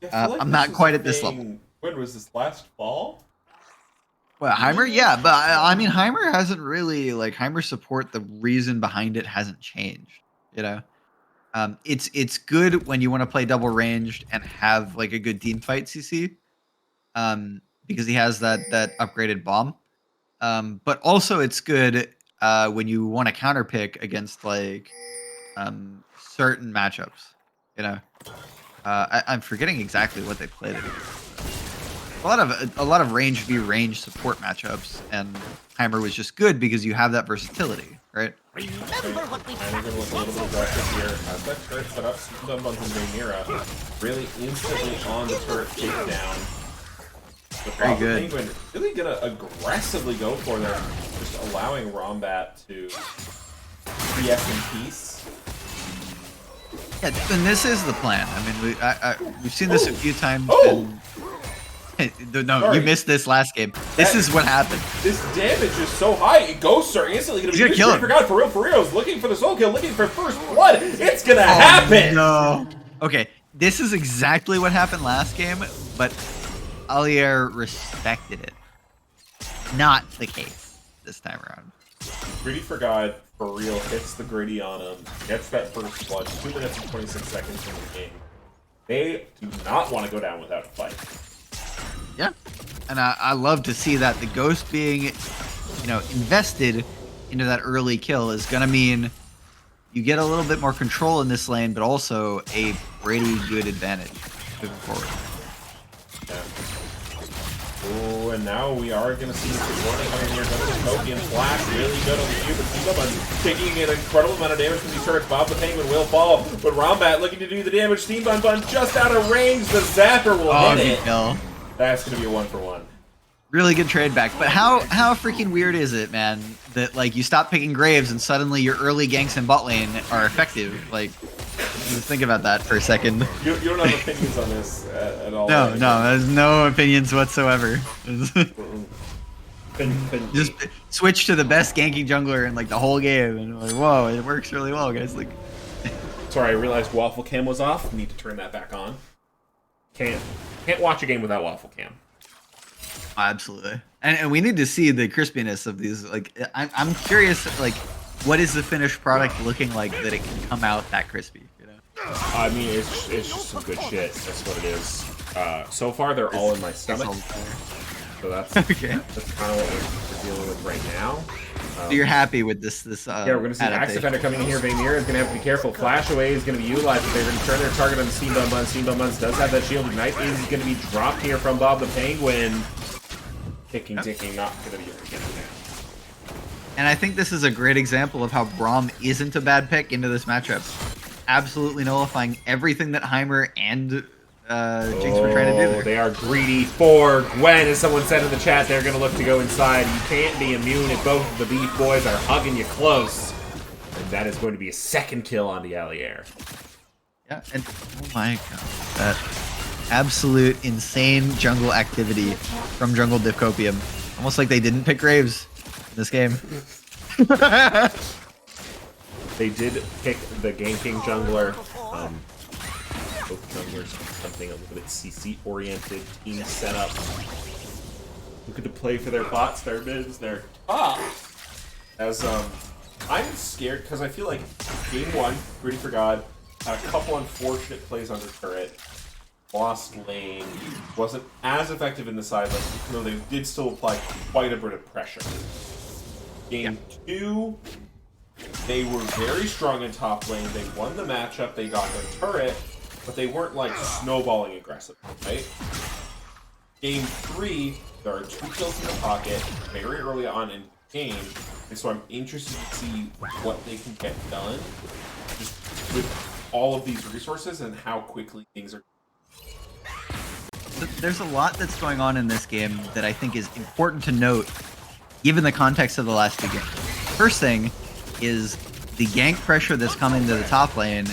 I feel like I'm this not is quite a at this thing level. When was this, last fall? Well, Heimer, yeah, but I mean, Heimer hasn't really like Heimer support. The reason behind it hasn't changed. You know, it's good when you want to play double ranged and have like a good team fight CC, because he has that upgraded bomb. But also it's good when you want to counter pick against like certain matchups. You know, I'm forgetting exactly what they played it against. A lot of range v range support matchups, and Heimer was just good because you have that versatility, right? Remember what we And we're gonna look a little bit aggressive here. As that turret set up, Stun Buns and Rhaenyra really instantly on the turret takedown. The Very good. Penguin really gonna aggressively go for them, just allowing Rombat to PS in peace. Yeah, and this is the plan. I mean, we've seen this a few times. Oh! No, Sorry. you missed this last game. This is what happened. This damage is so high, Ghosts are instantly gonna He's be gonna kill him. God, for real, is looking for the soul kill, looking for first blood. It's gonna happen! No. Okay, this is exactly what happened last game, but Alier respected it. Not the case this time around. GRIDDY4GOD, for real, hits the Griddy on him, gets that first blood, 2 minutes and 26 seconds in the game. They do not want to go down without a fight. Yeah, and I love to see that. The Ghost being, invested into that early kill is gonna mean you get a little bit more control in this lane, but also a pretty good advantage moving forward. Oh, and now we are going to see some warning coming here. Token Flash really good on the cube, but Steam taking an incredible amount of damage from these turrets. Bob the Penguin will fall, but Rombat looking to do the damage. Steam Bun just out of range. The Zapper will hit it. Kill. That's going to be a 1-for-1. Really good trade back, but how freaking weird is it, man, that like you stop picking Graves and suddenly your early ganks in bot lane are effective? Like, just think about that for a second. You don't have opinions on this at all? No, there's no opinions whatsoever. Then Just switch to the best ganking jungler in like the whole game, and like, whoa, it works really well, guys. Like, sorry, I realized Waffle Cam was off. Need to turn that back on. Can't watch a game without Waffle Cam. absolutely, and we need to see the crispiness of these. Like, I'm curious, like, what is the finished product looking like that it can come out that crispy? You know? I mean, it's just some good shit. That's what it is. So far, they're all in my stomach. So that's Okay. that's kind of what we're dealing with right now. So you're happy with this? Yeah, we're gonna see an Axe Defender coming in here. Rhaenyra is gonna have to be careful. Flash away is gonna be utilized, but they're gonna turn their target on the Steam Bun Buns. Steam Bun Buns does have that shield. Ignite is gonna be dropped here from Bob the Penguin. Ticking, not gonna be able to get it now. And I think this is a great example of how Braum isn't a bad pick into this matchup. Absolutely nullifying everything that Heimer and Jinx were trying to do there. They are greedy for Gwen, as someone said in the chat. They're going to look to go inside. You can't be immune if both of the Beef Boys are hugging you close. And that is going to be a second kill on the Allier. Yeah, and oh my god, that absolute insane jungle activity from Jungle Diffcopium. Almost like they didn't pick Graves in this game. They did pick the ganking jungler. Both junglers something a little bit CC-oriented team setup. Looking to play for their bots, their mids, their tops. As I'm scared because I feel like game one, GRIDDY4GOD, had a couple unfortunate plays under turret. Lost lane, wasn't as effective in the side lane, even though they did still apply quite a bit of pressure. Game two, they were very strong in top lane. They won the matchup. They got their turret, but they weren't like snowballing aggressive, right? Game three, there are 2 kills in the pocket very early on in the game, and so I'm interested to see what they can get done just with all of these resources and how quickly things are. There's a lot that's going on in this game that I think is important to note, given the context of the last 2 games. First thing is the gank pressure that's coming to the top lane,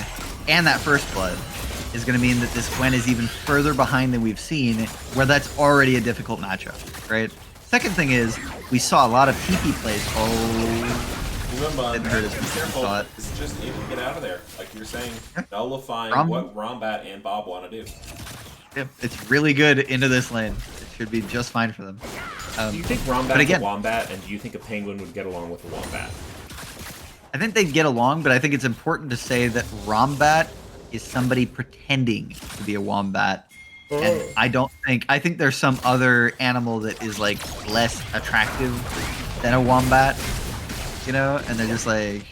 and that first blood is going to mean that this Gwen is even further behind than we've seen, where that's already a difficult matchup, right? Second thing is, we saw a lot of TP plays. Remember, Didn't hurt us. be careful. Saw it. It's just able to get out of there. Like you were saying, nullifying what Rombat and Bob want to do. Yep, it's really good into this lane. It should be just fine for them. Do you think Rombat's but again, a wombat, and do you think a penguin would get along with a wombat? I think they'd get along, but I think it's important to say that Rombat is somebody pretending to be a wombat. And I think there's some other animal that is like less attractive than a wombat, you know? And they're just like,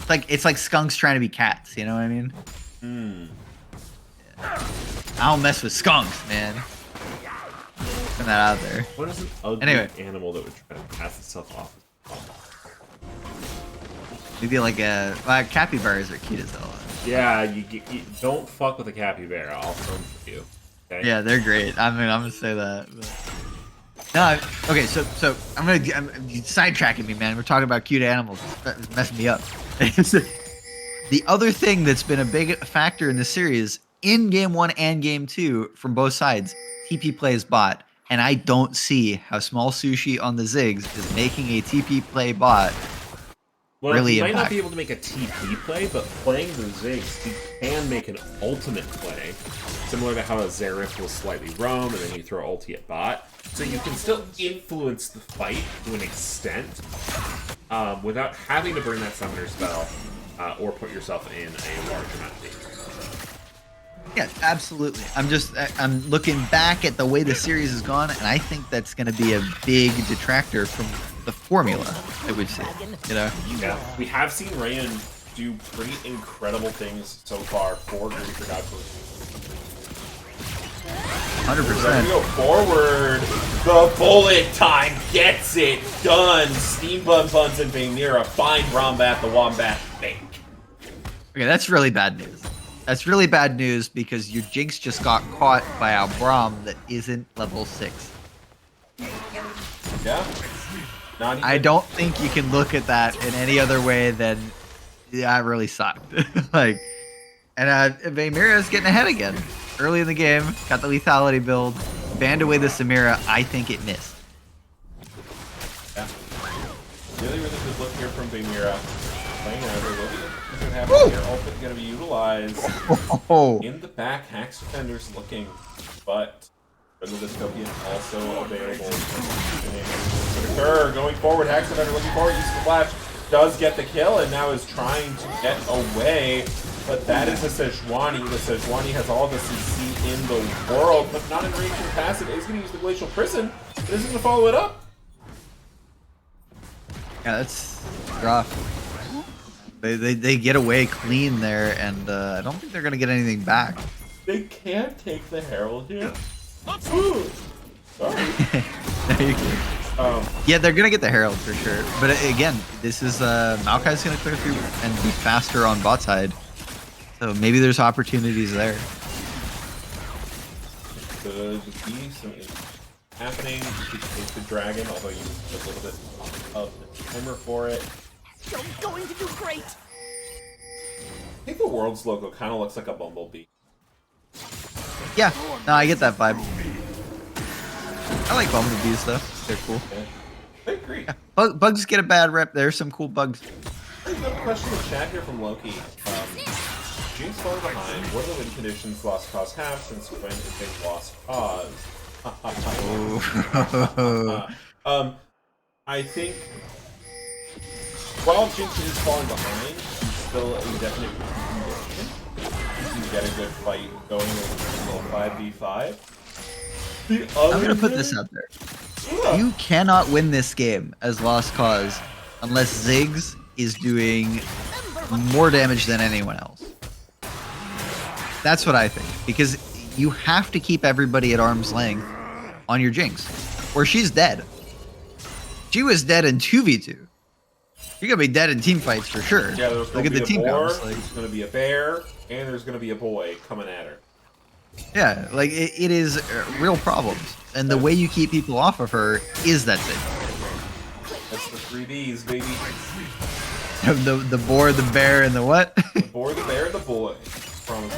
it's like skunks trying to be cats, you know what I mean? Yeah. I don't mess with skunks, man. Putting that out there. What is an ugly animal that would try to pass itself off? Maybe like capybaras are cute as hell. Yeah, you don't fuck with a capybara. I'll come for you. Okay? Yeah, they're great. I mean, I'm gonna say that. But... No, okay. So I'm sidetracking me, man. We're talking about cute animals. It's messing me up. The other thing that's been a big factor in the series in Game 1 and Game 2 from both sides, TP plays bot, and I don't see how Small Sushi on the Ziggs is making a TP play bot. Well, really he might not be able to make a TP play, but playing the Ziggs, he can make an ultimate play, similar to how a Xerath will slightly roam, and then you throw ulti at bot. So you can still influence the fight to an extent, without having to burn that summoner spell, or put yourself in a large amount of danger. Yeah, absolutely. I'm looking back at the way the series has gone, and I think that's going to be a big detractor from the formula that we've seen. You know? Yeah, we have seen Rayan do pretty incredible things so far for GRIDDY4GOD. 100%. We go forward. The bullet time gets it done. Steam Buns and Vanera find Rombat the Wombat fake. Okay, that's really bad news. That's really bad news because your Jinx just got caught by a Braum that isn't level 6. Yeah. Not even... I don't think you can look at that in any other way than that really sucked. Like, and Vamira's getting ahead again. Early in the game, got the lethality build, banned away the Samira. I think it missed. Yeah. Really, really good look here from Vamira. Playing out a little bit. What's going to happen here? Ultimate going to be utilized. In the back, Hax Defender's looking, but the Dystopian also available. Going forward, Hax Defender looking forward, uses the flash, does get the kill, and now is trying to get away. But that is a Sejuani. The Sejuani has all the CC in the world, but not in range to pass it. Is going to use the Glacial Prison, but isn't going to follow it up. Yeah, that's rough. They get away clean there, and I don't think they're going to get anything back. They can't take the Herald here. Ooh. Sorry. No, you can. Yeah, they're going to get the Herald for sure. But again, this is Maokai's going to clear through and be faster on bot side. So maybe there's opportunities there. Could be some happening. You could take the dragon, although you need a little bit of the timer for it. You're going to do great. I think the Worlds logo kind of looks like a bumblebee. Yeah, no, I get that vibe. I like bumblebees though. They're cool. Yeah. I agree. Yeah. Bugs get a bad rep. There's some cool bugs. There's another question in the chat here from Loki. Jinx falling behind. What are the win conditions Lost Cause have since when is a Lost Cause? I think while Jinx is falling behind, she's still a definite condition. You can get a good fight going with a little 5v5. I'm gonna put this out there. Yeah. You cannot win this game as Lost Cause unless Ziggs is doing more damage than anyone else. That's what I think. Because you have to keep everybody at arm's length on your Jinx, or she's dead. She was dead in 2v2. You're gonna be dead in team fights for sure. Yeah, there's Look gonna at the be team a boar, comps. Like, there's gonna be a bear, and there's gonna be a boy coming at her. yeah, like it is real problems, and the way you keep people off of her is that thing. That's the 3Ds, baby. The boar, the bear, and the what? The boar, the bear, the boy. promise.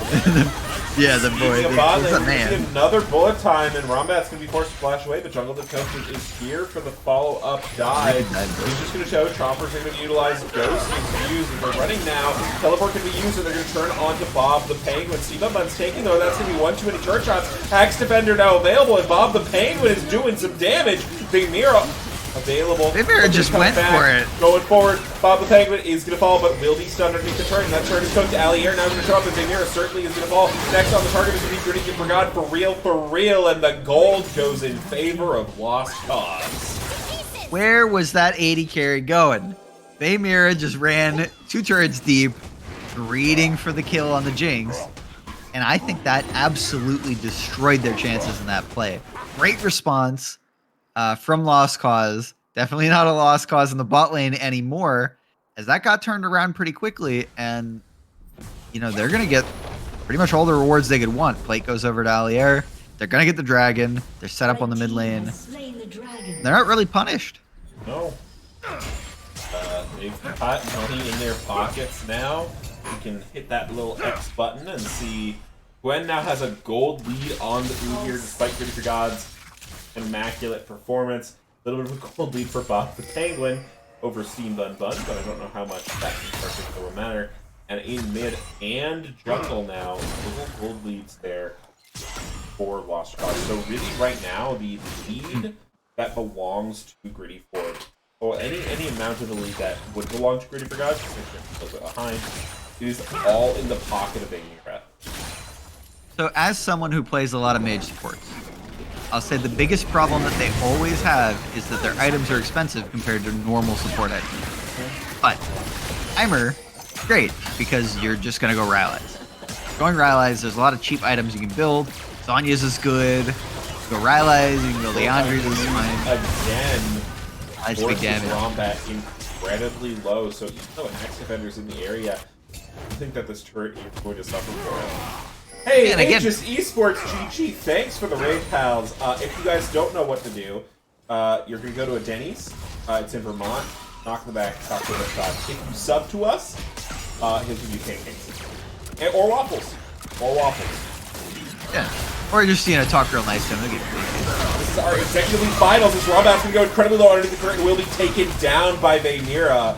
Yeah, the boy. Speaking of bot He's lane, a we're gonna man. get another bullet time, and Rombat's gonna be forced to flash away, but Jungle Div Coach is here for the follow-up dive. He's just gonna show Chompers are gonna utilize Ghost and Fuse, and they're running now. Teleport can be used, and they're gonna turn onto Bob the Penguin. Steve Bun's taking, though, that's gonna be one too many turret shots. Axe Defender now available, and Bob the Penguin is doing some damage. Big Mira available. Vimira just went for it. Going forward, Bob the Penguin is going to fall, but will be stunned underneath the turret, and that turret is cooked. Allier now going to show up, and Vimira certainly is going to fall. Next on the target is going to be GRIDDY4GOD for real, and the gold goes in favor of Lost Cause. Where was that 80 carry going? Vimira just ran 2 turrets deep, greeting for the kill on the Jinx, and I think that absolutely destroyed their chances in that play. Great response from Lost Cause. Definitely not a Lost Cause in the bot lane anymore, as that got turned around pretty quickly, and you know they're gonna get pretty much all the rewards they could want. Plate goes over to Allier. They're gonna get the dragon. They're set up on the mid lane. They're not really punished. No. They've got money in their pockets now. You can hit that little X button and see Gwen now has a gold lead on the Udyr despite GRIDDY4GOD's immaculate performance. A little bit of a gold lead for Bob the Penguin over Steam Bun, but I don't know how much that in particular will matter. And in mid and jungle now, little gold leads there for Lost Cause. So really right now, the lead that belongs to GRIDDY4, or any amount of the lead that would belong to GRIDDY4GOD, a little bit behind, is all in the pocket of Amira. So as someone who plays a lot of mage supports, I'll say the biggest problem that they always have is that their items are expensive compared to normal support items. But Timer, great, because you're just going to go Rylai's. Going Rylai's, there's a lot of cheap items you can build. Sonya's is good. You can go Rylai's, you can go Leandri's is fine. Again, That's big damage. Rombat incredibly low, so even though Axe Defender's in the area, I think that this turret is going to suffer for it. Hey, And again, Aegis Esports GG, thanks for the raid, pals. If you guys don't know what to do, you're going to go to a Denny's. It's in Vermont. Knock on the back, talk to the side. If you sub to us, he'll give you pancakes. Or waffles. Or waffles. Yeah. Or just, you know, talk real nice to him. They'll give you pancakes. This is our Executive League Finals. This Rombat's going to go incredibly low underneath the current and will be taken down by Vayneira.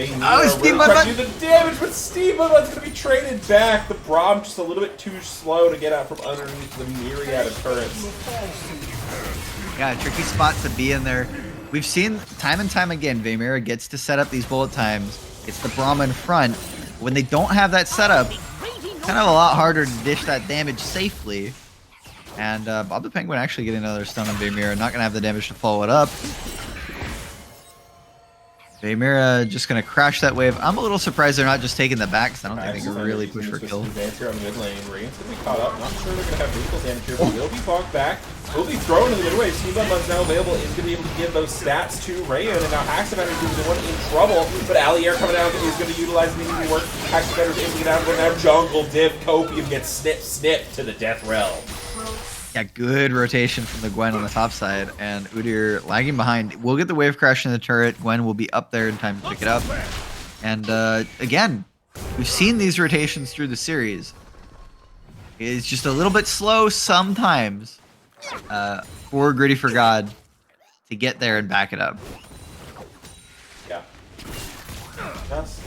Oh, Steve really trying Bun- to do the damage, but Steve Bun's going to be traded back. The Braum just a little bit too slow to get out from underneath the myriad of turrets. Yeah, tricky spot to be in there. We've seen time and time again, Vayneira gets to set up these bullet times. It's the Braum in front. When they don't have that setup, kind of a lot harder to dish that damage safely. And Bob the Penguin actually getting another stun on Vayneira. Not going to have the damage to follow it up. Vayneira just going to crash that wave. I'm a little surprised they're not just taking the back, because I don't think they can really push for kills. Advance here on the mid lane. Radiant's going to be caught up. Not sure they're going to have vehicle damage here, but will be bogged back. Will be thrown in the midway. Steve Bun's now available. Is going to be able to give those stats to Rayon. And now Haxabatter is the one in trouble. But Allier coming out is going to utilize the easy work. Haxabatter's able to get out. But now Jungle Div Copium gets snip to the death realm. Yeah, good rotation from the Gwen on the top side, and Udyr lagging behind. We'll get the wave crash in the turret. Gwen will be up there in time to pick it up. And again, we've seen these rotations through the series. It's just a little bit slow sometimes for GRIDDY4GOD to get there and back it up. Yeah. That's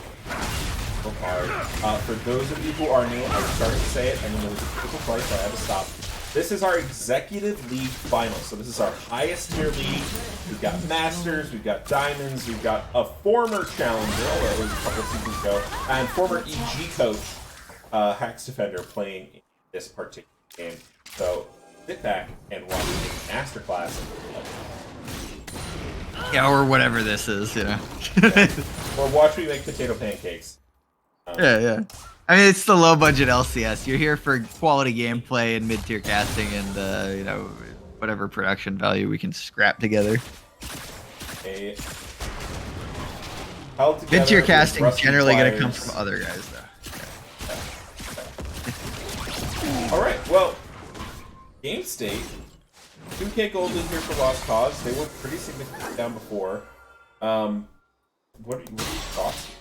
so hard. For those of you who are new, I'm starting to say it, and then there's a critical place, so I have to stop. This is our Executive League Finals, so this is our highest tier league. We've got Masters, we've got Diamonds, we've got a former Challenger, or it was a couple of seasons ago, and former EG coach, Hax Defender, playing in this particular game. So sit back and watch a masterclass. Yeah, or whatever this is, you know. Or watch me make potato pancakes. Yeah. I mean, it's the low-budget LCS. You're here for quality gameplay and mid-tier casting and, you know, whatever production value we can scrap together. Mid-tier casting is generally going to come from other guys, though. Alright, well, game state. 2K gold in here for Lost Cause. They were pretty significantly down before. What are your thoughts?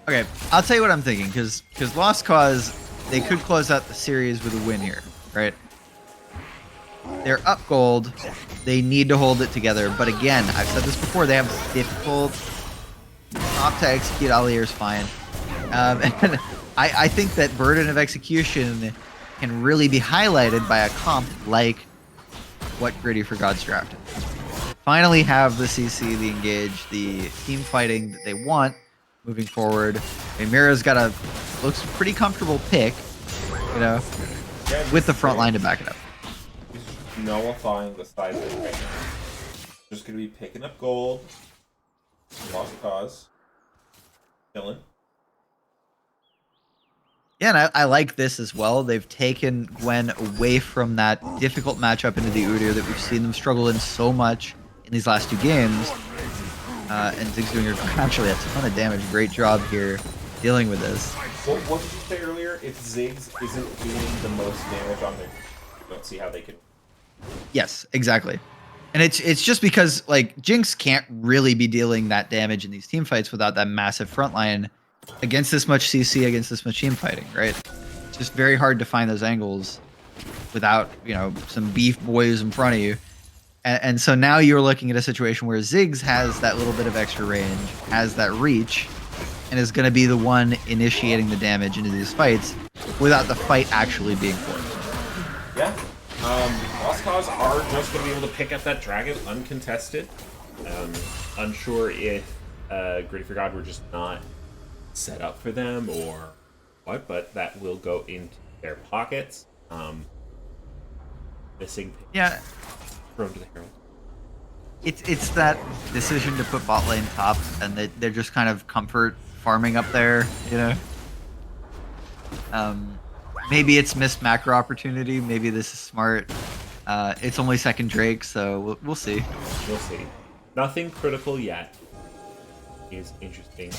Okay, I'll tell you what I'm thinking, because Lost Cause, they could close out the series with a win here, right? They're up gold. They need to hold it together. But again, I've said this before, they have difficult top to execute. Alier's fine. And I think that burden of execution can really be highlighted by a comp like what GRIDDY4GOD's drafted. Finally have the CC, the engage, the team fighting that they want moving forward. Mira's got a looks pretty comfortable pick, you know, with the front line to back it up. He's just nullifying the size of it right now. Just gonna be picking up gold. Lost Cause. Chilling. Yeah, and I like this as well. They've taken Gwen away from that difficult matchup into the Udyr that we've seen them struggle in so much in these last 2 games. And Ziggs doing actually a ton of damage. Great job here dealing with this. What did you say earlier? If Ziggs isn't doing the most damage on their, I don't see how they could. Yes, exactly. And it's just because like Jinx can't really be dealing that damage in these team fights without that massive front line against this much CC, against this much team fighting, right? It's just very hard to find those angles without, you know, some beef boys in front of you. And so now you're looking at a situation where Ziggs has that little bit of extra range, has that reach, and is going to be the one initiating the damage into these fights without the fight actually being forced. Yeah. Lost Cause are just going to be able to pick up that dragon uncontested. Unsure if GRIDDY4GOD were just not set up for them or what, but that will go into their pockets. Missing. Yeah. Thrown to the Herald. It's that decision to put bot lane top, and they're just kind of comfort farming up there, you know. Maybe it's missed macro opportunity. Maybe this is smart. It's only second Drake, so we'll see. We'll see. Nothing critical yet. Is interesting to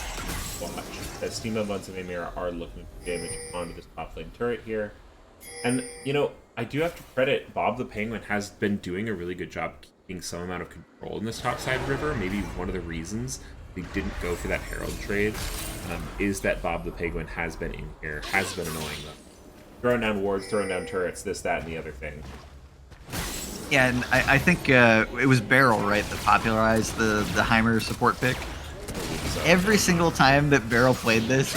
watch. As Steam Buds and Amira are looking for damage onto this top lane turret here. And, you know, I do have to credit Bob the Penguin has been doing a really good job keeping some amount of control in this topside river. Maybe one of the reasons they didn't go for that Herald trade is that Bob the Penguin has been in here, has been annoying them. Throwing down wards, throwing down turrets, this, that, and the other thing. Yeah, and I think it was Beryl, right, that popularized the Heimer support pick. So, Every single time that Beryl played this,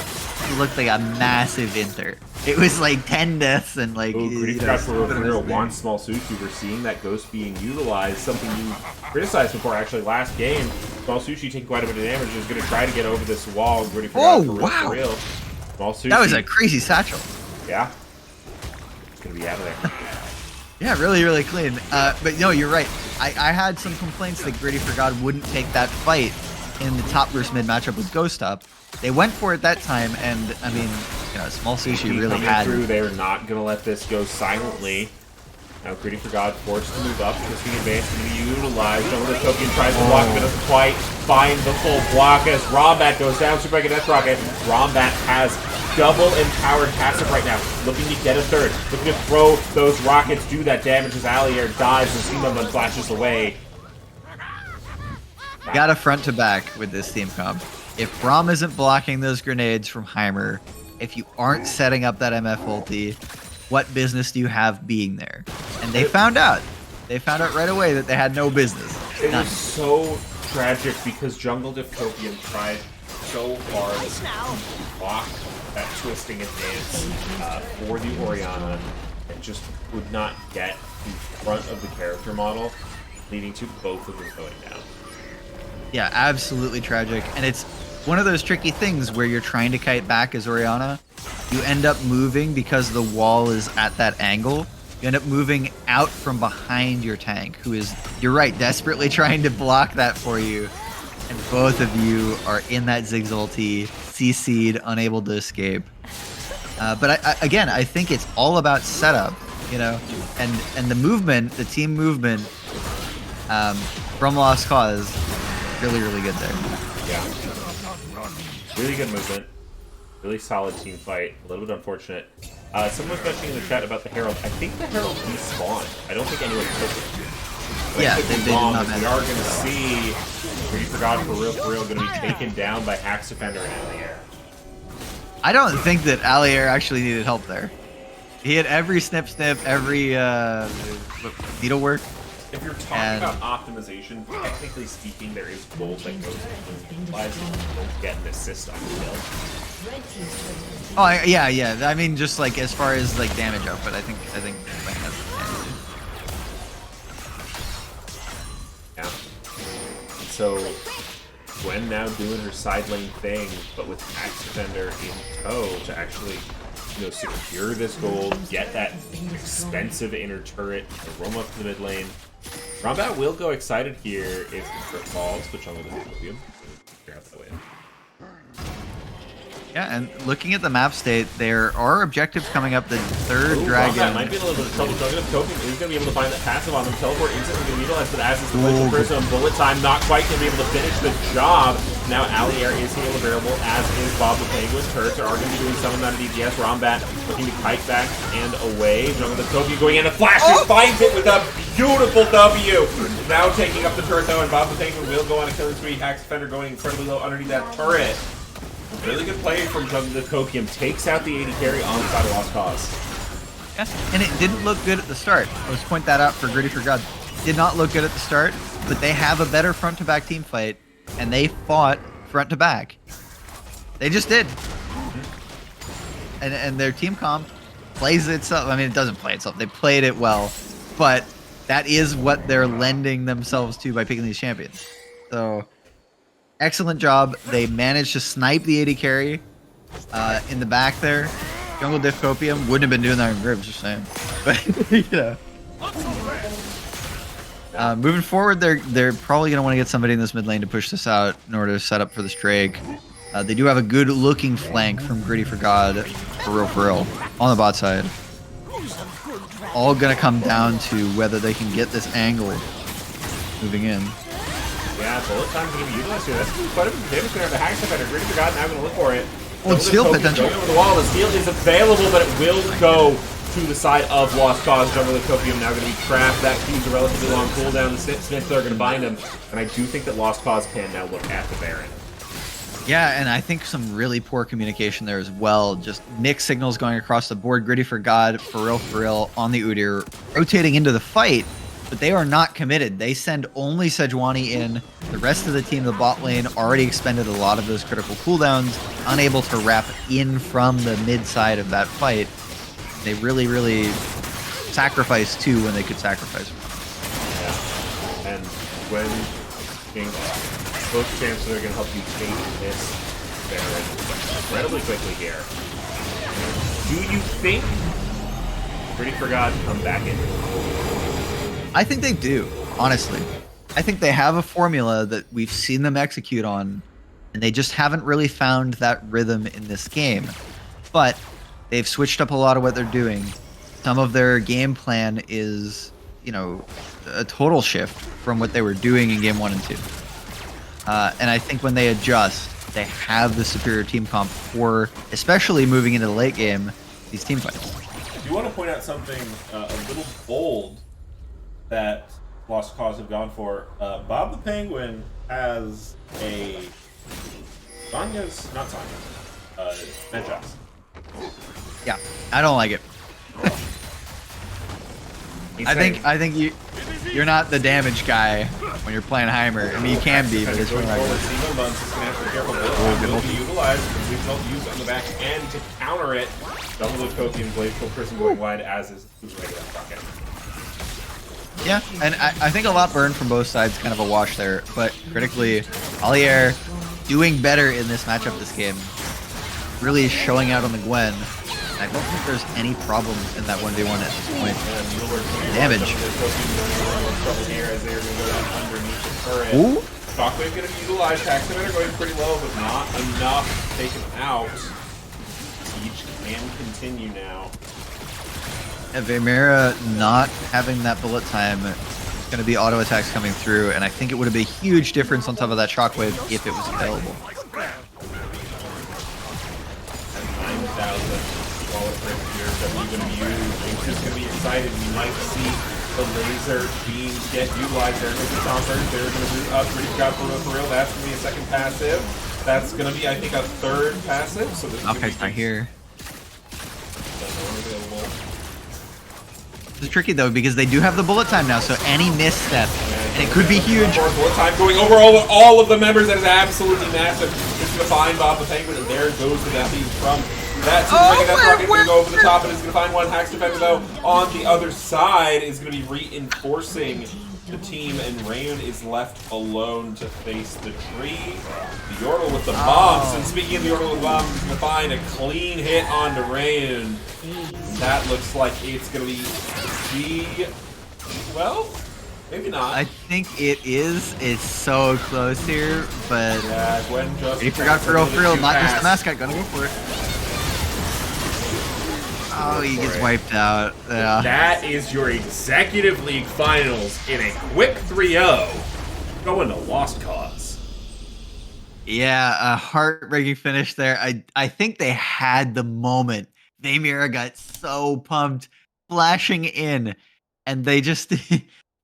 he looked like a massive inter. It was like 10 deaths and like... GRIDDY4GOD for real wants Small Sushi. We're seeing that Ghost being utilized, something you criticized before actually last game. Small Sushi taking quite a bit of damage, is going to try to get over this wall. GRIDDY4GOD for real. Small Sushi. That was a crazy satchel. Yeah. It's going to be out of there. Yeah, really, really clean. But no, you're right. I had some complaints that GRIDDY4GOD wouldn't take that fight in the top versus mid matchup with Ghost up. They went for it that time, and I mean, you know, Small Sushi really had. Through, they're not gonna let this go silently. Now GRIDDY4GOD forced to move up, twisting advance to be utilized. Over the token tries to block, but doesn't quite find the full block as Rombat goes down. Super Mega Death Rocket. Rombat has double empowered passive right now, looking to get a third, looking to throw those rockets, do that damage as Allier dives and Steamman flashes away. Got a front to back with this team comp. If Braum isn't blocking those grenades from Heimer, if you aren't setting up that MF ulti, what business do you have being there? And they found out. They found out right away that they had no business. It was so tragic because Jungle Dystopian tried so hard to block that twisting advance for the Orianna and just would not get in front of the character model, leading to both of them going down. Yeah, absolutely tragic. And it's one of those tricky things where you're trying to kite back as Orianna. You end up moving because the wall is at that angle. You end up moving out from behind your tank, who is, you're right, desperately trying to block that for you. And both of you are in that Ziggs ulti, CC'd, unable to escape. But again, I think it's all about setup, you know, and the movement, the team movement from Lost Cause, really, really good there. Yeah. Really good movement. Really solid team fight. A little bit unfortunate. Someone was mentioning in the chat about the Herald. I think the Herald despawned. I don't think anyone took it. But Yeah, I could they be did wrong, not but we are going to see GRIDDY4GOD for real going to be taken down by Hax Defender and Allier. I don't think that Allier actually needed help there. He had every snip, every needlework. If you're talking about optimization, technically speaking, there is gold that goes into lives and you don't get an assist on the kill. Oh yeah. I mean, just like as far as like damage output, I think like, that's Yeah. So Gwen now doing her side lane thing, but with Axe Defender in tow to actually, secure this gold, get that expensive inner turret, and roam up to the mid lane. Rombat will go excited here if the trip falls, which I'm going to help you. Figure out that way. Yeah, and looking at the map state, there are objectives coming up. The third dragon. Rombat might be in a little bit of trouble. Token is going to be able to find that passive on them. Teleport instantly going to utilize, but as is the Glacial Prism, bullet time not quite going to be able to finish the job. Now Allier is heal available, as is Bob the Penguin. Turrets are going to be doing some amount of DPS. Rombat looking to kite back and away. Jungle the Token going in. The Flash finds it with a beautiful W. Now taking up the turret though, and Bob the Penguin will go on a killing spree. Axe Defender going incredibly low underneath that turret. Really good play from Jungle the Kokium. Takes out the AD carry on the side of Lost Cause. Yeah, and it didn't look good at the start. Let's point that out for GRIDDY4GOD. Did not look good at the start, but they have a better front-to-back team fight, and they fought front-to-back. They just did. And their team comp plays itself. I mean, it doesn't play itself. They played it well, but that is what they're lending themselves to by picking these champions. So, excellent job. They managed to snipe the AD carry in the back there. Jungle Diff Copium wouldn't have been doing that in Gribs, just saying. But, moving forward, they're probably going to want to get somebody in this mid lane to push this out in order to set up for this Drake. They do have a good looking flank from GRIDDY4GOD, for real, on the bot side. All going to come down to whether they can get this angle moving in. Yeah, bullet time's going to be utilized here. That's quite a bit of damage there. The Axe Defender, GRIDDY4GOD now going to look for it. Well, steal potential. Going over the wall. The steal is available, but it will go to the side of Lost Cause. Jungle the Copium now going to be trapped. That keeps a relatively long cooldown. The Smiths are going to bind him. And I do think that Lost Cause can now look at the Baron. Yeah, and I think some really poor communication there as well. Just mixed signals going across the board. GRIDDY4GOD, for real, on the Udyr, rotating into the fight, but they are not committed. They send only Sejuani in. The rest of the team, the bot lane, already expended a lot of those critical cooldowns, unable to wrap in from the mid side of that fight. They really sacrificed two when they could sacrifice one. Yeah. And when being both champs are going to help you take this Baron incredibly quickly here. Do you think GRIDDY4GOD come back in? I think they do, honestly. I think they have a formula that we've seen them execute on, and they just haven't really found that rhythm in this game. But they've switched up a lot of what they're doing. Some of their game plan is, a total shift from what they were doing in game 1 and 2. And I think when they adjust, they have the superior team comp for, especially moving into the late game, these team fights. I do want to point out something a little bold that Lost Cause have gone for. Bob the Penguin has a Medjaz. Yeah, I don't like it. I think you're not the damage guy when you're playing Heimer. I mean, you can be, but it's really going forward. Season Buns is going to have to be careful. Will be utilized because we've not used on the back end to counter it. Double the Koki and Glacial Prism going wide, as is the regular front end. Yeah, and I think a lot burned from both sides, kind of a wash there. But critically, Allier doing better in this matchup this game. Really showing out on the Gwen. I don't think there's any problem in that 1v1 at this point. Damage. Ooh. Shockwave going to be utilized. Axe Defender going pretty low, but not enough to take him out. Siege can continue now. And Vamira not having that bullet time is going to be auto attacks coming through, and I think it would have been a huge difference on top of that Shockwave if it was available. 9,000. Going to be used. It's just going to be excited. We might see the laser beams get utilized. There goes the Stompers. They're going to move up. GRIDDY4GOD for real. That's going to be a second passive. That's gonna be, I think, a third passive. So this is gonna Malphite's be not here. available. This is tricky though because they do have the bullet time now, so any misstep, and it could be huge. Bullet time going over all of the members. That is absolutely massive. It's gonna find Bob the Penguin, and there goes the death from that. That's gonna go over the top, and it's gonna find one Hax Defender though. On the other side is gonna be reinforcing the team, and Rayun is left alone to face the tree. The Yordle with the bombs, and speaking of the Yordle with bombs, he's gonna find a clean hit onto Rayun. That looks like it's gonna be well, maybe not. I think it is. It's so close here, but Yeah, Gwen just. he forgot for real, not just the mascot. Gotta go for it. Oh, he gets wiped out. Yeah. That is your Executive League Finals in a quick 3-0. Going to Lost Cause. Yeah, a heartbreaking finish there. I think they had the moment. Vaymira got so pumped, flashing in, and they just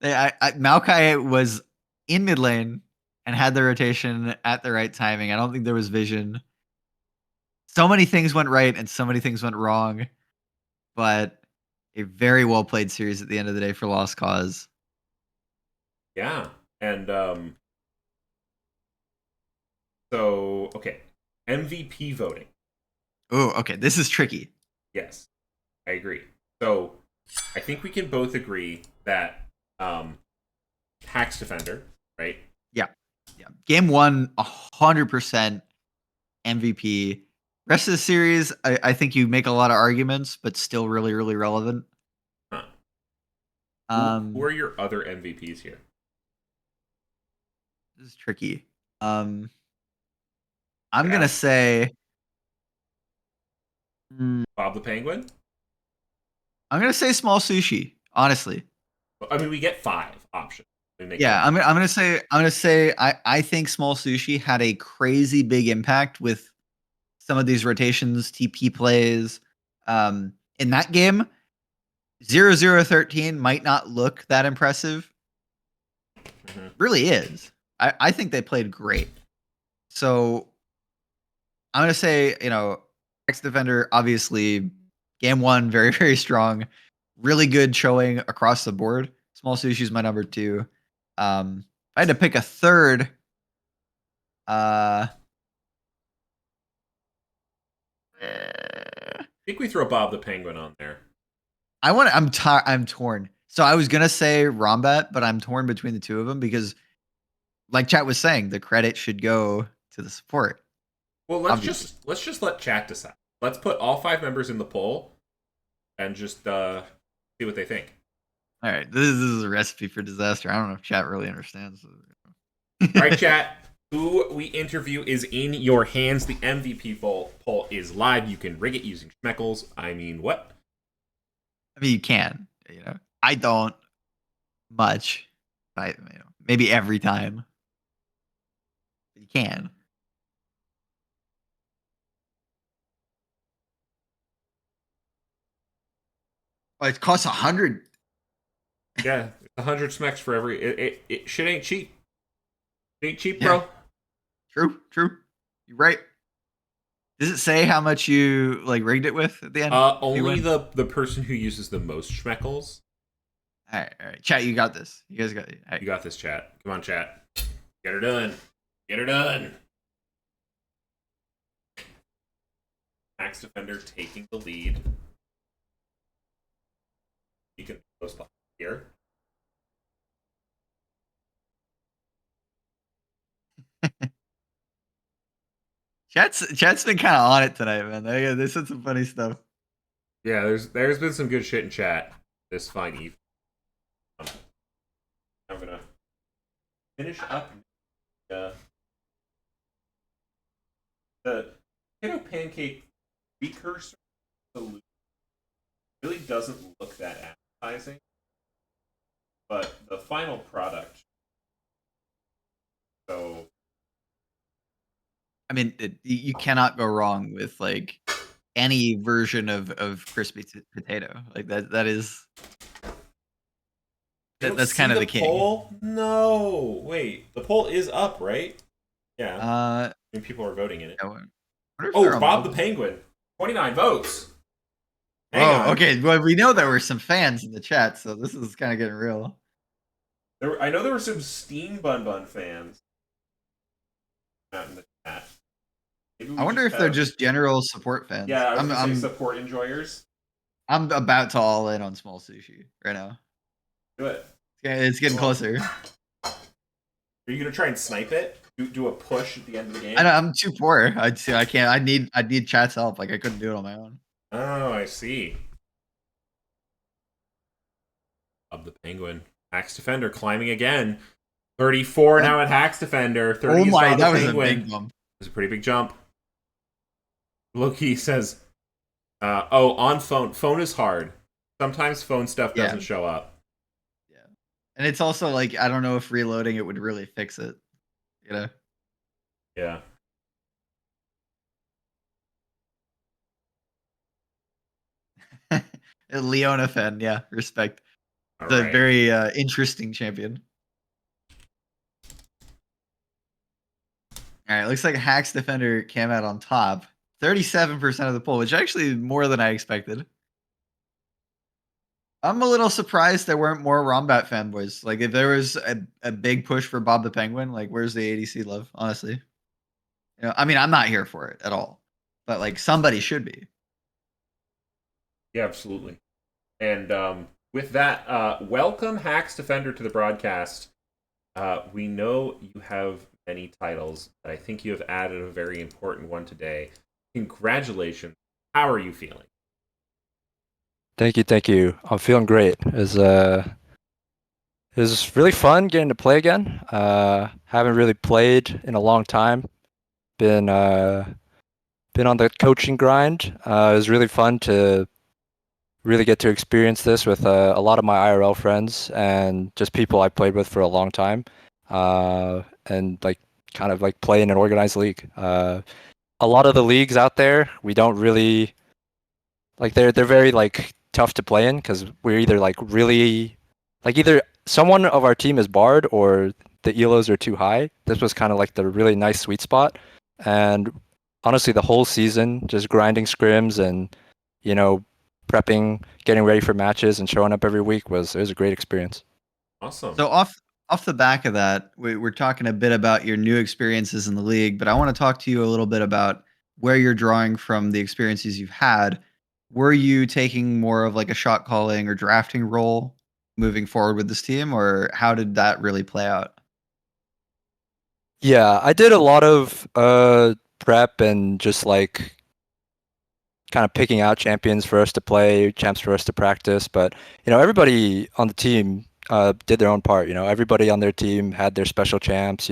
Maokai was in mid lane and had the rotation at the right timing. I don't think there was vision. So many things went right and so many things went wrong, but a very well played series at the end of the day for Lost Cause. Yeah, and so okay, MVP voting. Oh, okay, this is tricky. Yes, I agree. So I think we can both agree that Hax Defender, right? Yeah. Game 1, 100% MVP. Rest of the series, I think you make a lot of arguments, but still really, really relevant. Huh. Who are your other MVPs here? This is tricky. I'm gonna say Bob the Penguin? I'm gonna say Small Sushi, honestly. I mean, we get 5 options. Yeah, I'm gonna say I think Small Sushi had a crazy big impact with some of these rotations, TP plays. In that game, 0-0-13 might not look that impressive. Really is. I think they played great. So I'm gonna say, X Defender, obviously, game 1, very, very strong. Really good showing across the board. Small Sushi's my number 2. If I had to pick a third, I think we throw Bob the Penguin on there. I'm torn. So I was gonna say Rombat, but I'm torn between the two of them because, like chat was saying, the credit should go to the support. Well, let's just let chat decide. Let's put all 5 members in the poll and just see what they think. All right, this is a recipe for disaster. I don't know if chat really understands. All right, chat. Who we interview is in your hands. The MVP poll is live. You can rig it using Schmeckles. I mean, what? I mean, you can. I don't much. Maybe every time. But you can. Oh, it costs 100. Yeah, 100 smecks for every. It shit ain't cheap. It ain't cheap, Yeah. bro. True. You're right. Does it say how much you rigged it with at the end? Only the person who uses the most schmeckles. All right. Chat, you got this. You guys got it. Right. You got this, chat. Come on, chat. Get her done. Get her done. Max Defender taking the lead. You can post here. Chat's been kind of on it tonight, man. They said some funny stuff. Yeah, there's been some good shit in chat this fine evening. I'm gonna finish up the potato pancake precursor solution. Really doesn't look that appetizing, but the final product. So, I mean, you cannot go wrong with any version of crispy potato. That is. That's kind of the king. Poll? No, wait. The poll is up, right? Yeah, Uh, I mean, people are voting in it. I wonder if Oh, they're on Bob the mobile. Penguin, 29 votes. Hang Whoa, on. okay. Well, we know there were some fans in the chat, so this is kind of getting real. I know there were some Steam Bun Bun fans out in the chat. Maybe we I wonder just if they're have... just general support fans. Yeah, I was gonna say I'm support enjoyers. I'm about to all in on small sushi right now. Do it. It's getting closer. Are you gonna try and snipe it? Do a push at the end of the game? I'm too poor. I'd say I can't. I need chat's help. Like I couldn't do it on my own. Oh, I see. Of the Penguin. Hacks Defender climbing again. 34 now at Hacks Defender. 30 Oh is my, Bob that the was Penguin. a big bump. It was a pretty big jump. Loki says, oh, on phone. Phone is hard. Sometimes phone stuff doesn't show up. Yeah. And it's also like, I don't know if reloading it would really fix it. You know? Yeah. Leona Fen, yeah, respect. All The right. very interesting champion. All right, looks like Hacks Defender came out on top. 37% of the poll, which actually is more than I expected. I'm a little surprised there weren't more Rombat fanboys. Like, if there was a big push for Bob the Penguin, like, where's the ADC love, honestly? You know, I mean, I'm not here for it at all. But, like, somebody should be. Yeah, absolutely. And with that, welcome Hacks Defender to the broadcast. We know you have many titles, but I think you have added a very important one today. Congratulations. How are you feeling? Thank you. I'm feeling great. It was really fun getting to play again. Haven't really played in a long time. Been on the coaching grind. It was really fun to really get to experience this with a lot of my IRL friends and just people I played with for a long time. And like kind of like play in an organized league. A lot of the leagues out there, we don't really like they're very like tough to play in because we're either like really like either someone of our team is barred or the elos are too high. This was kind of like the really nice sweet spot, and honestly, the whole season just grinding scrims and you know prepping, getting ready for matches, and showing up every week it was a great experience. Awesome. So off the back of that, we're talking a bit about your new experiences in the league, but I want to talk to you a little bit about where you're drawing from the experiences you've had. Were you taking more of like a shot calling or drafting role moving forward with this team, or how did that really play out? Yeah, I did a lot of prep and just like kind of picking out champions for us to play, champs for us to practice. But everybody on the team did their own part. Everybody on their team had their special champs.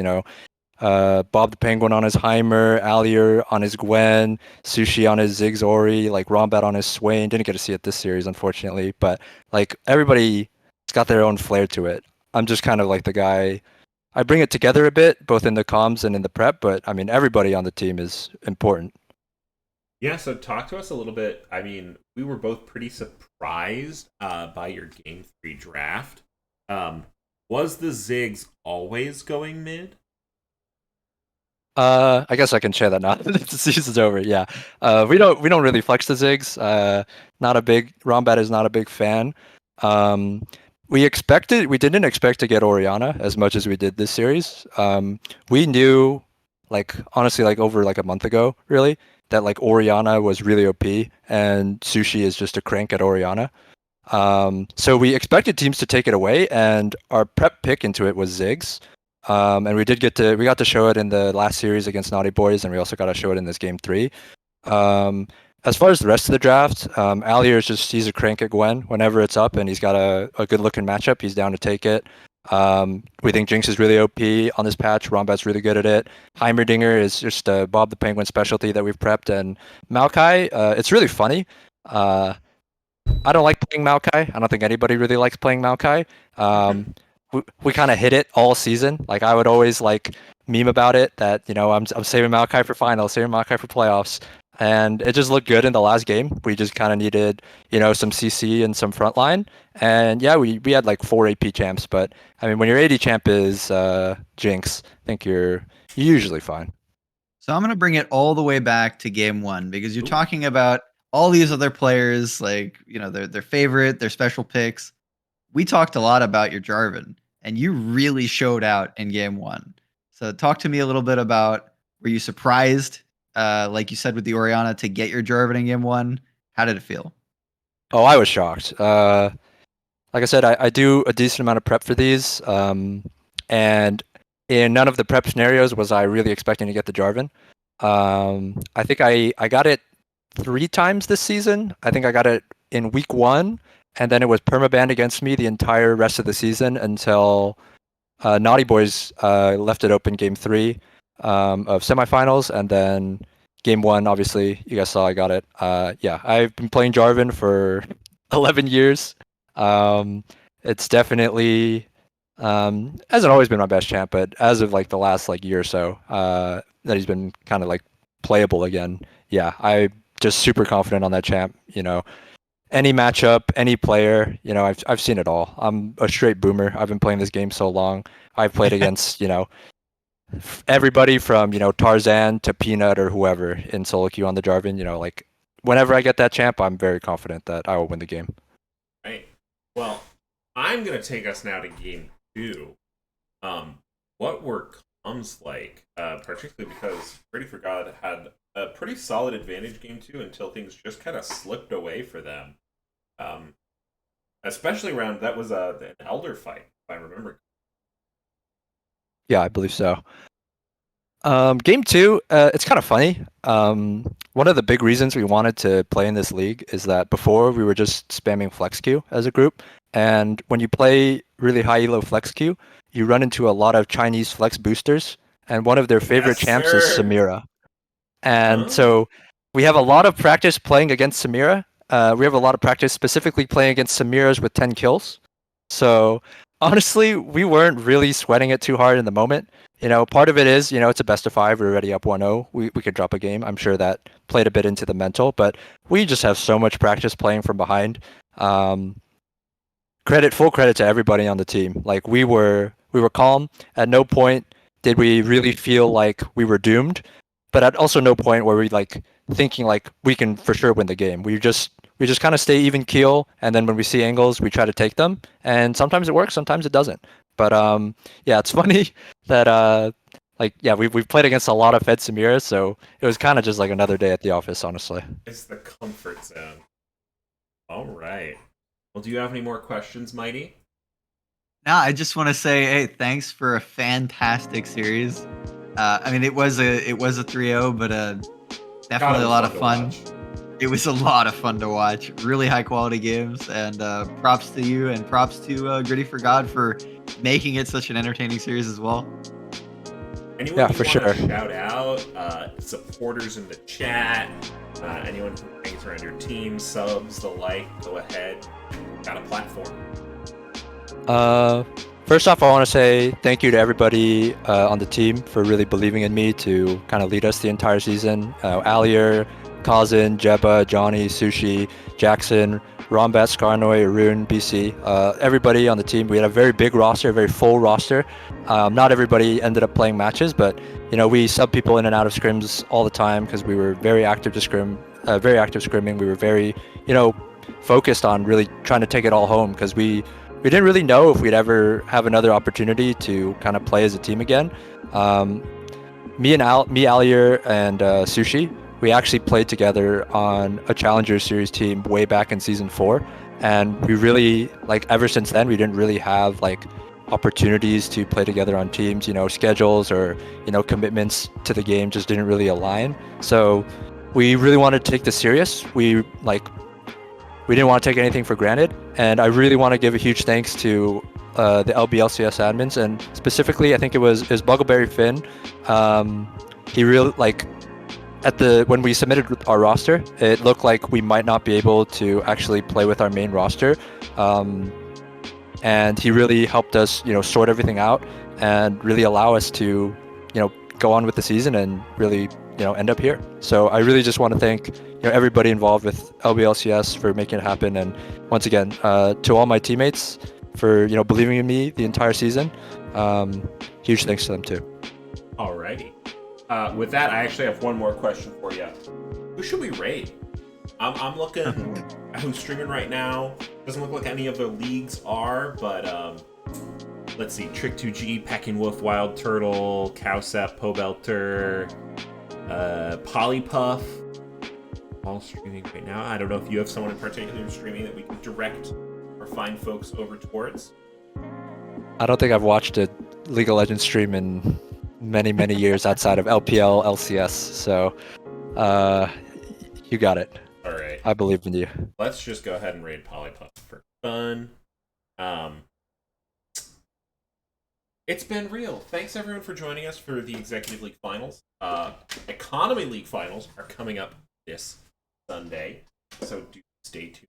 Bob the Penguin on his Heimer, Allier on his Gwen, Sushi on his Zigzori, like Rombat on his Swain. Didn't get to see it this series, unfortunately. But like everybody's got their own flair to it. I'm just kind of like the guy. I bring it together a bit, both in the comms and in the prep. But I mean, everybody on the team is important. Yeah, so talk to us a little bit. I mean, we were both pretty surprised by your Game 3 draft. Was the Ziggs always going mid? I guess I can share that now. The season's over. Yeah. We don't really flex the Ziggs. Not a big Rombat is not a big fan. We didn't expect to get Orianna as much as we did this series. We knew, like honestly, like over like a month ago, really, that like Orianna was really OP and Sushi is just a crank at Orianna. So we expected teams to take it away, and our prep pick into it was Ziggs. And we got to show it in the last series against Naughty Boys, and we also got to show it in this game 3. As far as the rest of the draft, Allier is he's a crank at Gwen whenever it's up, and he's got a good looking matchup. He's down to take it. We think Jinx is really OP on this patch. Rombat's really good at it. Heimerdinger is just Bob the Penguin specialty that we've prepped, and Maokai. It's really funny. I don't like playing Maokai. I don't think anybody really likes playing Maokai. We kind of hit it all season. Like I would always like meme about it that I'm saving Maokai for finals, saving Maokai for playoffs, and it just looked good in the last game. We just kind of needed some CC and some frontline, and yeah, we had like 4 AP champs. But I mean, when your AD champ is Jinx, I think you're usually fine. So I'm going to bring it all the way back to game one because you're Ooh. talking about all these other players, like, their favorite, their special picks. We talked a lot about your Jarvan, and you really showed out in game one. So talk to me a little bit about, were you surprised, like you said with the Orianna, to get your Jarvan in game one? How did it feel? Oh, I was shocked. Like I said, I do a decent amount of prep for these, and in none of the prep scenarios was I really expecting to get the Jarvan. I think I got it 3 times this season. I think I got it in week 1, and then it was permabanned against me the entire rest of the season until Naughty Boys left it open game 3 of semifinals, and then game 1, obviously, you guys saw I got it. Yeah, I've been playing Jarvan for 11 years. It's definitely hasn't always been my best champ, but as of like the last like year or so, that he's been kind of like playable again. Yeah, I'm just super confident on that champ. Any matchup, any player, I've seen it all. I'm a straight boomer. I've been playing this game so long. I've played against, everybody from, Tarzan to Peanut or whoever in solo queue on the Jarvan. Like whenever I get that champ, I'm very confident that I will win the game. Right. Well, I'm going to take us now to game 2. What were comms like? Particularly because GRIDDY4GOD had a pretty solid advantage game 2 until things just kind of slipped away for them. Especially around, that was an Elder fight, if I remember. Yeah, I believe so. Game 2, it's kind of funny. One of the big reasons we wanted to play in this league is that before we were just spamming flex queue as a group, and when you play really high elo flex queue, you run into a lot of Chinese flex boosters, and one of their favorite Yes, champs is sir. Samira. And Oh. so we have a lot of practice playing against Samira. We have a lot of practice specifically playing against Samiras with 10 kills. So honestly, we weren't really sweating it too hard in the moment. Part of it is, it's a best of 5. We're already up 1-0. We could drop a game. I'm sure that played a bit into the mental, but we just have so much practice playing from behind. Full credit to everybody on the team. Like we were calm. At no point did we really feel like we were doomed, but at also no point were we like thinking like we can for sure win the game. We just kind of stay even keel, and then when we see angles, we try to take them. And sometimes it works, sometimes it doesn't. But yeah, it's funny that we've played against a lot of Fed Samira, so it was kind of just like another day at the office, honestly. It's the comfort zone. All right. Well, do you have any more questions, Mighty? No, I just want to say, hey, thanks for a fantastic series. I mean, it was a 3-0, but definitely a lot of fun. It was a lot of fun to watch. Really high quality games, and props to you, and props to GRIDDY4GOD for making it such an entertaining series as well. Anyone Yeah, you for want sure. to shout out? Supporters in the chat, anyone who hangs around your team, subs, the like, go ahead. Got a platform. First off, I want to say thank you to everybody on the team for really believing in me to kind of lead us the entire season. Alier, Kazin, Jeba, Johnny, Sushi, Jackson, Rombat, Skarnoy, Arun, BC, everybody on the team. We had a very big roster, a very full roster. Not everybody ended up playing matches, but we sub people in and out of scrims all the time because we were very active to scrim, very active scrimming. We were very, focused on really trying to take it all home because we didn't really know if we'd ever have another opportunity to kind of play as a team again. Me, Alier, and Sushi, we actually played together on a Challenger Series team way back in Season 4. And we really, ever since then, we didn't really have, opportunities to play together on teams. Schedules or, commitments to the game just didn't really align. So we really wanted to take this serious. We didn't want to take anything for granted, and I really want to give a huge thanks to the LBLCS admins, and specifically, I think it was Buggleberry Finn. He really when we submitted our roster, it looked like we might not be able to actually play with our main roster, and he really helped us, sort everything out and really allow us to, go on with the season and really, end up here. So I really just want to thank everybody involved with LBLCS for making it happen, and once again to all my teammates for believing in me the entire season. Huge thanks to them too. Alrighty. With that, I actually have one more question for you. Who should we raid? I'm looking at who's streaming right now. Doesn't look like any of the leagues are, but let's see. Trick2G, Pecking Wolf, Wild Turtle, Cowsep, Pobelter, Polypuff. All streaming right now. I don't know if you have someone in particular who's streaming that we can direct or find folks over towards. I don't think I've watched a League of Legends stream in many years outside of LPL, LCS. So, you got it. All right. I believe in you. Let's just go ahead and raid Polypuff for fun. It's been real. Thanks everyone for joining us for the Executive League Finals. Economy League Finals are coming up this Sunday, so do stay tuned